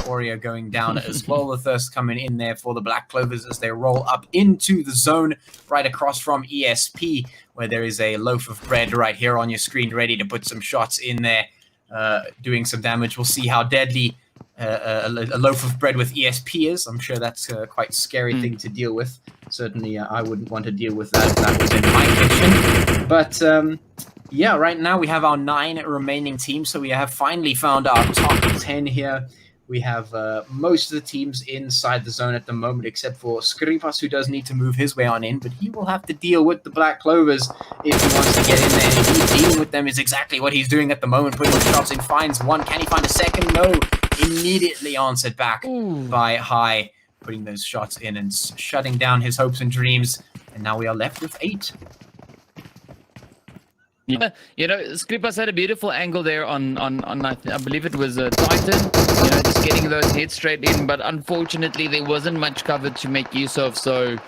Oreo going down as well. The Thirst coming in there for the Black Clovers as they roll up into the zone right across from ESP, where there is a loaf of bread right here on your screen ready to put some shots in there. Doing some damage. We'll see how deadly a loaf of bread with ESP is. I'm sure that's a quite scary thing to deal with. Certainly, I wouldn't want to deal with that if that was in my kitchen. But yeah, right now we have our 9 remaining teams, so we have finally found our top 10 here. We have most of the teams inside the zone at the moment, except for Skripas, who does need to move his way on in, but he will have to deal with the Black Clovers if he wants to get in there. And indeed, dealing with them is exactly what he's doing at the moment, putting the shots in, finds one. Can he find a second? No. Immediately answered back by High, putting those shots in and shutting down his hopes and dreams. And now we are left with 8. Yeah, you know, Skripas had a beautiful angle there on I believe it was a Titan, you know, just getting those hits straight in, but unfortunately there wasn't much cover to make use of. So,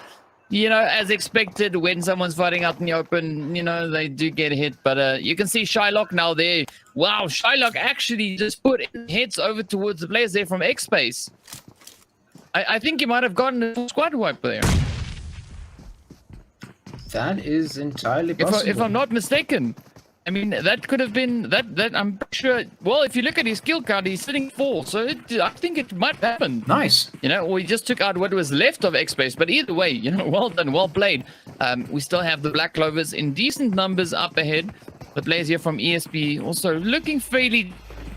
you know, as expected, when someone's fighting out in the open, you know, they do get hit. But you can see Shylock now there. Wow, Shylock actually just put hits over towards the players there from X-Space. I think he might have gotten a squad wipe there. That is entirely possible. If I'm not mistaken. I mean, that could have been that I'm sure. Well, if you look at his kill count, he's sitting 4, so I think it might happen. Nice. You know, or he just took out what was left of X-Space. But either way, you know, well done, well played. We still have the Black Clovers in decent numbers up ahead. The players here from ESP also looking fairly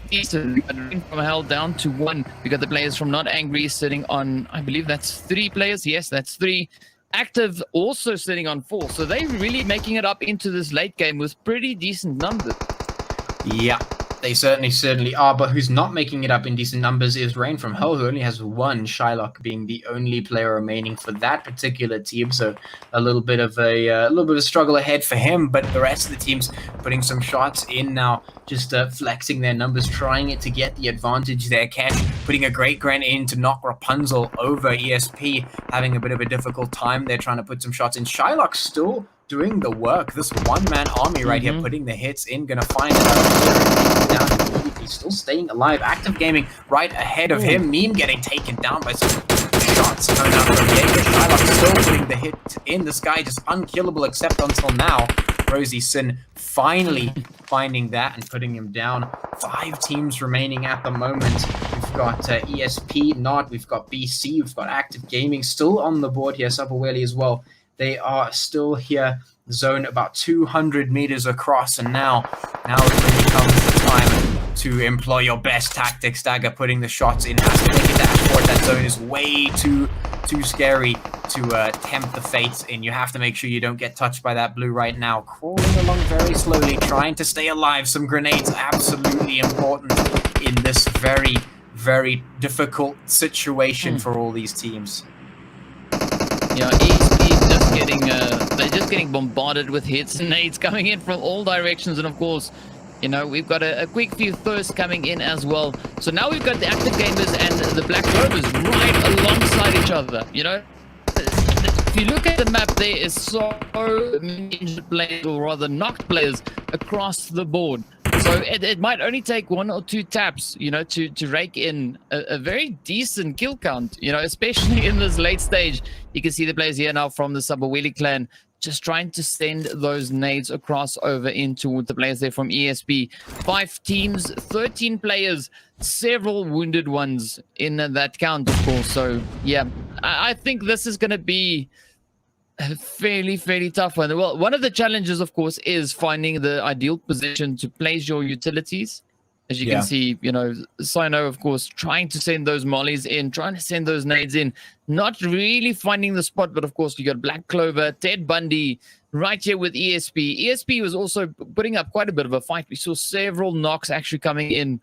decent, but from hell down to 1. We got the players from Not Angry sitting on, I believe that's 3 players. Yes, that's 3. Active also sitting on 4, so they're really making it up into this late game with pretty decent numbers. Yeah, they certainly are, but who's not making it up in decent numbers is Rain from Hell, who only has 1, Shylock being the only player remaining for that particular team, so a little bit of a struggle ahead for him, but the rest of the teams putting some shots in now, just flexing their numbers, trying it to get the advantage there. Cash putting a great gren in to knock Rapunzel over. ESP having a bit of a difficult time. They're trying to put some shots in. Shylock still doing the work. This one-man army right here, putting the hits in, gonna find it out. Down immediately, still staying alive. Active Gaming right ahead of him. Meme getting taken down by some shots coming out from Jaeger. Shylock still putting the hit in. This guy just unkillable except until now. Rosie Sin finally finding that and putting him down. 5 teams remaining at the moment. We've got ESP, Not, we've got BC, we've got Active Gaming still on the board here, Sapaweli as well. They are still here, zone about 200 meters across, and now it really comes the time to employ your best tactics. Dagger putting the shots in, has to make a dash for it. That zone is way too scary to tempt the fates in. You have to make sure you don't get touched by that blue right now. Crawling along very slowly, trying to stay alive. Some grenades absolutely important in this very, very difficult situation for all these teams. Yeah, ESP just getting they're just getting bombarded with hits and nades coming in from all directions, and of course, you know, we've got a quick few thirsts coming in as well. So now we've got the Active Gamers and the Black Clovers right alongside each other. You know, if you look at the map, there is so many injured players, or rather knocked players, across the board. So it might only take 1 or 2 taps, you know, to rake in a very decent kill count, you know, especially in this late stage. You can see the players here now from the Sabaweli clan just trying to send those nades across over into the players there from ESP. 5 teams, 13 players, several wounded ones in that count, of course. So, yeah, I think this is going to be a fairly tough one. Well, one of the challenges, of course, is finding the ideal position to place your utilities. As you can see, you know, Sino, of course, trying to send those mollies in, trying to send those nades in, not really finding the spot. But of course, you got Black Clover, Ted Bundy right here with ESP. ESP was also putting up quite a bit of a fight. We saw several knocks actually coming in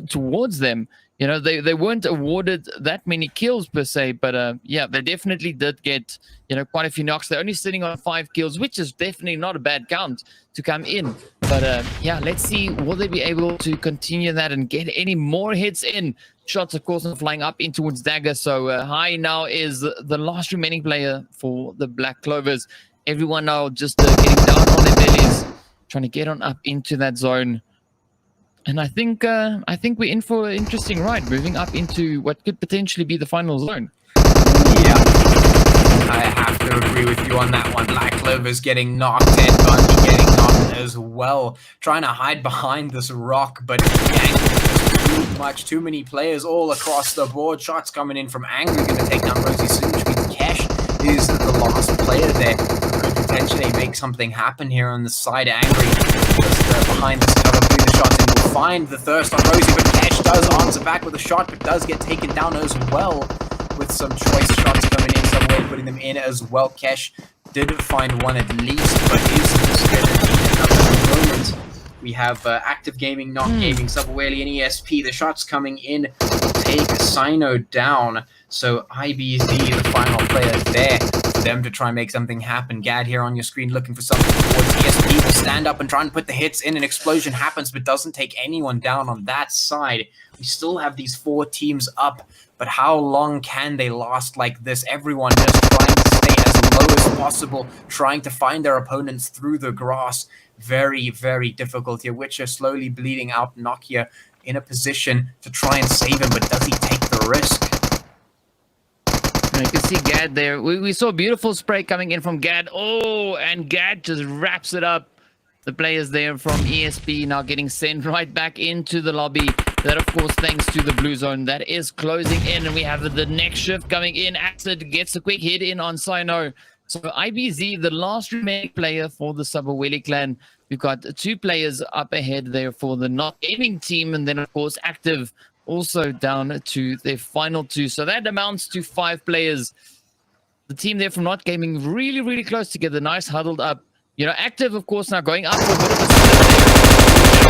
towards them. You know, they weren't awarded that many kills per se, but yeah, they definitely did get, you know, quite a few knocks. They're only sitting on 5 kills, which is definitely not a bad count to come in. But yeah, let's see, will they be able to continue that and get any more hits in? Shots, of course, are flying up in towards Dagger. So High now is the last remaining player for the Black Clovers. Everyone now just getting down on their bellies, trying to get on up into that zone. And I think we're in for an interesting ride, moving up into what could potentially be the final zone. Yeah, I have to agree with you on that one. Black Clover's getting knocked, Ted Bundy getting knocked as well. Trying to hide behind this rock, but much. Too many players all across the board. Shots coming in from Angry, going to take down Rosie soon, which means Cash is the last player there who could potentially make something happen here on the side. Angry just behind this cover, putting the shots in, will find the thirst on Rosie, but Cash does answer back with a shot, but does get taken down as well with some choice shots coming in, some way putting them in as well. Cash did find one at least, but is just going to need another moment. We have Active Gaming, Not Gaming, Subwelly, and ESP. The shots coming in will take Sino down. So IBZ, the final player there, for them to try and make something happen. Gad here on your screen looking for something towards ESP. Will stand up and try and put the hits in. An explosion happens, but doesn't take anyone down on that side. We still have these 4 teams up, but how long can they last like this? Everyone just trying to stay as low as possible, trying to find their opponents through the grass. Very, very difficult here. Witcher slowly bleeding out. Nokia in a position to try and save him, but does he take the risk? You can see Gad there. We saw a beautiful spray coming in from Gad. Oh, and Gad just wraps it up. The players there from ESP now getting sent right back into the lobby. That, of course, thanks to the blue zone that is closing in. And we have the next shift coming in. Acid gets a quick hit in on Sino. So IBZ, the last remaining player for the Subaweli clan. We've got 2 players up ahead there for the Not Gaming team. And then, of course, Active also down to their final 2. So that amounts to 5 players. The team there from Not Gaming really, really close together. Nice huddled up. You know, Active, of course, now going up for a bit of a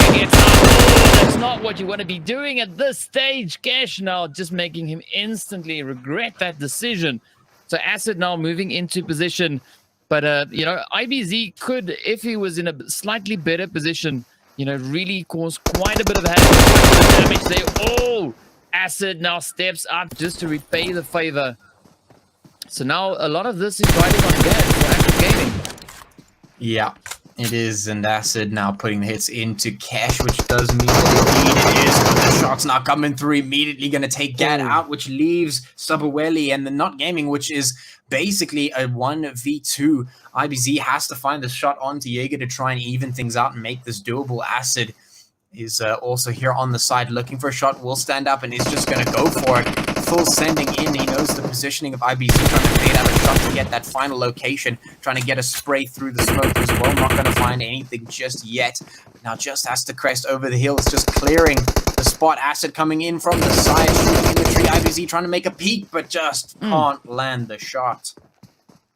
split. That's not what you want to be doing at this stage. Cash now just making him instantly regret that decision. So Acid now moving into position. But, you know, IBZ could, if he was in a slightly better position, you know, really cause quite a bit of damage there. Oh, Acid now steps up just to repay the favor. So now a lot of this is riding on Gad for Active Gaming. Yeah, it is, and Acid now putting the hits into Cash, which does mean that indeed it is, but the shots now coming through, immediately going to take Gad out, which leaves Subaweli and the Not Gaming, which is basically a 1v2. IBZ has to find the shot onto Jaeger to try and even things out and make this doable. Acid is also here on the side looking for a shot, will stand up and is just going to go for it. Full sending in. He knows the positioning of IBZ, trying to fade out a shot to get that final location, trying to get a spray through the smoke as well. Not going to find anything just yet. Now just has to crest over the hills, just clearing the spot. Acid coming in from the side, shooting in the tree. IBZ trying to make a peek, but just can't land the shot.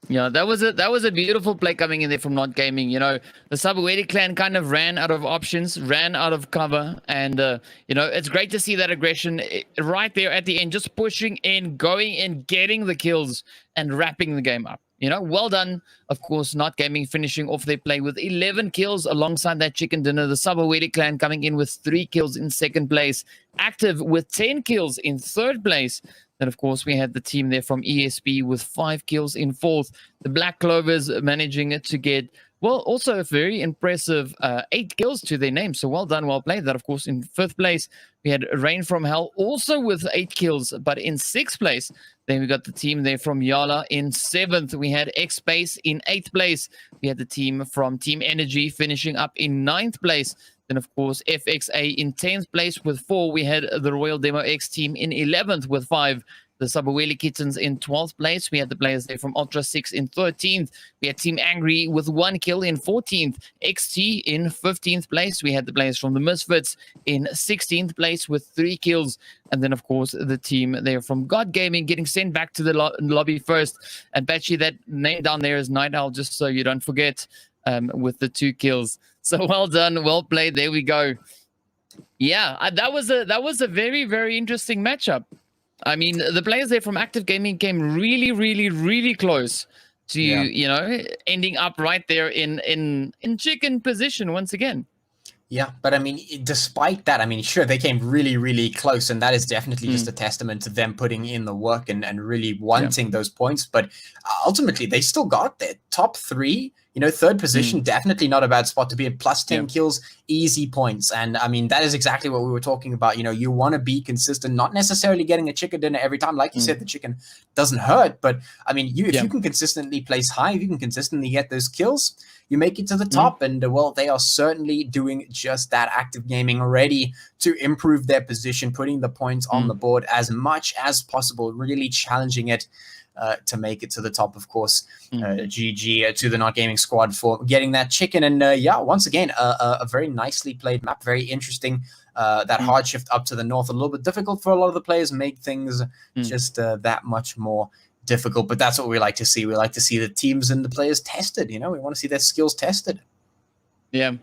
Yeah, that was a beautiful play coming in there from Not Gaming. You know, the Subaweli clan kind of ran out of options, ran out of cover, and you know, it's great to see that aggression right there at the end, just pushing in, going in, getting the kills, and wrapping the game up. You know, well done. Of course, Not Gaming finishing off their play with 11 kills alongside that chicken dinner. The Subaweli clan coming in with 3 kills in 2nd place. Active with 10 kills in 3rd place. Then, of course, we had the team there from ESP with 5 kills in 4th. The Black Clovers managing to get, well, also a very impressive 8 kills to their name. So well done, well played. That, of course, in 5th place, we had Rain from Hell also with 8 kills. But in 6th place, then we got the team there from Yala in 7th. We had X-Space in 8th place. We had the team from Team Energy finishing up in 9th place. Then, of course, FXA in 10th place with 4. We had the Royal Demo X team in 11th with 5. The Subaweli Kittens in 12th place. We had the players there from Ultra 6 in 13th. We had Team Angry with 1 kill in 14th. XT in 15th place. We had the players from the Misfits in 16th place with 3 kills. And then, of course, the team there from God Gaming getting sent back to the lobby first. And Batchy, that name down there is Night Owl, just so you don't forget, with the 2 kills. So well done, well played. There we go. Yeah, that was a very, very interesting matchup. I mean, the players there from Active Gaming came really, really, really close to, you know, ending up right there in chicken position once again. Yeah, but I mean, despite that, I mean, sure, they came really, really close, and that is definitely just a testament to them putting in the work and really wanting those points. But ultimately, they still got there. Top 3 third position, definitely not a bad spot to be in. Plus 10 kills, easy points. And I mean, that is exactly what we were talking about. You want to be consistent, not necessarily getting a chicken dinner every time. Like you said, the chicken doesn't hurt. But I mean, if you can consistently place high, if you can consistently get those kills, you make it to the top. And well, they are certainly doing just that. Active Gaming ready to improve their position, putting the points on the board as much as possible, really challenging it to make it to the top, of course. GG to the Not Gaming squad for getting that chicken. And once again, a very nicely played map, very interesting. That hard shift up to the north, a little bit difficult for a lot of the players, make things just that much more difficult. But that's what we like to see. We like to see the teams and the players tested. We want to see their skills tested. Yeah.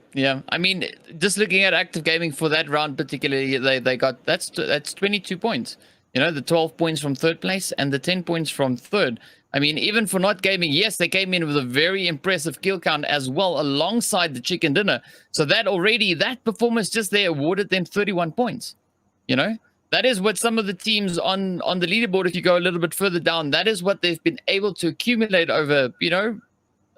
I mean, just looking at Active Gaming for that round particularly, they got that's 22 points. The 12 points from third place and the 10 points from third. I mean, even for Not Gaming, yes, they came in with a very impressive kill count as well, alongside the chicken dinner. So that performance just there awarded them 31 points. That is what some of the teams on the leaderboard, if you go a little bit further down, that is what they've been able to accumulate over,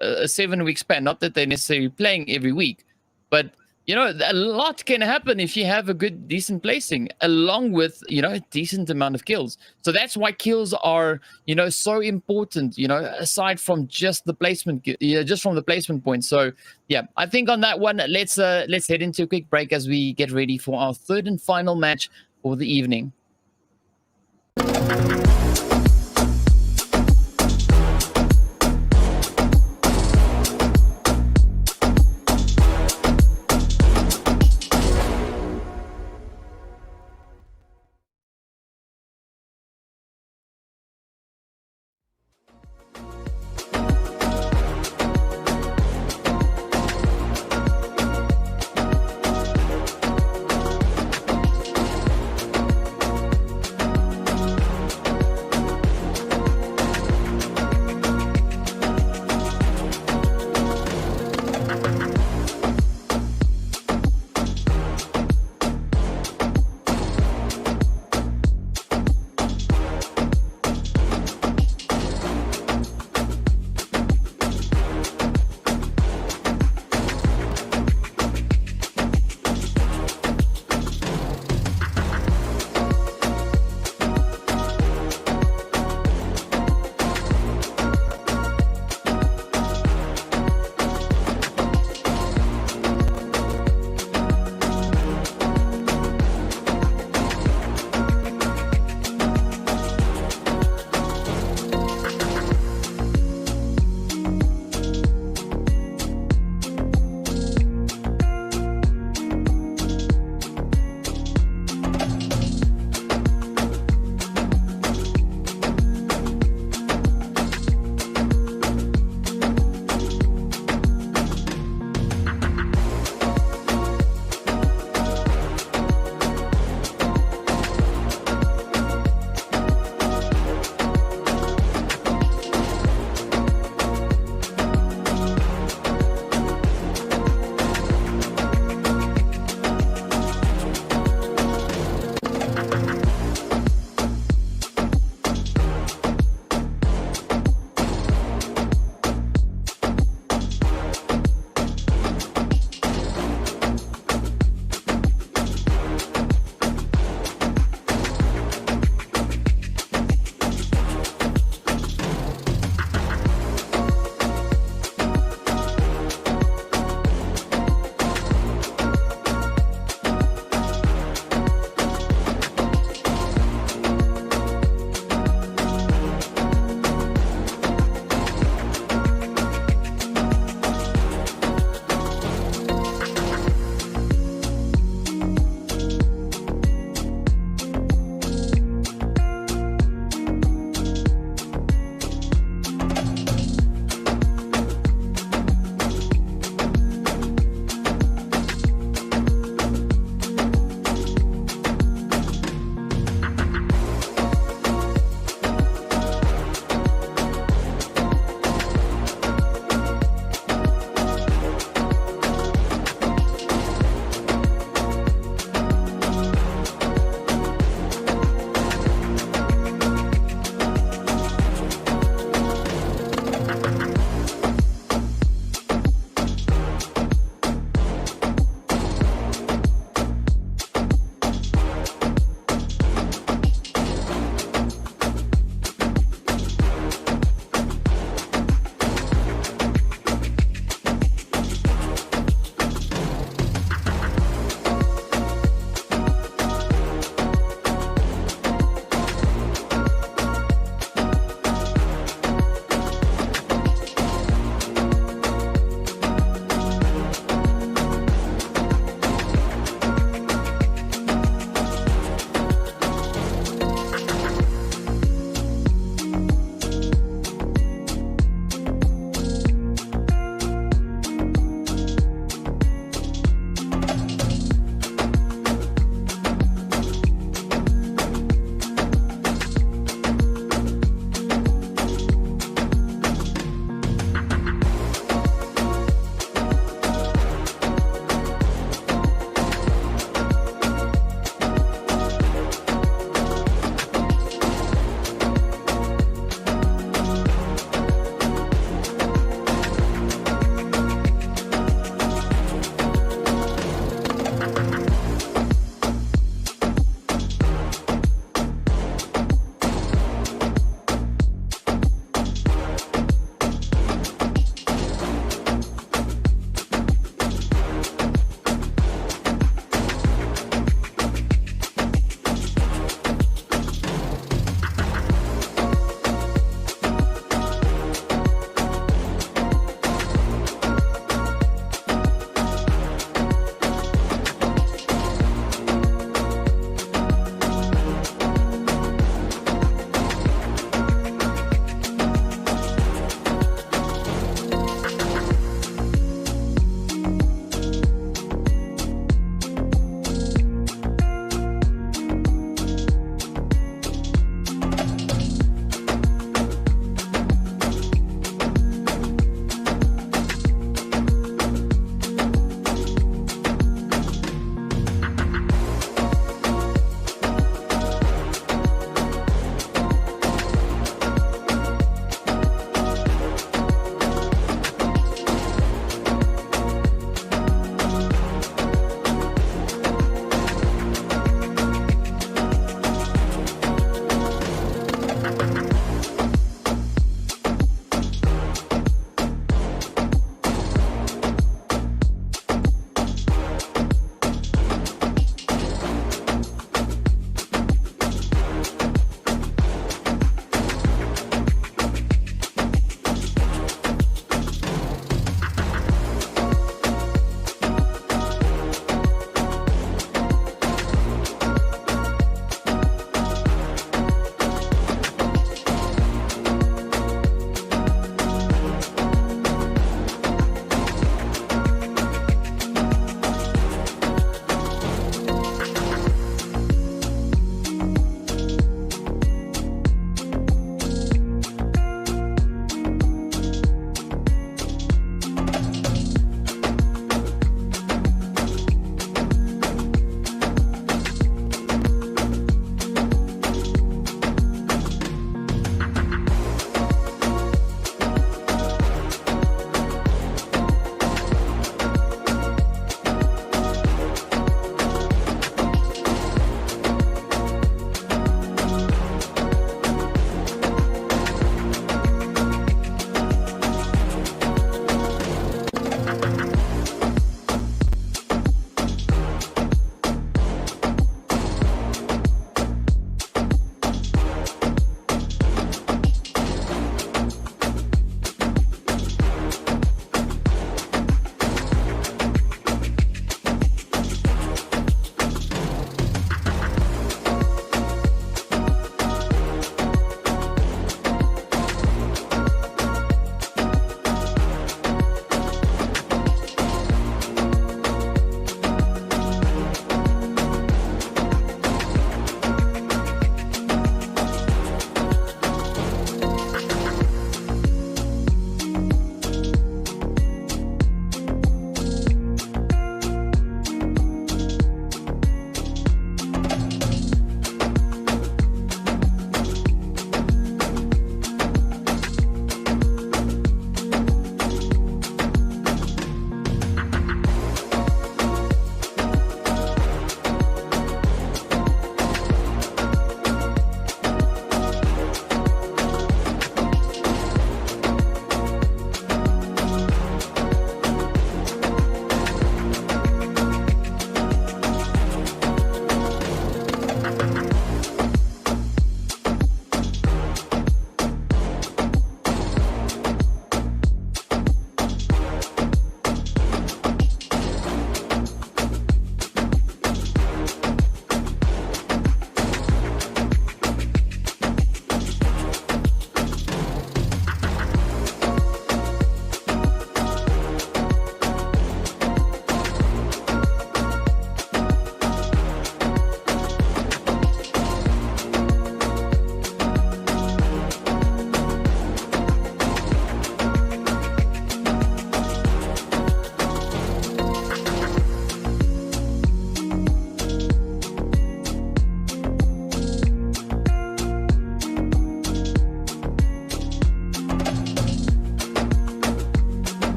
a 7-week span. Not that they're necessarily playing every week, but a lot can happen if you have a good, decent placing, along with, a decent amount of kills. So that's why kills are, so important, aside from just the placement, just from the placement point. So yeah, I think on that one, let's head into a quick break as we get ready for our third and final match for the evening.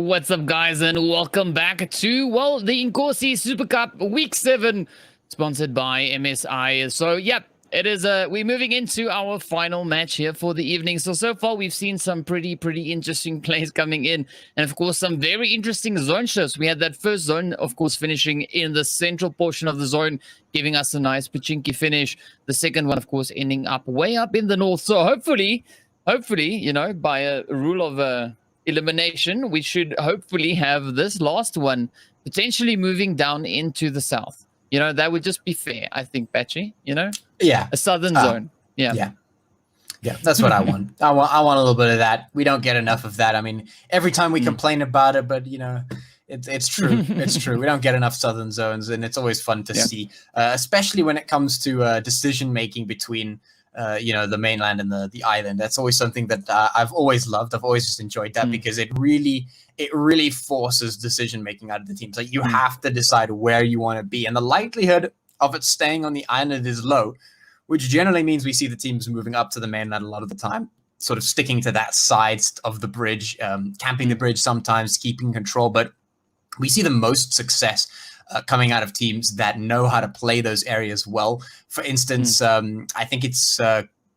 What's up, guys, and welcome back to, well, the Inkosi Super Cup Week 7, sponsored by MSI. So, yep, it is we're moving into our final match here for the evening. So far, we've seen some pretty interesting plays coming in, and of course, some very interesting zone shifts. We had that first zone, of course, finishing in the central portion of the zone, giving us a nice pachinki finish. The second one, of course, ending up way up in the north. So hopefully, you know, by a rule of elimination, we should hopefully have this last one potentially moving down into the south. You know, that would just be fair, I think, Patchy. You know, a southern zone. Yeah, that's what I want. I want a little bit of that. We don't get enough of that. I mean, every time we complain about it, but you know, it's true. It's true. We don't get enough southern zones, and it's always fun to see, especially when it comes to decision making between you know, the mainland and the island. That's always something that I've always loved. I've always just enjoyed that because it really forces decision making out of the teams. Like, you have to decide where you want to be, and the likelihood of it staying on the island is low, which generally means we see the teams moving up to the mainland a lot of the time, sort of sticking to that side of the bridge, camping the bridge sometimes, keeping control. But we see the most success coming out of teams that know how to play those areas well. For instance, I think it's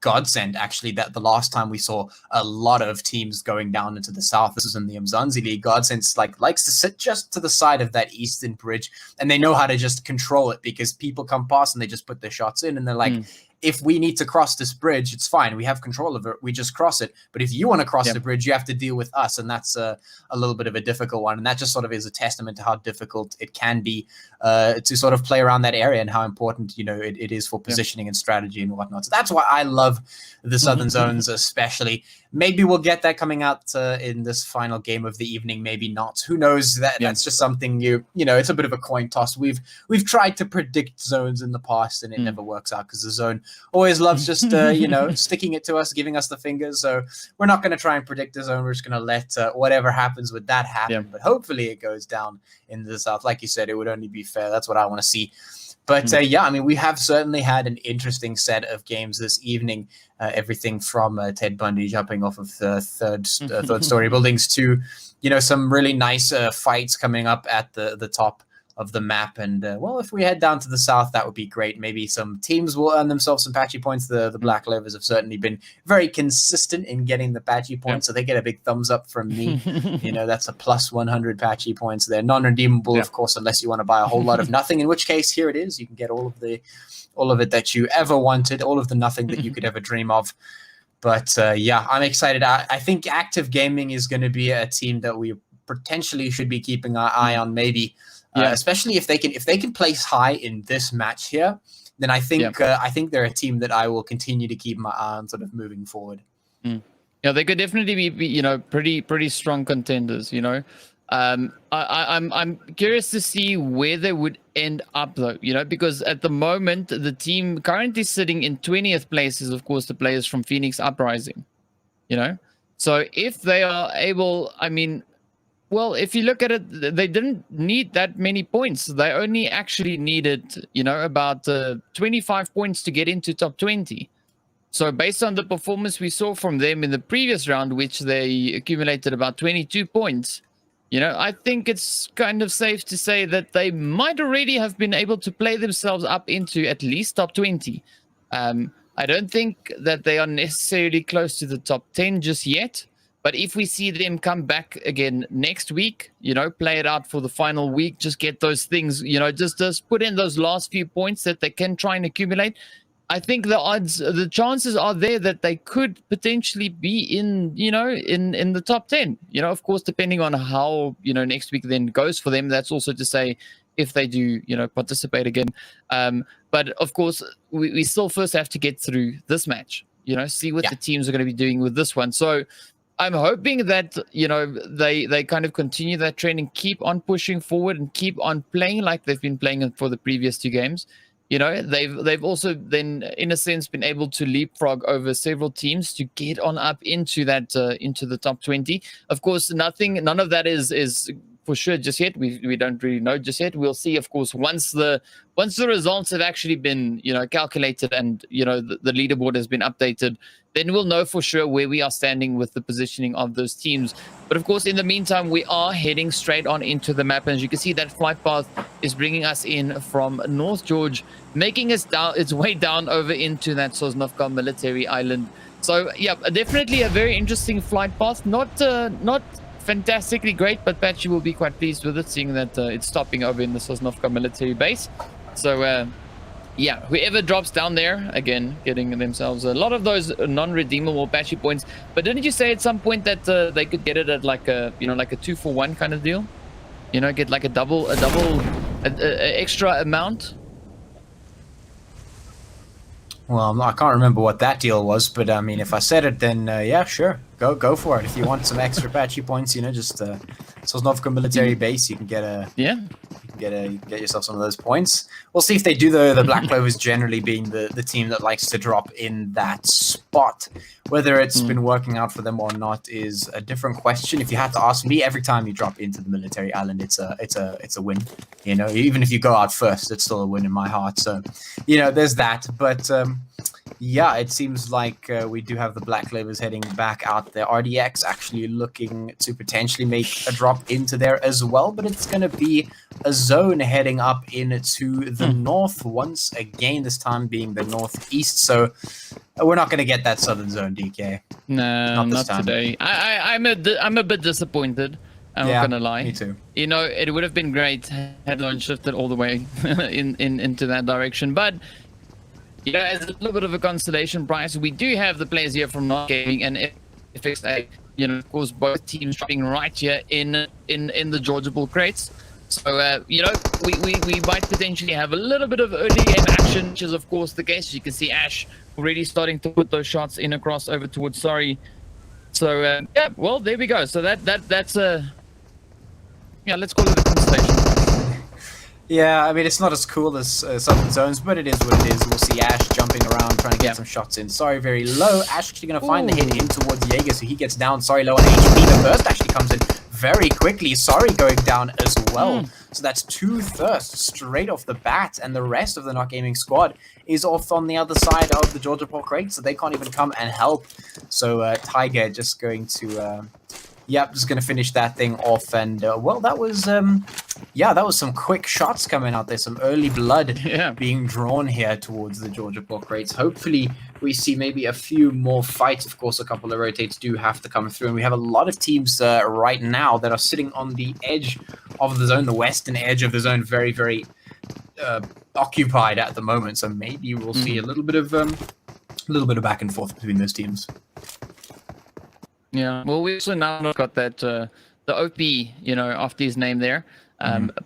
Godsend, actually, that the last time we saw a lot of teams going down into the south, this was in the Umzansi League. Godsend likes to sit just to the side of that eastern bridge, and they know how to just control it because people come past and they just put their shots in, and they're like, if we need to cross this bridge, it's fine. We have control of it. We just cross it. But if you want to cross the bridge, you have to deal with us. And that's a little bit of a difficult one. And that just sort of is a testament to how difficult it can be to sort of play around that area, and how important, you know, it is for positioning and strategy and whatnot. So that's why I love the southern zones, especially. Maybe we'll get that coming out in this final game of the evening. Maybe not. Who knows? That's just something you know, it's a bit of a coin toss. We've tried to predict zones in the past, and it never works out because the zone always loves just you know, sticking it to us, giving us the fingers. So we're not going to try and predict the zone. We're just going to let whatever happens with that happen. But hopefully it goes down in the south. Like you said, it would only be fair. That's what I want to see. But yeah, I mean, we have certainly had an interesting set of games this evening. Everything from Ted Bundy jumping off of the third story buildings to, you know, some really nice fights coming up at the top of the map. And well, if we head down to the south, that would be great. Maybe some teams will earn themselves some patchy points. The Black Lovers have certainly been very consistent in getting the patchy points, so they get a big thumbs up from me. You know, that's a plus 100 patchy points. They're non-redeemable, of course, unless you want to buy a whole lot of nothing, in which case, here it is. You can get all of it that you ever wanted, all of the nothing that you could ever dream of. But yeah, I'm excited. I think Active Gaming is going to be a team that we potentially should be keeping our eye on, maybe. Especially if they can place high in this match here, then I think they're a team that I will continue to keep my eye on, sort of moving forward. Yeah, they could definitely be you know, pretty strong contenders. You know, I'm curious to see where they would end up, though. You know, because at the moment the team currently sitting in 20th place is, of course, the players from Phoenix Uprising. You know, so if they are able, I mean, well, if you look at it, they didn't need that many points. They only actually needed, you know, about 25 points to get into top 20. So based on the performance we saw from them in the previous round, which they accumulated about 22 points, you know, I think it's kind of safe to say that they might already have been able to play themselves up into at least top 20. I don't think that they are necessarily close to the top 10 just yet. But if we see them come back again next week, you know, play it out for the final week, just get those things, you know, just put in those last few points that they can try and accumulate. I think the chances are there that they could potentially be in, you know, in the top 10, you know, of course, depending on how, you know, next week then goes for them. That's also to say if they do, you know, participate again. But of course, we still first have to get through this match, you know, see what the teams are going to be doing with this one. So I'm hoping that, you know, they kind of continue that trend and keep on pushing forward and keep on playing like they've been playing for the previous two games. You know, they've also then, in a sense, been able to leapfrog over several teams to get on up into that into the top 20. Of course, none of that is for sure just yet. We don't really know just yet. We'll see, of course, once the results have actually been, calculated and, the leaderboard has been updated, then we'll know for sure where we are standing with the positioning of those teams. But of course, in the meantime, we are heading straight on into the map. And as you can see, that flight path is bringing us in from North George, making its way down over into that Sosnovka military island. So yeah, definitely a very interesting flight path. Not fantastically great, but Patchy will be quite pleased with it, seeing that it's stopping over in the Sosnovka military base. So yeah, whoever drops down there, again, getting themselves a lot of those non-redeemable Patchy points. But didn't you say at some point that they could get it at like a 2-for-1 kind of deal? Get like a extra amount? Well, I can't remember what that deal was, but I mean, if I said it, then yeah, sure, go for it. If you want some extra patchy points, just Sosnovka military base, you can get get yourself some of those points. We'll see if they do. The Black Clovers generally being the team that likes to drop in that spot. Whether it's been working out for them or not is a different question. If you had to ask me, every time you drop into the military island, it's a win. Even if you go out first, it's still a win in my heart. So, there's that. But yeah, it seems like we do have the Black Clovers heading back out there. RDX actually looking to potentially make a drop into there as well, but it's going to be a zone heading up into the north once again, this time being the northeast. So we're not going to get that southern zone, DK. No, not today. I'm a bit disappointed. I'm not gonna lie. Me too. It would have been great had Lone shifted all the way into that direction, but as a little bit of a consolation prize, we do have the players here from Not Gaming and FXA. Of course, both teams dropping right here in the Georgia Bull crates. So we might potentially have a little bit of early game action, which is of course the case. You can see Ash already starting to put those shots in across over towards Sorry. So yeah, well, there we go. So that's a let's call it a constellation. Yeah, I mean, it's not as cool as Southern Zones, but it is what it is. We'll see Ash jumping around, trying to get some shots in. Sorry, very low. Ash actually going to find the hit in towards Jaeger, so he gets down. Sorry, low on HP. The burst actually comes in very quickly. Sorry, going down as well. So that's 2 thirsts straight off the bat, and the rest of the Not Gaming squad is off on the other side of the Georgia Ball crate, so they can't even come and help. So Tiger just going to... just going to finish that thing off. And, well, that was some quick shots coming out there. Some early blood being drawn here towards the Georgia block rates. Hopefully, we see maybe a few more fights. Of course, a couple of rotates do have to come through. And we have a lot of teams right now that are sitting on the edge of the zone, the western edge of the zone, very, very occupied at the moment. So maybe we'll see a little bit of back and forth between those teams. Yeah, well, we also now got that the OP, after his name there,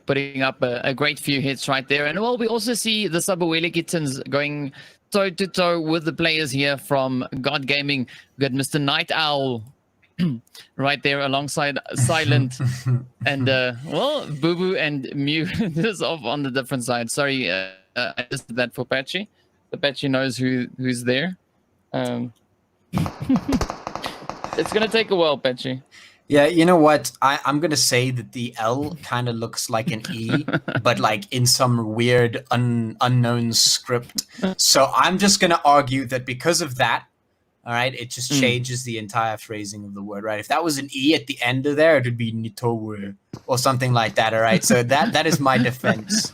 putting up a great few hits right there. And well, we also see the Sabaweli Kittens going toe to toe with the players here from God Gaming. We got Mr. Night Owl right there alongside Silent, and well, Boo Boo and Mew is off on the different side. Sorry, I just did that for Patchy. The Patchy knows who's there. It's going to take a while, Patchy. Yeah, you know what? I'm going to say that the L kind of looks like an E, but like in some weird unknown script. So I'm just going to argue that because of that, all right, it just changes the entire phrasing of the word, right? If that was an E at the end of there, it would be Nitowe or something like that, all right? So that is my defense.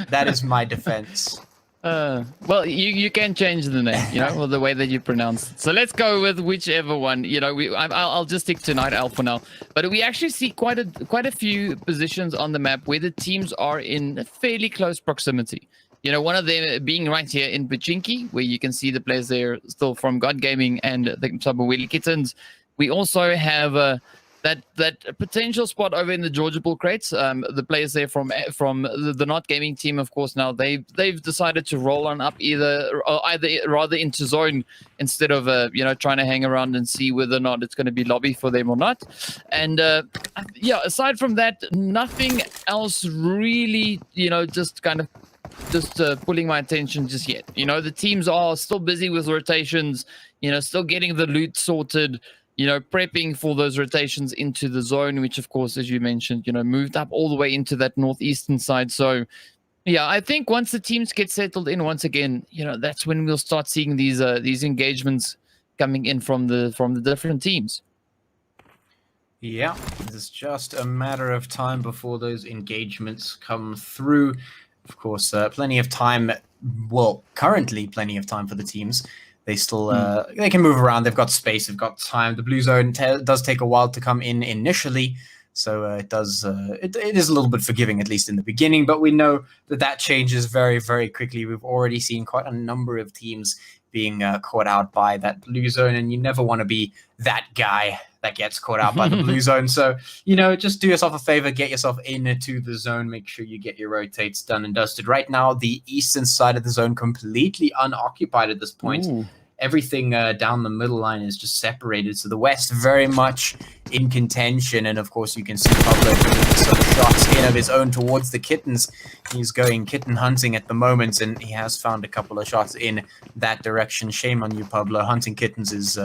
That is my defense. Well, you can change the name, or the way that you pronounce it. So let's go with whichever one. I'll just stick to Night Owl for now. But we actually see quite a few positions on the map where the teams are in fairly close proximity. One of them being right here in Pachinki, where you can see the players there still from God Gaming and the Sabaweli Kittens. We also have that potential spot over in the Georgia Bull crates. The players there from the Not Gaming team, of course, now they've decided to roll on up either rather into zone instead of trying to hang around and see whether or not it's going to be lobby for them or not. And aside from that, nothing else really just pulling my attention just yet. The teams are still busy with rotations, still getting the loot sorted. prepping for those rotations into the zone, which of course, as you mentioned, moved up all the way into that northeastern side. So yeah, I think once the teams get settled in once again, that's when we'll start seeing these engagements coming in from the different teams. Yeah, it's just a matter of time before those engagements come through. Of course, plenty of time. Well, currently plenty of time for the teams. They still they can move around. They've got space. They've got time. The blue zone does take a while to come in initially, so it does. It is a little bit forgiving, at least in the beginning. But we know that changes very, very quickly. We've already seen quite a number of teams being caught out by that blue zone, and you never want to be that guy that gets caught out by the blue zone. So, just do yourself a favor, get yourself into the zone, make sure you get your rotates done and dusted. Right now, the eastern side of the zone completely unoccupied at this point. Ooh. Everything down the middle line is just separated. So the west very much in contention. And of course, you can see Pablo putting some shots in of his own towards the kittens. He's going kitten hunting at the moment, and he has found a couple of shots in that direction. Shame on you, Pablo. Hunting kittens is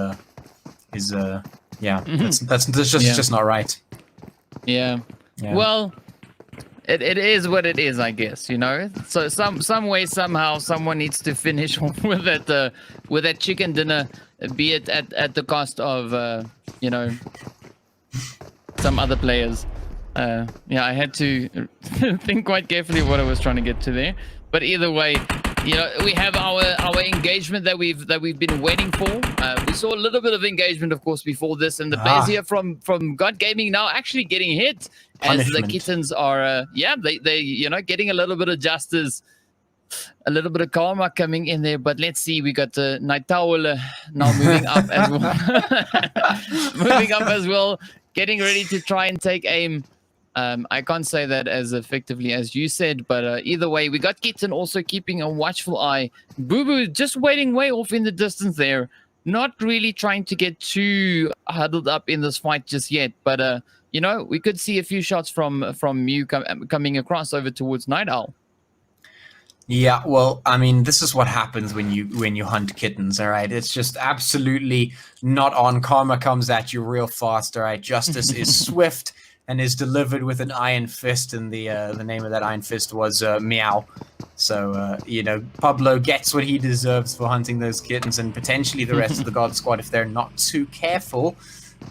yeah, that's just not right. Yeah. Well, it is what it is, I guess. So some way somehow someone needs to finish with that chicken dinner, be it at the cost of some other players. I had to think quite carefully what I was trying to get to there. But either way, we have our engagement that we've been waiting for. We saw a little bit of engagement, of course, before this, and the players here from God Gaming now actually getting hit as the kittens are, they getting a little bit of justice, a little bit of karma coming in there. But let's see, we got Naitaul now moving up as well, moving up as well, getting ready to try and take aim. I can't say that as effectively as you said, but either way, we got Kitten also keeping a watchful eye. Boo Boo just waiting way off in the distance there, not really trying to get too huddled up in this fight just yet. But we could see a few shots from Mew coming across over towards Night Owl. Yeah, well, I mean, this is what happens when you hunt kittens, all right? It's just absolutely not on. Karma comes at you real fast, all right? Justice is swift and is delivered with an iron fist, and the name of that iron fist was Meow. So, Pablo gets what he deserves for hunting those kittens, and potentially the rest of the God Squad, if they're not too careful,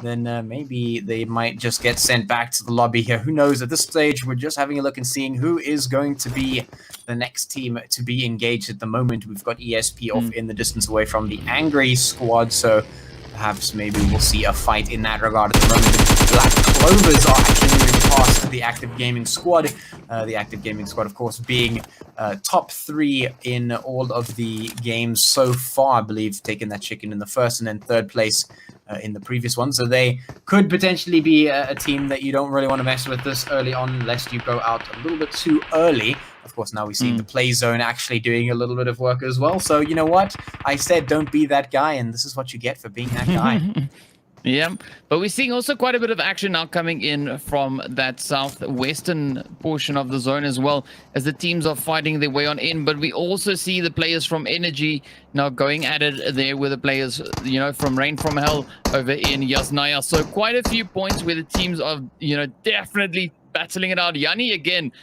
then maybe they might just get sent back to the lobby here. Who knows? At this stage, we're just having a look and seeing who is going to be the next team to be engaged at the moment. We've got ESP off in the distance away from the Angry Squad, so perhaps maybe we'll see a fight in that regard at the moment. Black Clovers are actually moving past the Active Gaming Squad. The Active Gaming Squad, of course, being top 3 in all of the games so far, I believe, taking that chicken in the first and then third place in the previous one. So they could potentially be a team that you don't really want to mess with this early on unless you go out a little bit too early. Of course, now we see the play zone actually doing a little bit of work as well. So you know what? I said don't be that guy, and this is what you get for being that guy. Yeah, but we're seeing also quite a bit of action now coming in from that southwestern portion of the zone as well, as the teams are fighting their way on in. But we also see the players from Energy now going at it there with the players, from Rain from Hell over in Yasnaya. So quite a few points where the teams are, definitely battling it out. Yanni again,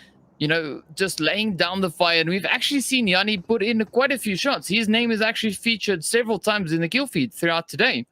just laying down the fire. And we've actually seen Yanni put in quite a few shots. His name is actually featured several times in the kill feed throughout today.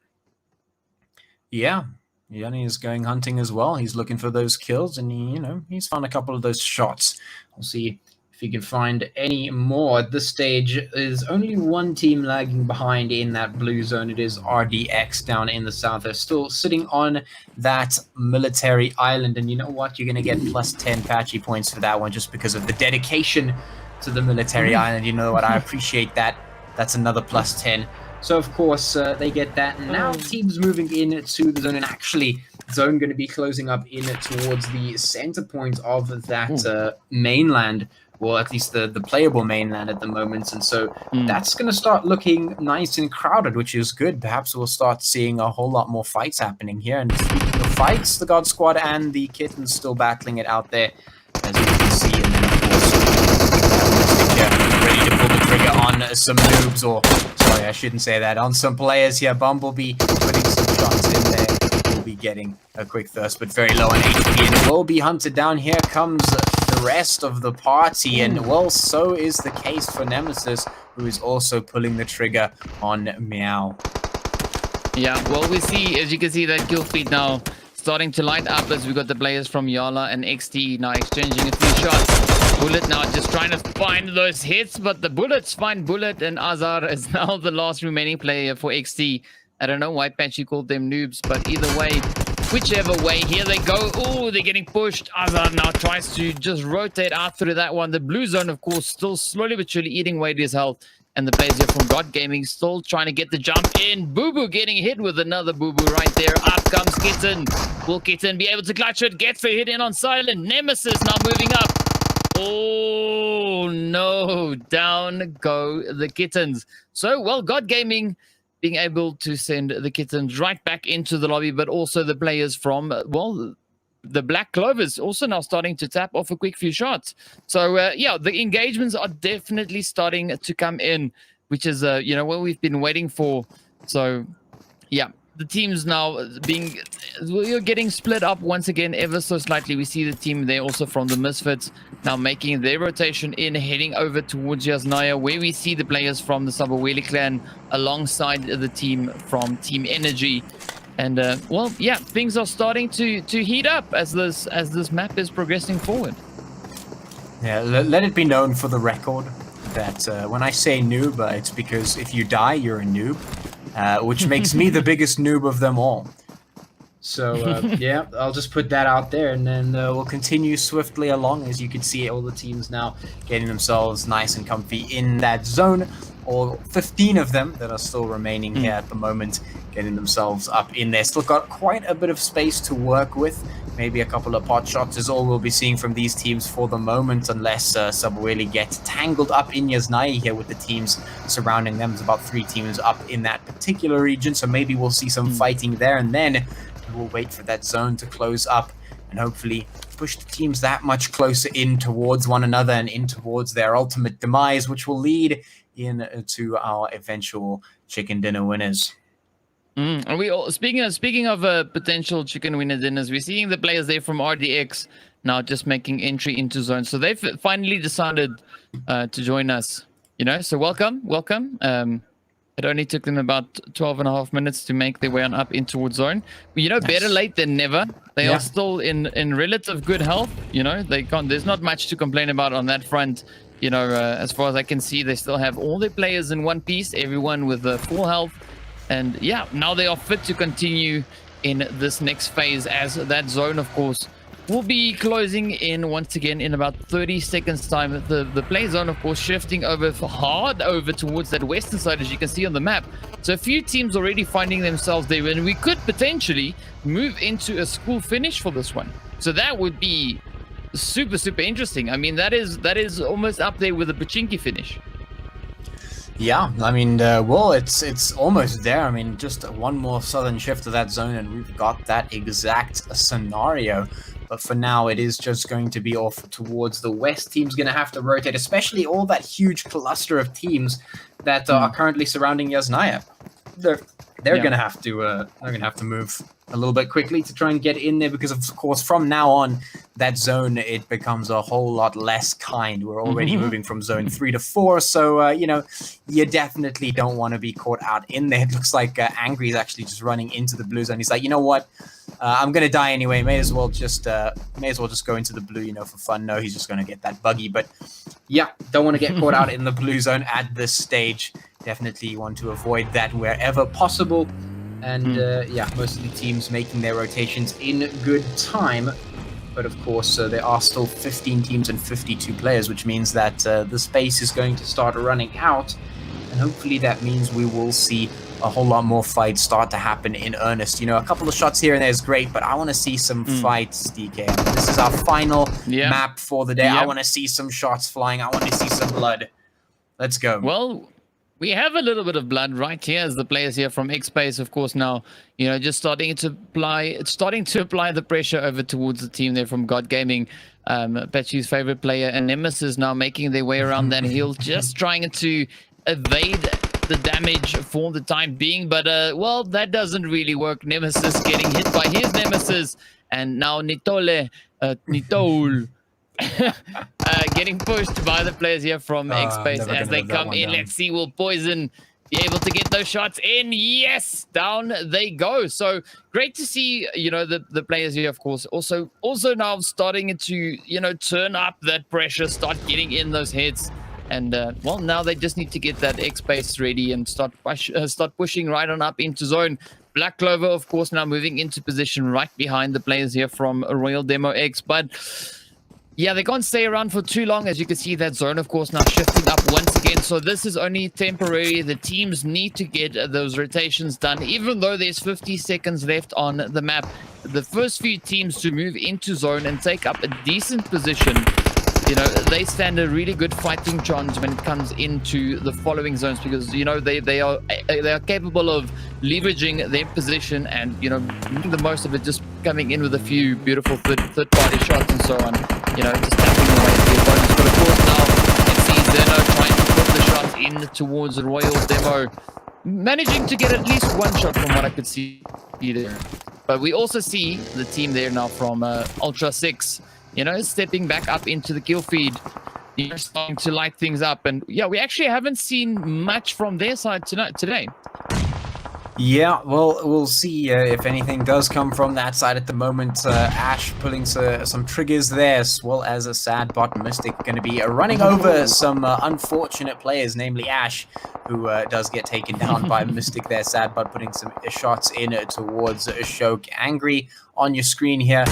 Yeah, Yanni is going hunting as well. He's looking for those kills, and he's found a couple of those shots. We'll see if he can find any more. At this stage, there's only one team lagging behind in that blue zone. It is RDX down in the south. They're still sitting on that military island, and you know what? You're going to get plus 10 patchy points for that one just because of the dedication to the military island. You know what? I appreciate that. That's another plus 10. So, of course, they get that. And now teams moving into the zone. And actually, zone going to be closing up in towards the center point of that mainland. Well, at least the playable mainland at the moment. And so that's going to start looking nice and crowded, which is good. Perhaps we'll start seeing a whole lot more fights happening here. And speaking of fights, the God Squad and the Kittens still battling it out there, as you can see. And then, of course, ready to pull the trigger on some noobs, or sorry, I shouldn't say that, on some players here. Bumblebee putting some shots in there will be getting a quick thirst, but very low on HP, and will be hunted down. Here comes the rest of the party, and well, so is the case for Nemesis, who is also pulling the trigger on Meow. Yeah, well, we see, as you can see, that kill feed now starting to light up as we got the players from Yala and XT now exchanging a few shots. Bullet now just trying to find those hits, but the Bullets find Bullet, and Azar is now the last remaining player for XT. I don't know why Patchy called them noobs, but either way, whichever way, here they go. Oh, they're getting pushed. Azar now tries to just rotate out through that one. The blue zone, of course, still slowly but surely eating away at his health. And the players here from God Gaming still trying to get the jump in. Boo Boo getting hit with another Boo Boo right there. Up comes Kitten. Will Kitten be able to clutch it? Gets the hit in on Silent. Nemesis now moving up. Oh, no. Down go the Kittens. So, well, God Gaming being able to send the Kittens right back into the lobby, but also the players from, well, the Black Clovers also now starting to tap off a quick few shots. So, yeah, the engagements are definitely starting to come in, which is, you know, what we've been waiting for. So, yeah, the teams now being, you're getting split up once again ever so slightly. We see the team there also from the Misfits now making their rotation in, heading over towards Yasnaya, where we see the players from the Sabaweli clan alongside the team from Team Energy. And well, yeah, things are starting to heat up as this map is progressing forward. Yeah, let it be known for the record that when I say noob, it's because if you die, you're a noob, which makes me the biggest noob of them all. So yeah, I'll just put that out there, and then we'll continue swiftly along. As you can see, all the teams now getting themselves nice and comfy in that zone. All 15 of them that are still remaining here at the moment, getting themselves up in there. Still got quite a bit of space to work with. Maybe a couple of pot shots is all we'll be seeing from these teams for the moment, unless Sabaweli gets tangled up in Yasnaya here with the teams surrounding them. There's about 3 teams up in that particular region, so maybe we'll see some fighting there, and then we'll wait for that zone to close up and hopefully push the teams that much closer in towards one another and in towards their ultimate demise, which will lead into our eventual chicken dinner winners. Are we all, speaking of potential chicken winner dinners, we're seeing the players there from RDX now just making entry into zone. So they've finally decided to join us, you know, so welcome. It only took them about 12.5 minutes to make their way on up in towards zone. But, you know, better late than never. They are still in relative good health. You know, there's not much to complain about on that front. You know, as far as I can see, they still have all their players in one piece, everyone with full health. And yeah, now they are fit to continue in this next phase, as that zone, of course, will be closing in once again in about 30 seconds time. The play zone, of course, shifting over hard over towards that western side, as you can see on the map. So a few teams already finding themselves there, and we could potentially move into a school finish for this one. So that would be super interesting. I mean, that is almost up there with a Pachinki finish. Yeah, I mean, well, it's almost there. I mean, just one more southern shift to that zone, and we've got that exact scenario. But for now, it is just going to be off towards the west. Team's going to have to rotate, especially all that huge cluster of teams that are currently surrounding Yasnaya. They're going to have to move a little bit quickly to try and get in there, because of course from now on that zone, it becomes a whole lot less kind. We're already moving from zone 3 to 4, so you know, you definitely don't want to be caught out in there. It looks like Angry is actually just running into the blue zone. He's like, you know what, I'm gonna die anyway, may as well just go into the blue, you know, for fun. No, he's just gonna get that buggy. But yeah, don't want to get caught out in the blue zone at this stage. Definitely want to avoid that wherever possible. And yeah, most of the teams making their rotations in good time. But of course, there are still 15 teams and 52 players, which means that the space is going to start running out. And hopefully that means we will see a whole lot more fights start to happen in earnest. You know, a couple of shots here and there is great, but I want to see some fights, DK. This is our final map for the day. I want to see some shots flying. I want to see some blood. Let's go. Well, we have a little bit of blood right here as the players here from X-Space, of course, now, you know, just starting to apply the pressure over towards the team there from God Gaming. Petchy's favorite player and Nemesis now making their way around that hill, just trying to evade the damage for the time being. But, well, that doesn't really work. Nemesis getting hit by his Nemesis. And now Nitole, getting pushed by the players here from X-Space as they come in. Let's see, will Poison be able to get those shots in? Yes, down they go. So great to see, you know, the players here, of course, also now starting to, you know, turn up that pressure, start getting in those hits. And well, now they just need to get that X-Space ready and start pushing right on up into zone. Black Clover, of course, now moving into position right behind the players here from Royal Demo X. But yeah, they can't stay around for too long. As you can see, that zone, of course, now shifting up once again. So this is only temporary. The teams need to get those rotations done, even though there's 50 seconds left on the map. The first few teams to move into zone and take up a decent position, you know, they stand a really good fighting chance when it comes into the following zones, because, you know, they are capable of leveraging their position and, you know, making the most of it, just coming in with a few beautiful third party shots and so on, you know, just tapping away the opponents. But of course now let's see Zeno trying to put the shots in towards Royal Demo, managing to get at least one shot from what I could see there. But we also see the team there now from Ultra 6, you know, stepping back up into the kill feed, you know, starting to light things up. And yeah, we actually haven't seen much from their side today. Yeah, well, we'll see if anything does come from that side at the moment. Ash pulling some triggers there, as well as a sad bot Mystic going to be running over some unfortunate players, namely Ash, who does get taken down by Mystic there. Sad bot putting some shots in towards Ashok. Angry on your screen here,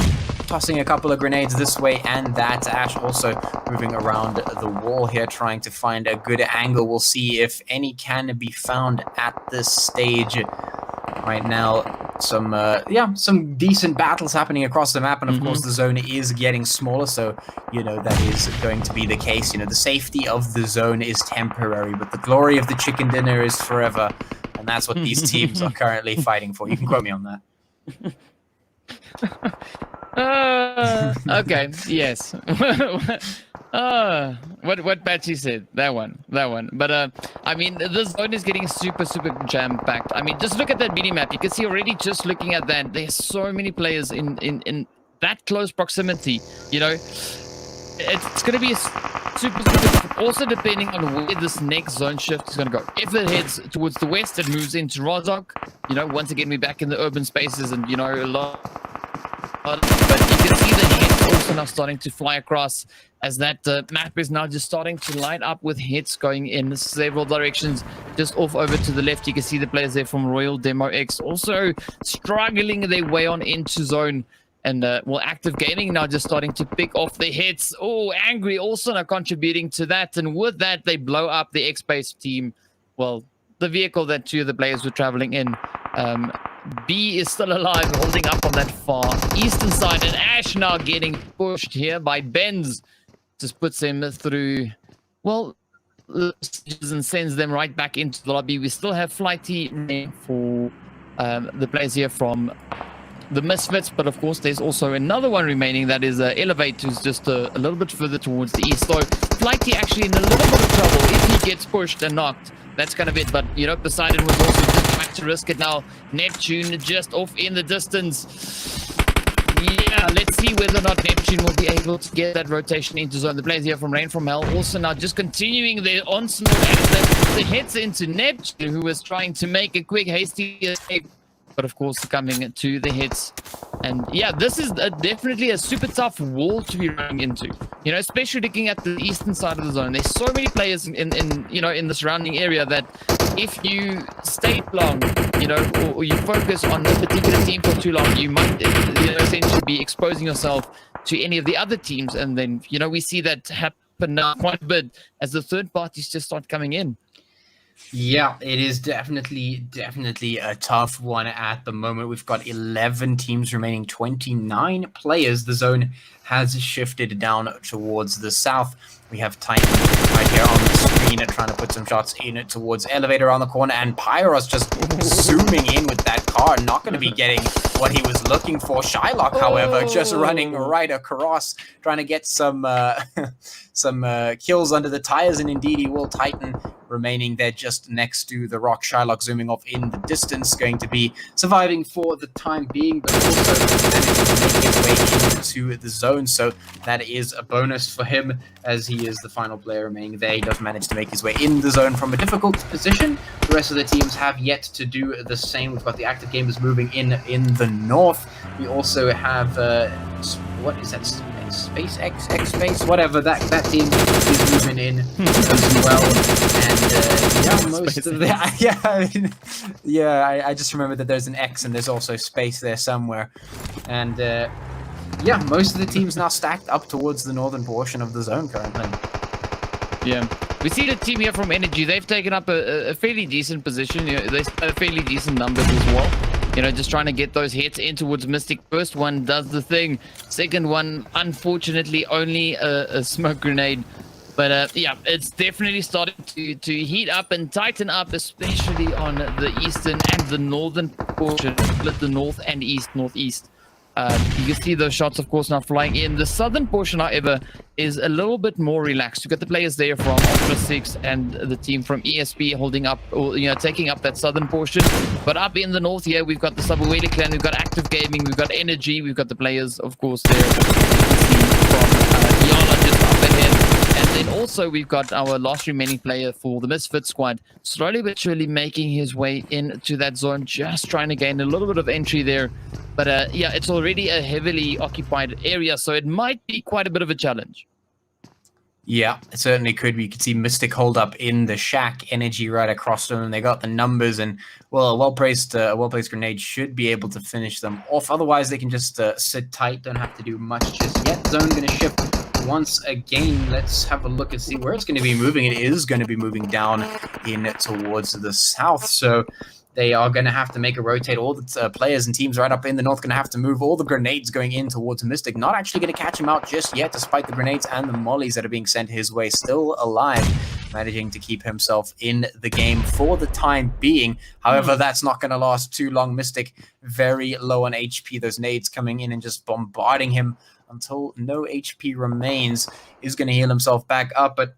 tossing a couple of grenades this way and that. Ash also moving around the wall here, trying to find a good angle. We'll see if any can be found at this stage. Right now, some decent battles happening across the map, and of course the zone is getting smaller, so, you know, that is going to be the case. You know, the safety of the zone is temporary, but the glory of the chicken dinner is forever, and that's what these teams are currently fighting for. You can quote me on that. Okay, yes. What Patsy said, that one. But I mean, this zone is getting super jam-packed. I mean, just look at that mini-map. You can see already, just looking at that, there's so many players in that close proximity. You know, it's going to be super, also depending on where this next zone shift is going to go. If it heads towards the west, it moves into Rozhok. You know, once again, we're back in the urban spaces, and, you know, a lot. But you can see the hits also now starting to fly across, as that map is now just starting to light up with hits going in several directions. Just off over to the left, you can see the players there from Royal Demo X also struggling their way on into zone. And, well, Active Gaming now just starting to pick off the hits. Oh, Angry also now contributing to that. And with that, they blow up the X-Base team. Well, the vehicle that two of the players were traveling in. B is still alive, holding up on that far eastern side. And Ash now getting pushed here by Benz. Just puts him through, well, and sends them right back into the lobby. We still have Flighty for the players here from the Misfits, but of course there's also another one remaining, that is Elevate, who's just a little bit further towards the east. So Flighty actually in a little bit of trouble. If he gets pushed and knocked, that's kind of it. But, you know, Poseidon was also just trying to risk it now. Neptune just off in the distance. Yeah, let's see whether or not Neptune will be able to get that rotation into zone. The players here from Rain from Hell also now just continuing their onslaught as the hits into Neptune, who was trying to make a quick hasty escape, but of course coming to the hits. And yeah, this is definitely a super tough wall to be running into, you know, especially looking at the eastern side of the zone. There's so many players in you know, in the surrounding area, that if you stay long, you know, or you focus on this particular team for too long, you might, you know, essentially be exposing yourself to any of the other teams. And then, you know, we see that happen now quite a bit as the third parties just start coming in. Yeah, it is definitely a tough one at the moment. We've got 11 teams remaining, 29 players. The zone has shifted down towards the south. We have Titan right here on the screen. Mina trying to put some shots in it towards Elevator on the corner, and Pyros just zooming in with that car, not going to be getting what he was looking for. Shylock, however, just running right across, trying to get some kills under the tires, and indeed he will. Titan remaining there just next to the rock. Shylock zooming off in the distance, going to be surviving for the time being, but also making his way into the zone, so that is a bonus for him, as he is the final player remaining there. He does manage to make his way in the zone from a difficult position. The rest of the teams have yet to do the same. We've got the active gamers moving in the north. We also have what is that? SpaceX, X-Space, whatever, that team is moving in as well. And yeah, most of the I just remember that there's an X and there's also space there somewhere. And yeah, most of the teams now stacked up towards the northern portion of the zone currently. Yeah, we see the team here from Energy. They've taken up a fairly decent position. You know, they have fairly decent numbers as well. You know, just trying to get those hits in towards Mystic. First one does the thing. Second one, unfortunately, only a smoke grenade. But yeah, it's definitely starting to heat up and tighten up, especially on the eastern and the northern portion. Split the north and east, northeast. You can see those shots, of course, now flying in. The southern portion, however, is a little bit more relaxed. You've got the players there from Ultra 6 and the team from ESP holding up, or, you know, taking up that southern portion. But up in the north here, we've got the Sub-Saharan clan, we've got Active Gaming, we've got Energy, we've got the players, of course, there from Yana just up ahead. And then also we've got our last remaining player for the Misfit squad, slowly but surely making his way into that zone, just trying to gain a little bit of entry there. But yeah, it's already a heavily occupied area, so it might be quite a bit of a challenge. Yeah, it certainly could be. You could see Mystic hold up in the shack, Energy right across them, and they got the numbers, and well, a well-placed grenade should be able to finish them off. Otherwise, they can just sit tight, don't have to do much just yet. Zone going to shift once again. Let's have a look and see where it's going to be moving. It is going to be moving down in towards the south, so they are going to have to make a rotate. All the players and teams right up in the north going to have to move. All the grenades going in towards Mystic. Not actually going to catch him out just yet, despite the grenades and the mollies that are being sent his way. Still alive, managing to keep himself in the game for the time being. However, that's not going to last too long. Mystic very low on HP. Those nades coming in and just bombarding him until no HP remains. Is going to heal himself back up, but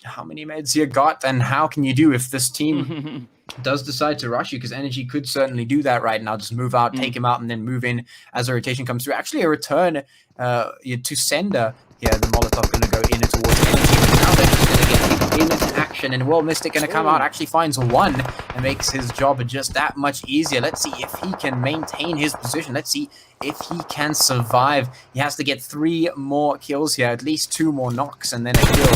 how many meds you got, and how can you do if this team does decide to rush you? Because Energy could certainly do that right now. Just move out, take him out, and then move in as a rotation comes through. Actually, a return to Sender. Yeah, the Molotov going to go in towards Energy, but now they're just going to get into action, and Will Mystic going to come out, actually finds one, and makes his job just that much easier. Let's see if he can maintain his position. Let's see if he can survive. He has to get 3 more kills here, at least 2 more knocks, and then a kill.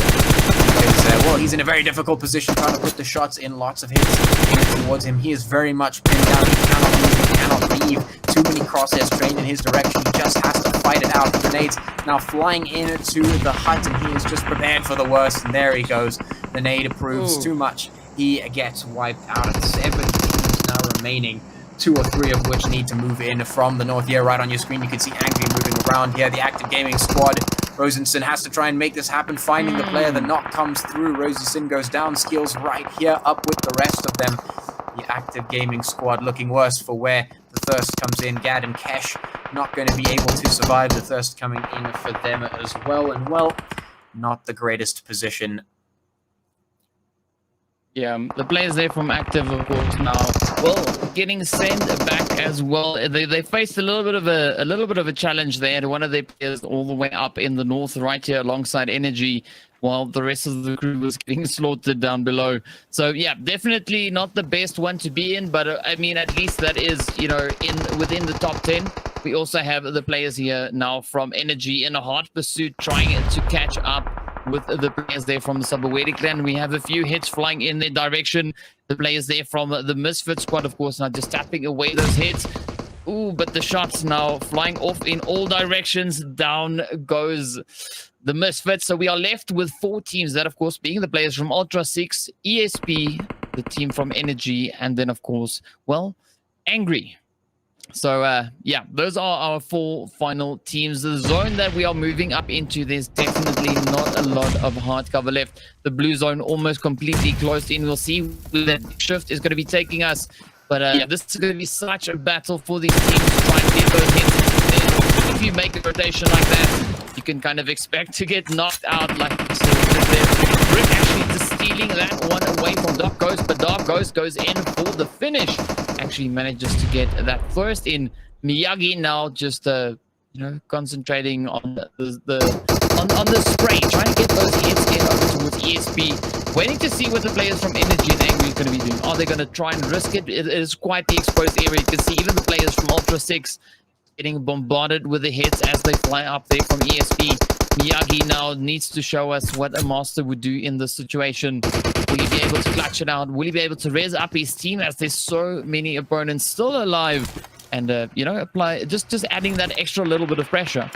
Because, well, he's in a very difficult position, trying to put the shots in, lots of hits towards him. He is very much pinned down. He cannot move, he cannot leave. Too many crosshairs trained in his direction. He just has to fight it out. Grenades now flying into the hut, and he is just prepared for the worst. And there he goes. The nade approves too much. He gets wiped out. 7 teams now remaining, 2 or 3 of which need to move in from the north. Here, right on your screen, you can see Angry moving around here. The Active Gaming squad. Rosenson has to try and make this happen, finding the player. The knock comes through. Rosenson goes down. Skills right here, up with the rest of them. The Active Gaming squad looking worse for where the Thirst comes in. Gad and Kesh not going to be able to survive. The Thirst coming in for them as well. And, well, not the greatest position. Yeah, the players there from Active, of course, now, well, getting sent back as well. They faced a little bit of a challenge there. One of their players all the way up in the north, right here alongside Energy, while the rest of the crew was getting slaughtered down below. So yeah, definitely not the best one to be in, but I mean, at least that is, you know, within the top 10. We also have the players here now from Energy in a hard pursuit, trying to catch up with the players there from the Sub-Saharan clan. We have a few hits flying in their direction. The players there from the Misfit squad, of course, now just tapping away those hits. Ooh, but the shots now flying off in all directions. Down goes the Misfits. So we are left with 4 teams, that, of course, being the players from Ultra 6, ESP, the team from Energy, and then, of course, well, Angry. So, yeah, those are our 4 final teams. The zone that we are moving up into, there's definitely not a lot of hard cover left. The blue zone almost completely closed in. We'll see where that shift is going to be taking us. But yeah, this is going to be such a battle for these teams to try and get those hits. If you make a rotation like that, you can kind of expect to get knocked out like this. Rick actually just stealing that one away from Dark Ghost, but Dark Ghost goes in for the finish. Actually manages to get that first in. Miyagi now just concentrating on the spray, trying to get those hits in over towards ESP, waiting to see what the players from Energy and Angry are going to be doing. Are they going to try and risk it? It is quite the exposed area. You can see even the players from Ultra 6 getting bombarded with the hits as they fly up there from ESP. Miyagi now needs to show us what a master would do in this situation. Will he be able to clutch it out? Will he be able to raise up his team as there's so many opponents still alive? And, apply just adding that extra little bit of pressure.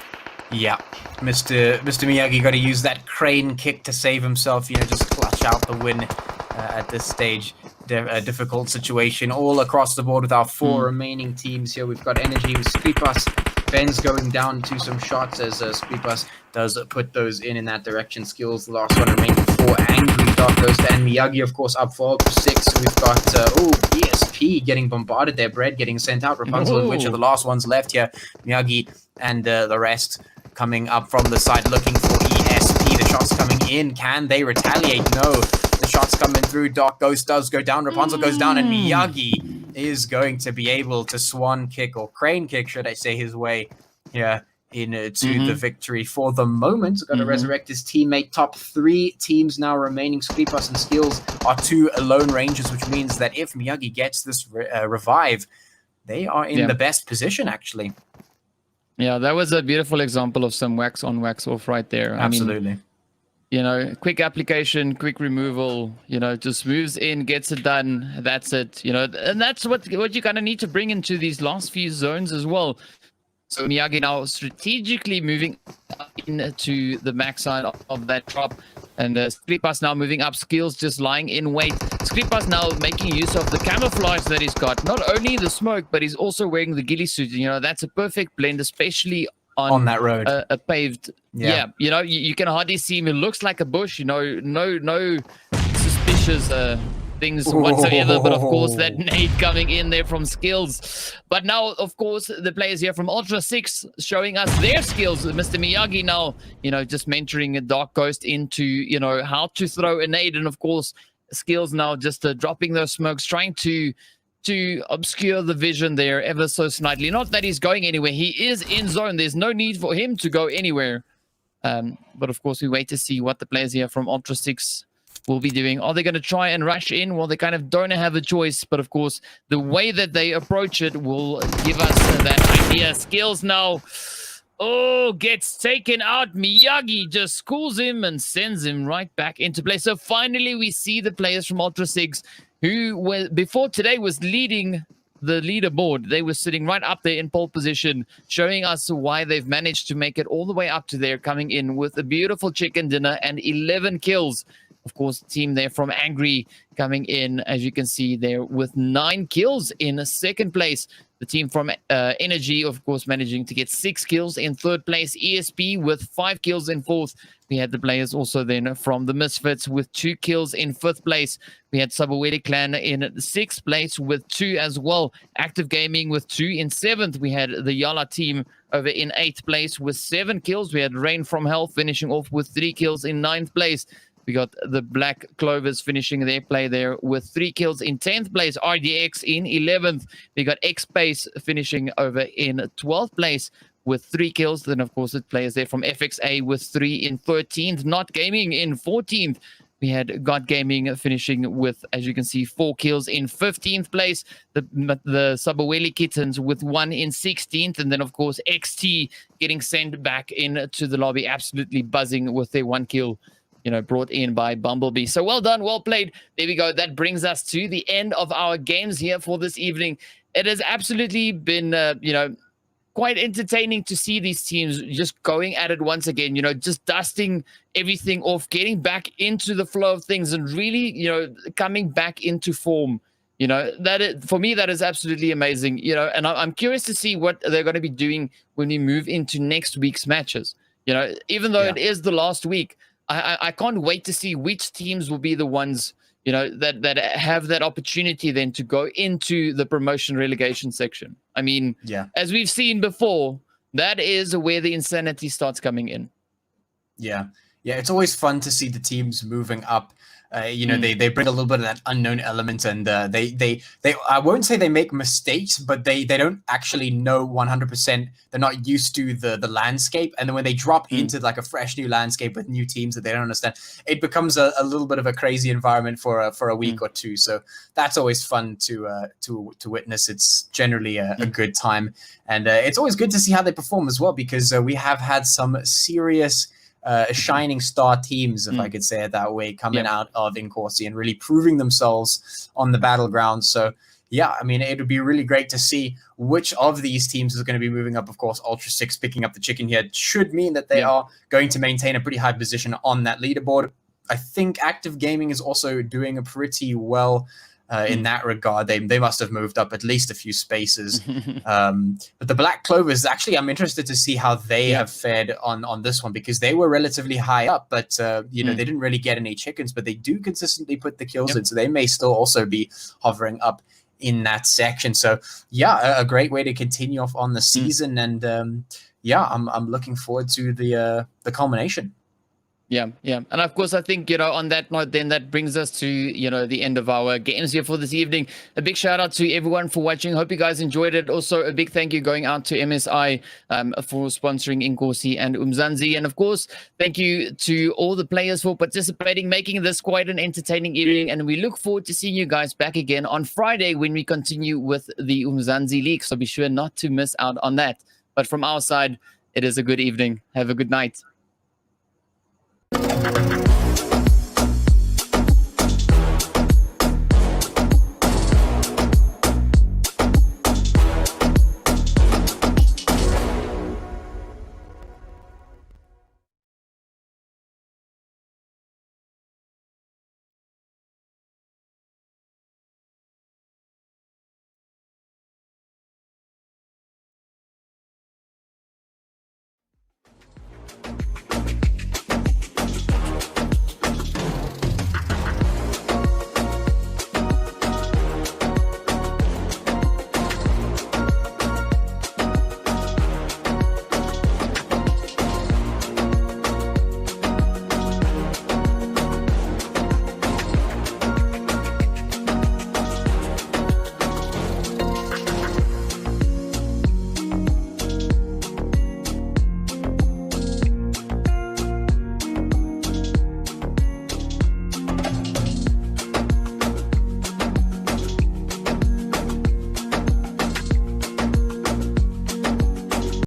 Yeah, Mr. Miyagi got to use that crane kick to save himself, just clutch out the win at this stage. A difficult situation all across the board with our 4 remaining teams here. We've got Energy with Scripas. Ben's going down to some shots as Scripas does put those in that direction. Skills, the last one remaining for Angry, Dark Ghost, and Miyagi, of course, up for Ultra 6. We've got, ESP getting bombarded there. Bread getting sent out. Rapunzel and Witch are the last ones left here. Miyagi and the rest coming up from the side looking for ESP. The shots coming in. Can they retaliate? No. The shots coming through. Dark Ghost does go down. Rapunzel goes down, and Miyagi is going to be able to swan kick, or crane kick, should I say, his way here into the victory for the moment. Got to resurrect his teammate. Top 3 teams now remaining. Scripas and Skills are 2 lone rangers, which means that if Miyagi gets this revive, they are in the best position, actually. Yeah, that was a beautiful example of some wax on, wax off right there. Absolutely. I mean, quick application, quick removal, just moves in, gets it done. That's it, and that's what you kind of need to bring into these last few zones as well. So Miyagi now strategically moving into the back side of that drop. And Skripas now moving up. Skills just lying in wait. Skripas now making use of the camouflage that he's got. Not only the smoke, but he's also wearing the ghillie suit. That's a perfect blend, especially on that road, a paved. Yeah, you can hardly see him. It looks like a bush. No suspicious things whatsoever. But of course, that nade coming in there from Skills. But now, of course, the players here from Ultra 6 showing us their skills. Mr. Miyagi now, just mentoring a Dark Ghost into, how to throw a nade. And of course, Skills now just dropping those smokes, trying to obscure the vision there ever so slightly. Not that he's going anywhere. He is in zone. There's no need for him to go anywhere. But of course, we wait to see what the players here from Ultra 6 will be doing. Are they going to try and rush in? Well, they kind of don't have a choice. But of course, the way that they approach it will give us that idea. Skills now, gets taken out. Miyagi just schools him and sends him right back into play. So finally, we see the players from Ultra 6 who were, before today, was leading the leaderboard. They were sitting right up there in pole position, showing us why they've managed to make it all the way up to there, coming in with a beautiful chicken dinner and 11 kills. Of course, the team there from Angry coming in, as you can see there, with 9 kills in second place. The team from Energy, of course, managing to get 6 kills in third place. ESP with 5 kills in fourth. We had the players also then from the Misfits with 2 kills in fifth place. We had Sabaweli Clan in sixth place with 2 as well. Active Gaming with 2 in seventh. We had the Yala team over in 8th place with 7 kills. We had Rain from Hell finishing off with 3 kills in 9th place. We got the Black Clovers finishing their play there with 3 kills in 10th place. RDX in 11th. We got X-Space finishing over in 12th place with 3 kills. Then, of course, the players there from FXA with 3 in 13th. Not Gaming in 14th. We had God Gaming finishing with, as you can see, 4 kills in 15th place. The Sabaweli Kittens with 1 in 16th. And then, of course, XT getting sent back into the lobby, absolutely buzzing with their 1 kill. Brought in by Bumblebee. So well done, well played. There we go. That brings us to the end of our games here for this evening. It has absolutely been, quite entertaining to see these teams just going at it once again, just dusting everything off, getting back into the flow of things and really, coming back into form. You know, for me, that is absolutely amazing. You know, and I'm curious to see what they're going to be doing when we move into next week's matches. You know, even though it is the last week, I can't wait to see which teams will be the ones, you know, that have that opportunity then to go into the promotion relegation section. I mean, as we've seen before, that is where the insanity starts coming in. Yeah, it's always fun to see the teams moving up. You know, they bring a little bit of that unknown element, and they I won't say they make mistakes, but they don't actually know 100%. They're not used to the landscape, and then when they drop into like a fresh new landscape with new teams that they don't understand, it becomes a little bit of a crazy environment for a week or two. So that's always fun to witness. It's generally a good time, and it's always good to see how they perform as well, because we have had some serious shining star teams, if I could say it that way, coming out of Inkosi and really proving themselves on the battleground. So yeah, I mean, it would be really great to see which of these teams is going to be moving up. Of course, Ultra 6 picking up the chicken here should mean that they are going to maintain a pretty high position on that leaderboard. I think Active Gaming is also doing a pretty well in that regard. They must have moved up at least a few spaces. But the Black Clovers, actually, I'm interested to see how they have fared on this one, because they were relatively high up, but you know, they didn't really get any chickens, but they do consistently put the kills in, so they may still also be hovering up in that section. So yeah, a great way to continue off on the season, and yeah, I'm looking forward to the culmination. Yeah. And of course, I think, you know, on that note, then that brings us to, you know, the end of our games here for this evening. A big shout out to everyone for watching. Hope you guys enjoyed it. Also, a big thank you going out to MSI for sponsoring Inkosi and Umzansi. And of course, thank you to all the players for participating, making this quite an entertaining evening. And we look forward to seeing you guys back again on Friday when we continue with the Umzansi League. So be sure not to miss out on that. But from our side, it is a good evening. Have a good night.